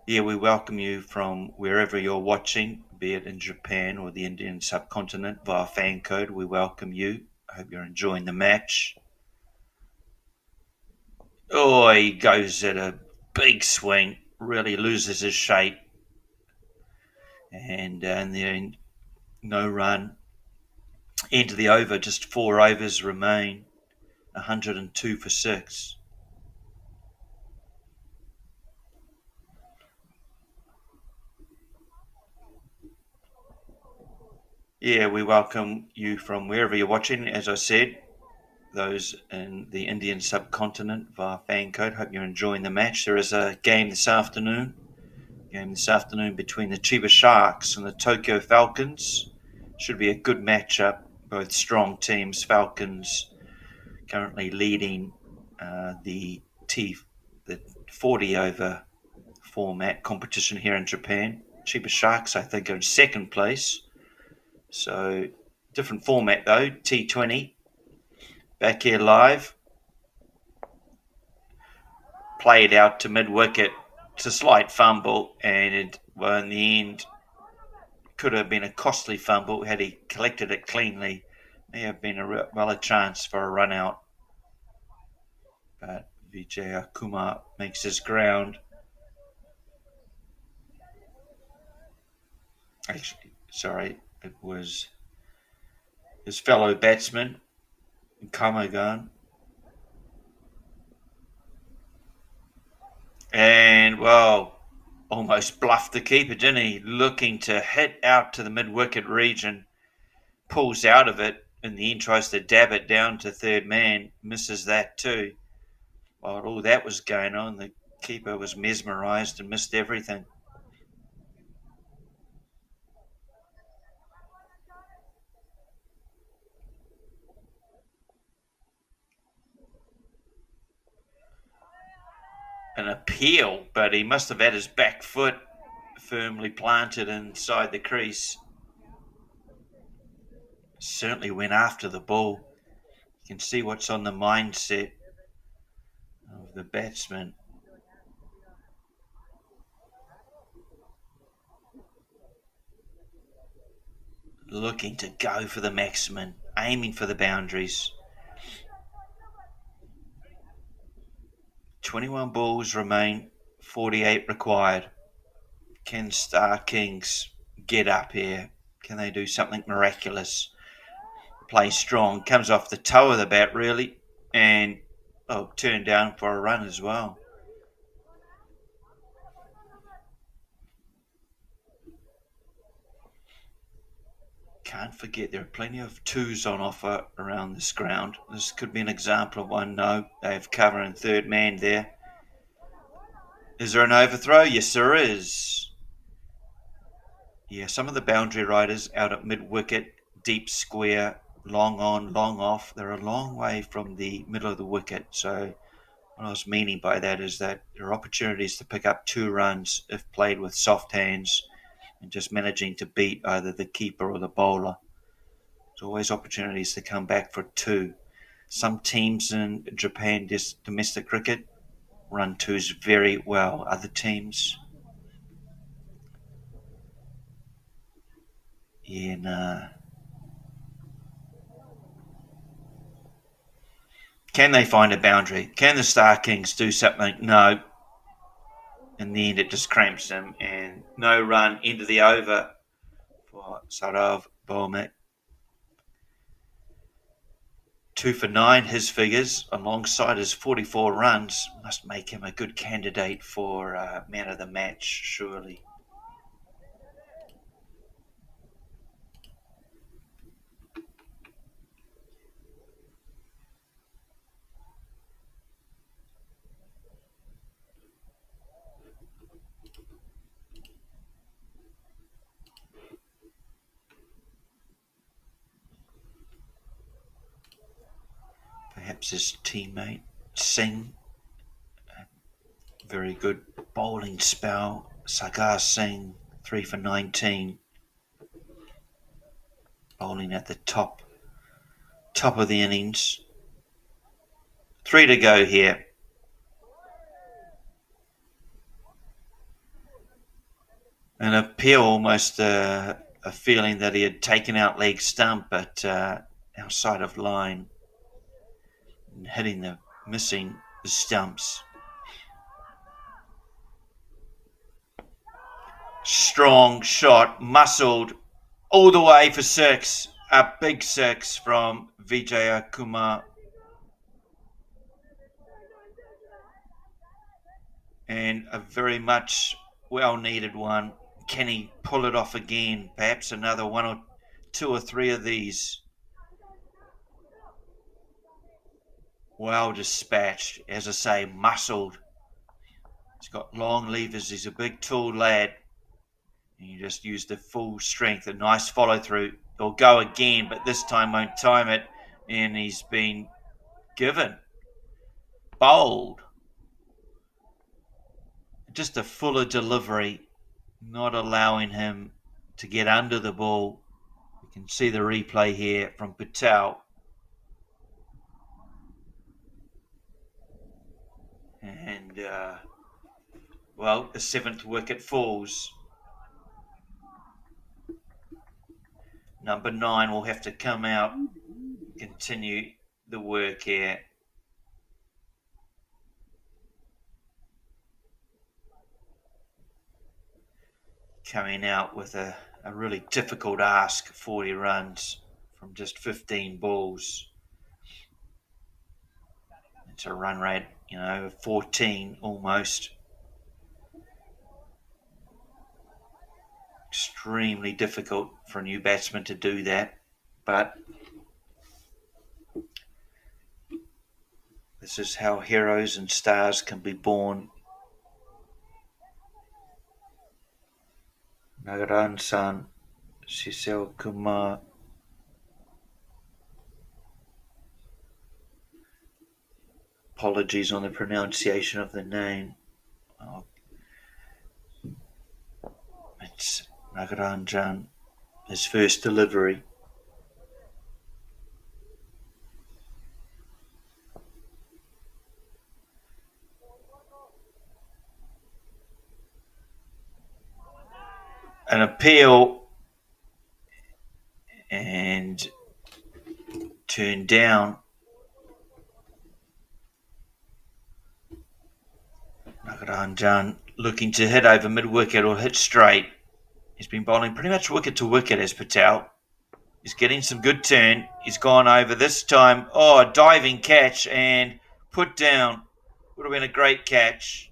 Yeah, we welcome you from wherever you're watching, be it in Japan or the Indian subcontinent, via fan code. We welcome you. I hope you're enjoying the match. Oh, he goes at a big swing, really loses his shape. And in the end, no run. End of the over, just 4 overs remain. 102 for 6. Yeah, we welcome you from wherever you're watching, as I said. Those in the Indian subcontinent via fan code. Hope you're enjoying the match. There is a game this afternoon. Between the Chiba Sharks and the Tokyo Falcons. Should be a good matchup. Both strong teams. Falcons currently leading the 40 over format competition here in Japan. Chiba Sharks, I think, are in second place. So, different format though. T20. Back here live. Played out to mid-wicket. It's a slight fumble, and in the end, could have been a costly fumble had he collected it cleanly. May have been a chance for a run out. But Vijay Kumar makes his ground. Actually, sorry, it was his fellow batsman, Kamagan. And, well, almost bluffed the keeper, didn't he? Looking to hit out to the mid-wicket region. Pulls out of it. In the end, tries to dab it down to third man. Misses that too. While all that was going on, the keeper was mesmerised and missed everything. An appeal, but he must have had his back foot firmly planted inside the crease. Certainly went after the ball. You can see what's on the mindset of the batsman. Looking to go for the maximum, aiming for the boundaries. 21 balls remain, 48 required. Can Star Kings get up here? Can they do something miraculous? Play strong, comes off the toe of the bat really, and turned down for a run as well. Can't forget there are plenty of 2s on offer around this ground. This could be an example of one. No, they have cover in third man there. Is there an overthrow? Yes, there is. Yeah, some of the boundary riders out at mid-wicket, deep square, long on, long off. They're a long way from the middle of the wicket. So what I was meaning by that is that there are opportunities to pick up 2 runs if played with soft hands and just managing to beat either the keeper or the bowler. There's always opportunities to come back for 2. Some teams in Japan, domestic cricket, run 2s very well. Other teams, nah. Can they find a boundary? Can the Star Kings do something? No. In the end, it just cramps them, and no run into the over for Saurav Bhowmik. 2 for 9, his figures, alongside his 44 runs, must make him a good candidate for man of the match, surely. Perhaps his teammate Singh, very good bowling spell. Sagar Singh, 3 for 19, bowling at the top of the innings. 3 to go here. An appeal, almost a feeling that he had taken out leg stump, but outside of line, and hitting missing the stumps. Strong shot, muscled all the way for 6. A big 6 from Vijaya Kumar. And a very much well-needed one. Can he pull it off again? Perhaps another 1 or 2 or 3 of these. Well dispatched, as I say, muscled. He's got long levers. He's a big, tall lad. And you just use the full strength. A nice follow through. He'll go again, but this time won't time it. And he's been given. Bowled. Just a fuller delivery, not allowing him to get under the ball. You can see the replay here from Patel. And, well, the 7th wicket falls. Number 9 will have to come out, continue the work here. Coming out with a really difficult ask, 40 runs from just 15 balls. It's a run rate, 14 almost. Extremely difficult for a new batsman to do that, but this is how heroes and stars can be born. Nagaran-san, Sisel Kumar. Apologies on the pronunciation of the name. It's Nagaranjan, his first delivery. An appeal and turned down. Nagaranjan looking to hit over mid-wicket or hit straight. He's been bowling pretty much wicket to wicket as Patel. He's getting some good turn. He's gone over this time. Oh, a diving catch and put down. Would have been a great catch.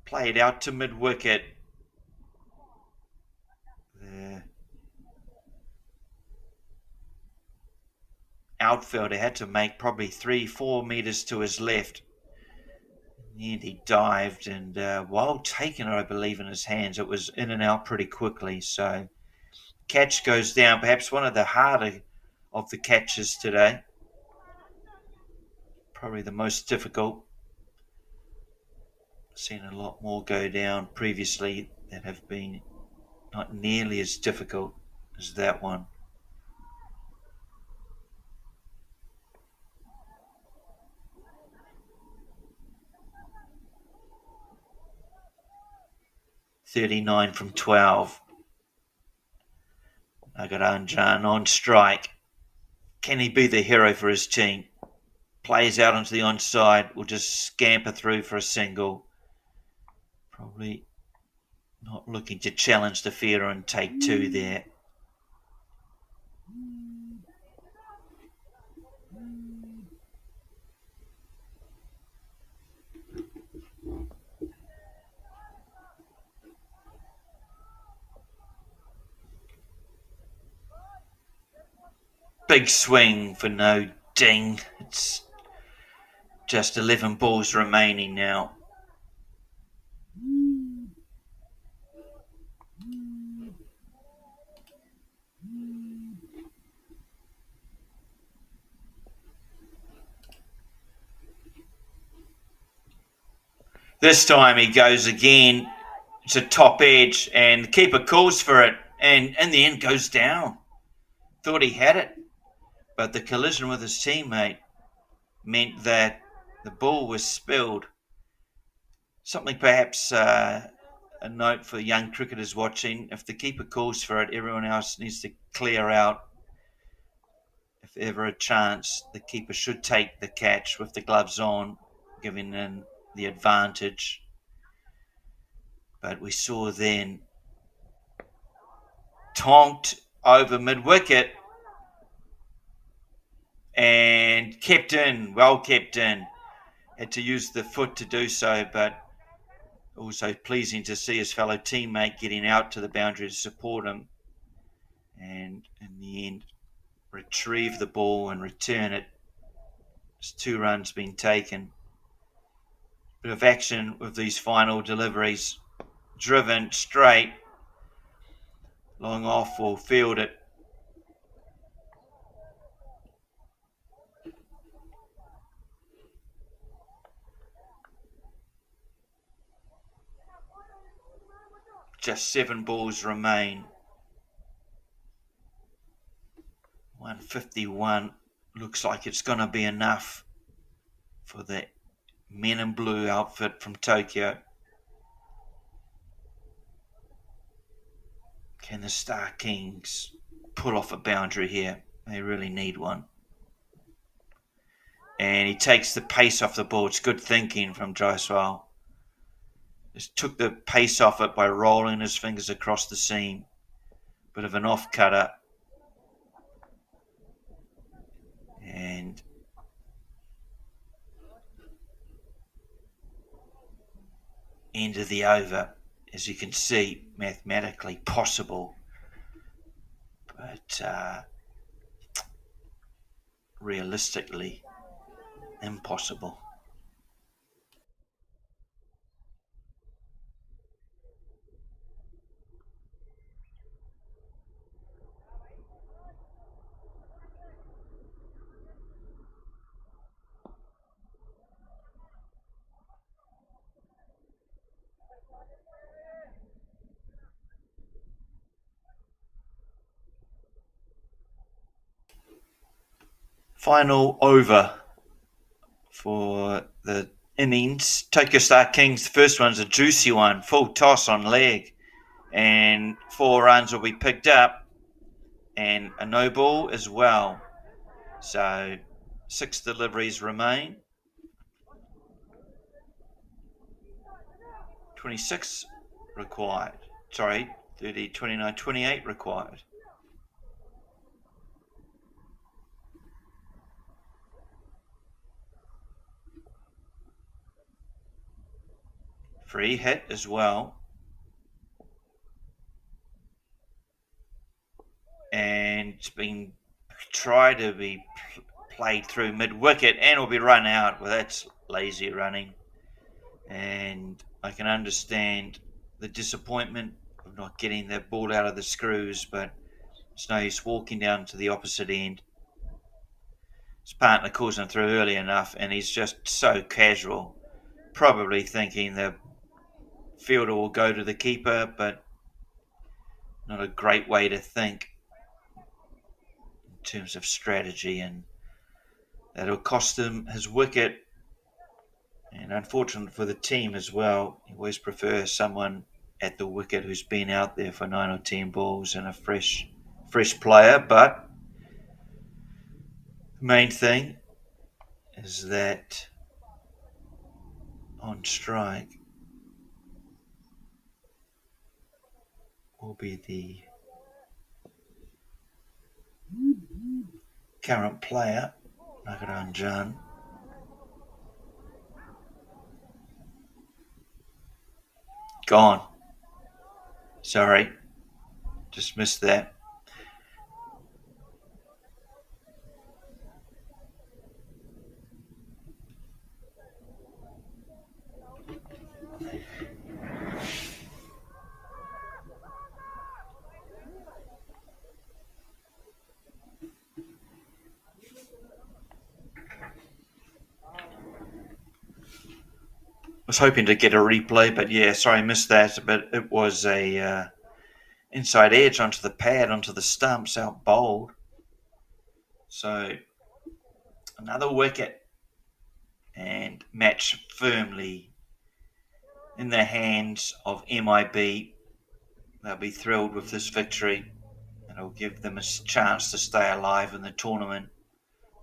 Played out to mid-wicket. The outfielder had to make probably 3-4 metres to his left. And he dived and while taking it, I believe, in his hands, it was in and out pretty quickly. So catch goes down. Perhaps one of the harder of the catches today. Probably the most difficult. Seen a lot more go down previously that have been not nearly as difficult as that one. .39 from 12. Nagaranjan on strike. Can he be the hero for his team? Plays out onto the onside. Will just scamper through for a single. Probably not looking to challenge the fielder and take 2 there. Big swing for no ding. It's just 11 balls remaining now. This time he goes again. It's a top edge and the keeper calls for it and in the end goes down. Thought he had it, but the collision with his teammate meant that the ball was spilled. Something perhaps a note for young cricketers watching: if the keeper calls for it, everyone else needs to clear out. If ever a chance, the keeper should take the catch with the gloves on, giving them the advantage. But we saw then tonked over mid-wicket and kept in, well kept in. Had to use the foot to do so, but also pleasing to see his fellow teammate getting out to the boundary to support him, and in the end retrieve the ball and return it. There's 2 runs being taken. Bit of action with these final deliveries. Driven straight, long off will field it. Just 7 balls remain. 151 looks like it's going to be enough for the Men in Blue outfit from Tokyo. Can the Star Kings pull off a boundary here? They really need one. And he takes the pace off the ball. It's good thinking from JCL. Just took the pace off it by rolling his fingers across the seam. Bit of an off-cutter. And end of the over. As you can see, mathematically possible, but realistically impossible. Final over for the innings. Tokyo Star Kings, the first one's a juicy one, full toss on leg, and 4 runs will be picked up and a no ball as well. So 6 deliveries remain. 26 required. 30, 29, 28 required. Free hit as well. And it's been tried to be played through mid-wicket and will be run out. Well, that's lazy running. And I can understand the disappointment of not getting that ball out of the screws, but it's no use walking down to the opposite end. His partner calls him through early enough, and he's just so casual, probably thinking the fielder will go to the keeper, but not a great way to think in terms of strategy, and that'll cost him his wicket. And unfortunate for the team as well. You always prefer someone at the wicket who's been out there for 9 or 10 balls and a fresh player, but the main thing is that on strike will be the current player, Nagaranjan. Gone. Sorry, just missed that. was hoping to get a replay, but yeah, sorry, I missed that. But it was a inside edge onto the pad, onto the stumps, out bowled. So another wicket, and match firmly in the hands of MIB. They'll be thrilled with this victory. It'll give them a chance to stay alive in the tournament,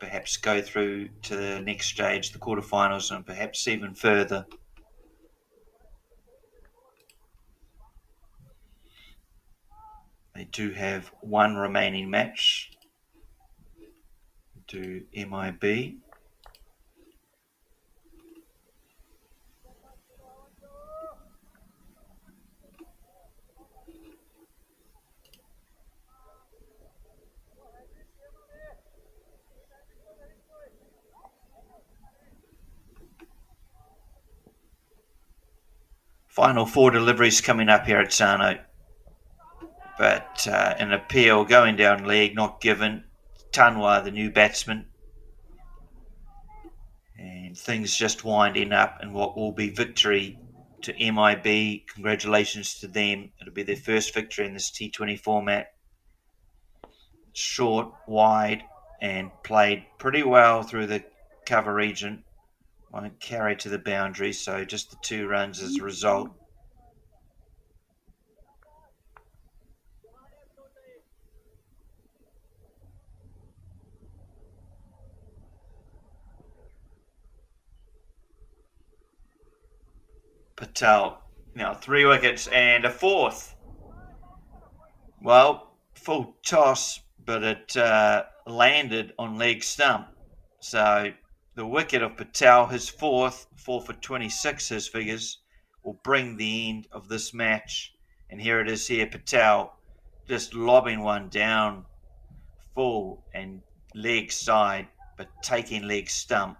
perhaps go through to the next stage, the quarterfinals, and perhaps even further. They do have one remaining match to MIB. Final 4 deliveries coming up here at Sano. But an appeal going down leg, not given. Tanwa, the new batsman. And things just winding up in what will be victory to MIB. Congratulations to them. It'll be their first victory in this T20 format. Short, wide, and played pretty well through the cover region. Won't carry to the boundary, so just the 2 runs as a result. Patel, now 3 wickets and a 4th. Well, full toss, but it landed on leg stump. So the wicket of Patel, his 4th, 4 for 26, his figures, will bring the end of this match. And here it is here, Patel just lobbing one down full and leg side, but taking leg stump.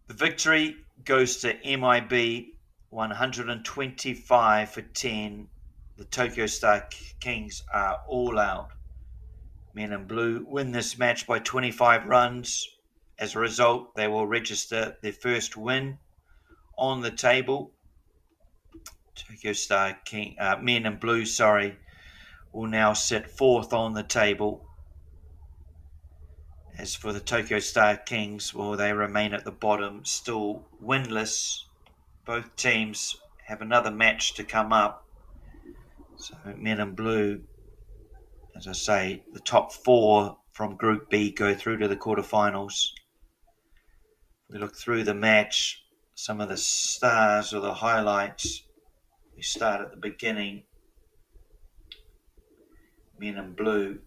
The victory goes to MIB, 125 for 10. The Tokyo Star Kings are all out. Men in Blue win this match by 25 runs. As a result, they will register their first win on the table. Tokyo Star King, Men in Blue, will now sit 4th on the table. As for the Tokyo Star Kings, well, they remain at the bottom, still winless. Both teams have another match to come up. So Men in Blue, as I say, the top 4 from Group B go through to the quarterfinals. We look through the match, some of the stars or the highlights. We start at the beginning. Men in Blue,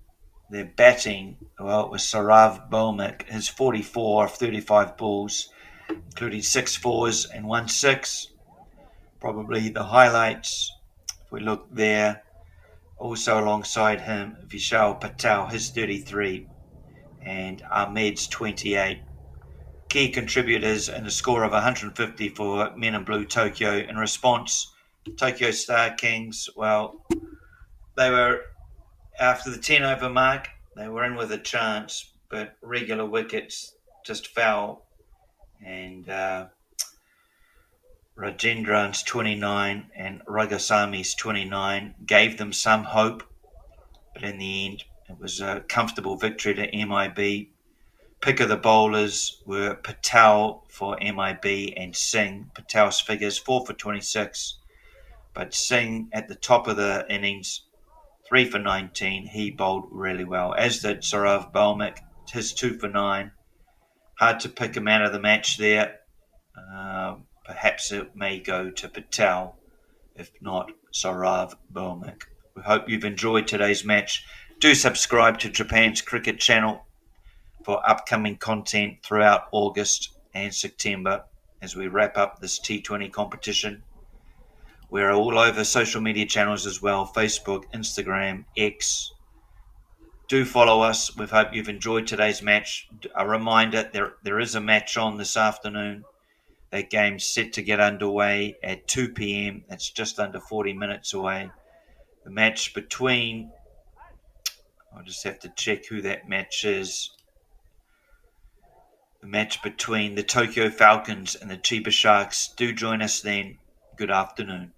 their batting, well, it was Saurav Bhowmik, his 44 of 35 balls, including 6 fours and 1 6. Probably the highlights, if we look there, also alongside him, Vishal Patel, his 33, and Ahmed's 28. Key contributors in a score of 150 for Men in Blue Tokyo. In response, Tokyo Star Kings, well, they were, after the 10 over mark, they were in with a chance, but regular wickets just fell. And Rajendran's 29 and Ragasami's 29 gave them some hope, but in the end, it was a comfortable victory to MIB. Pick of the bowlers were Patel for MIB and Singh. Patel's figures 4 for 26, but Singh at the top of the innings, 3 for 19. He bowled really well, as did Saurav Bhowmik, his 2 for 9. Hard to pick him out of the match there. Perhaps it may go to Patel, if not Saurav Bhowmik. We hope you've enjoyed today's match. Do subscribe to Japan's Cricket channel for upcoming content throughout August and September as we wrap up this T20 competition. We're all over social media channels as well, Facebook, Instagram, X. Do follow us. We hope you've enjoyed today's match. A reminder, there is a match on this afternoon. That game's set to get underway at 2 p.m. That's just under 40 minutes away. The match between, I'll just have to check who that match is. the match between the Tokyo Falcons and the Chiba Sharks. Do join us then. Good afternoon.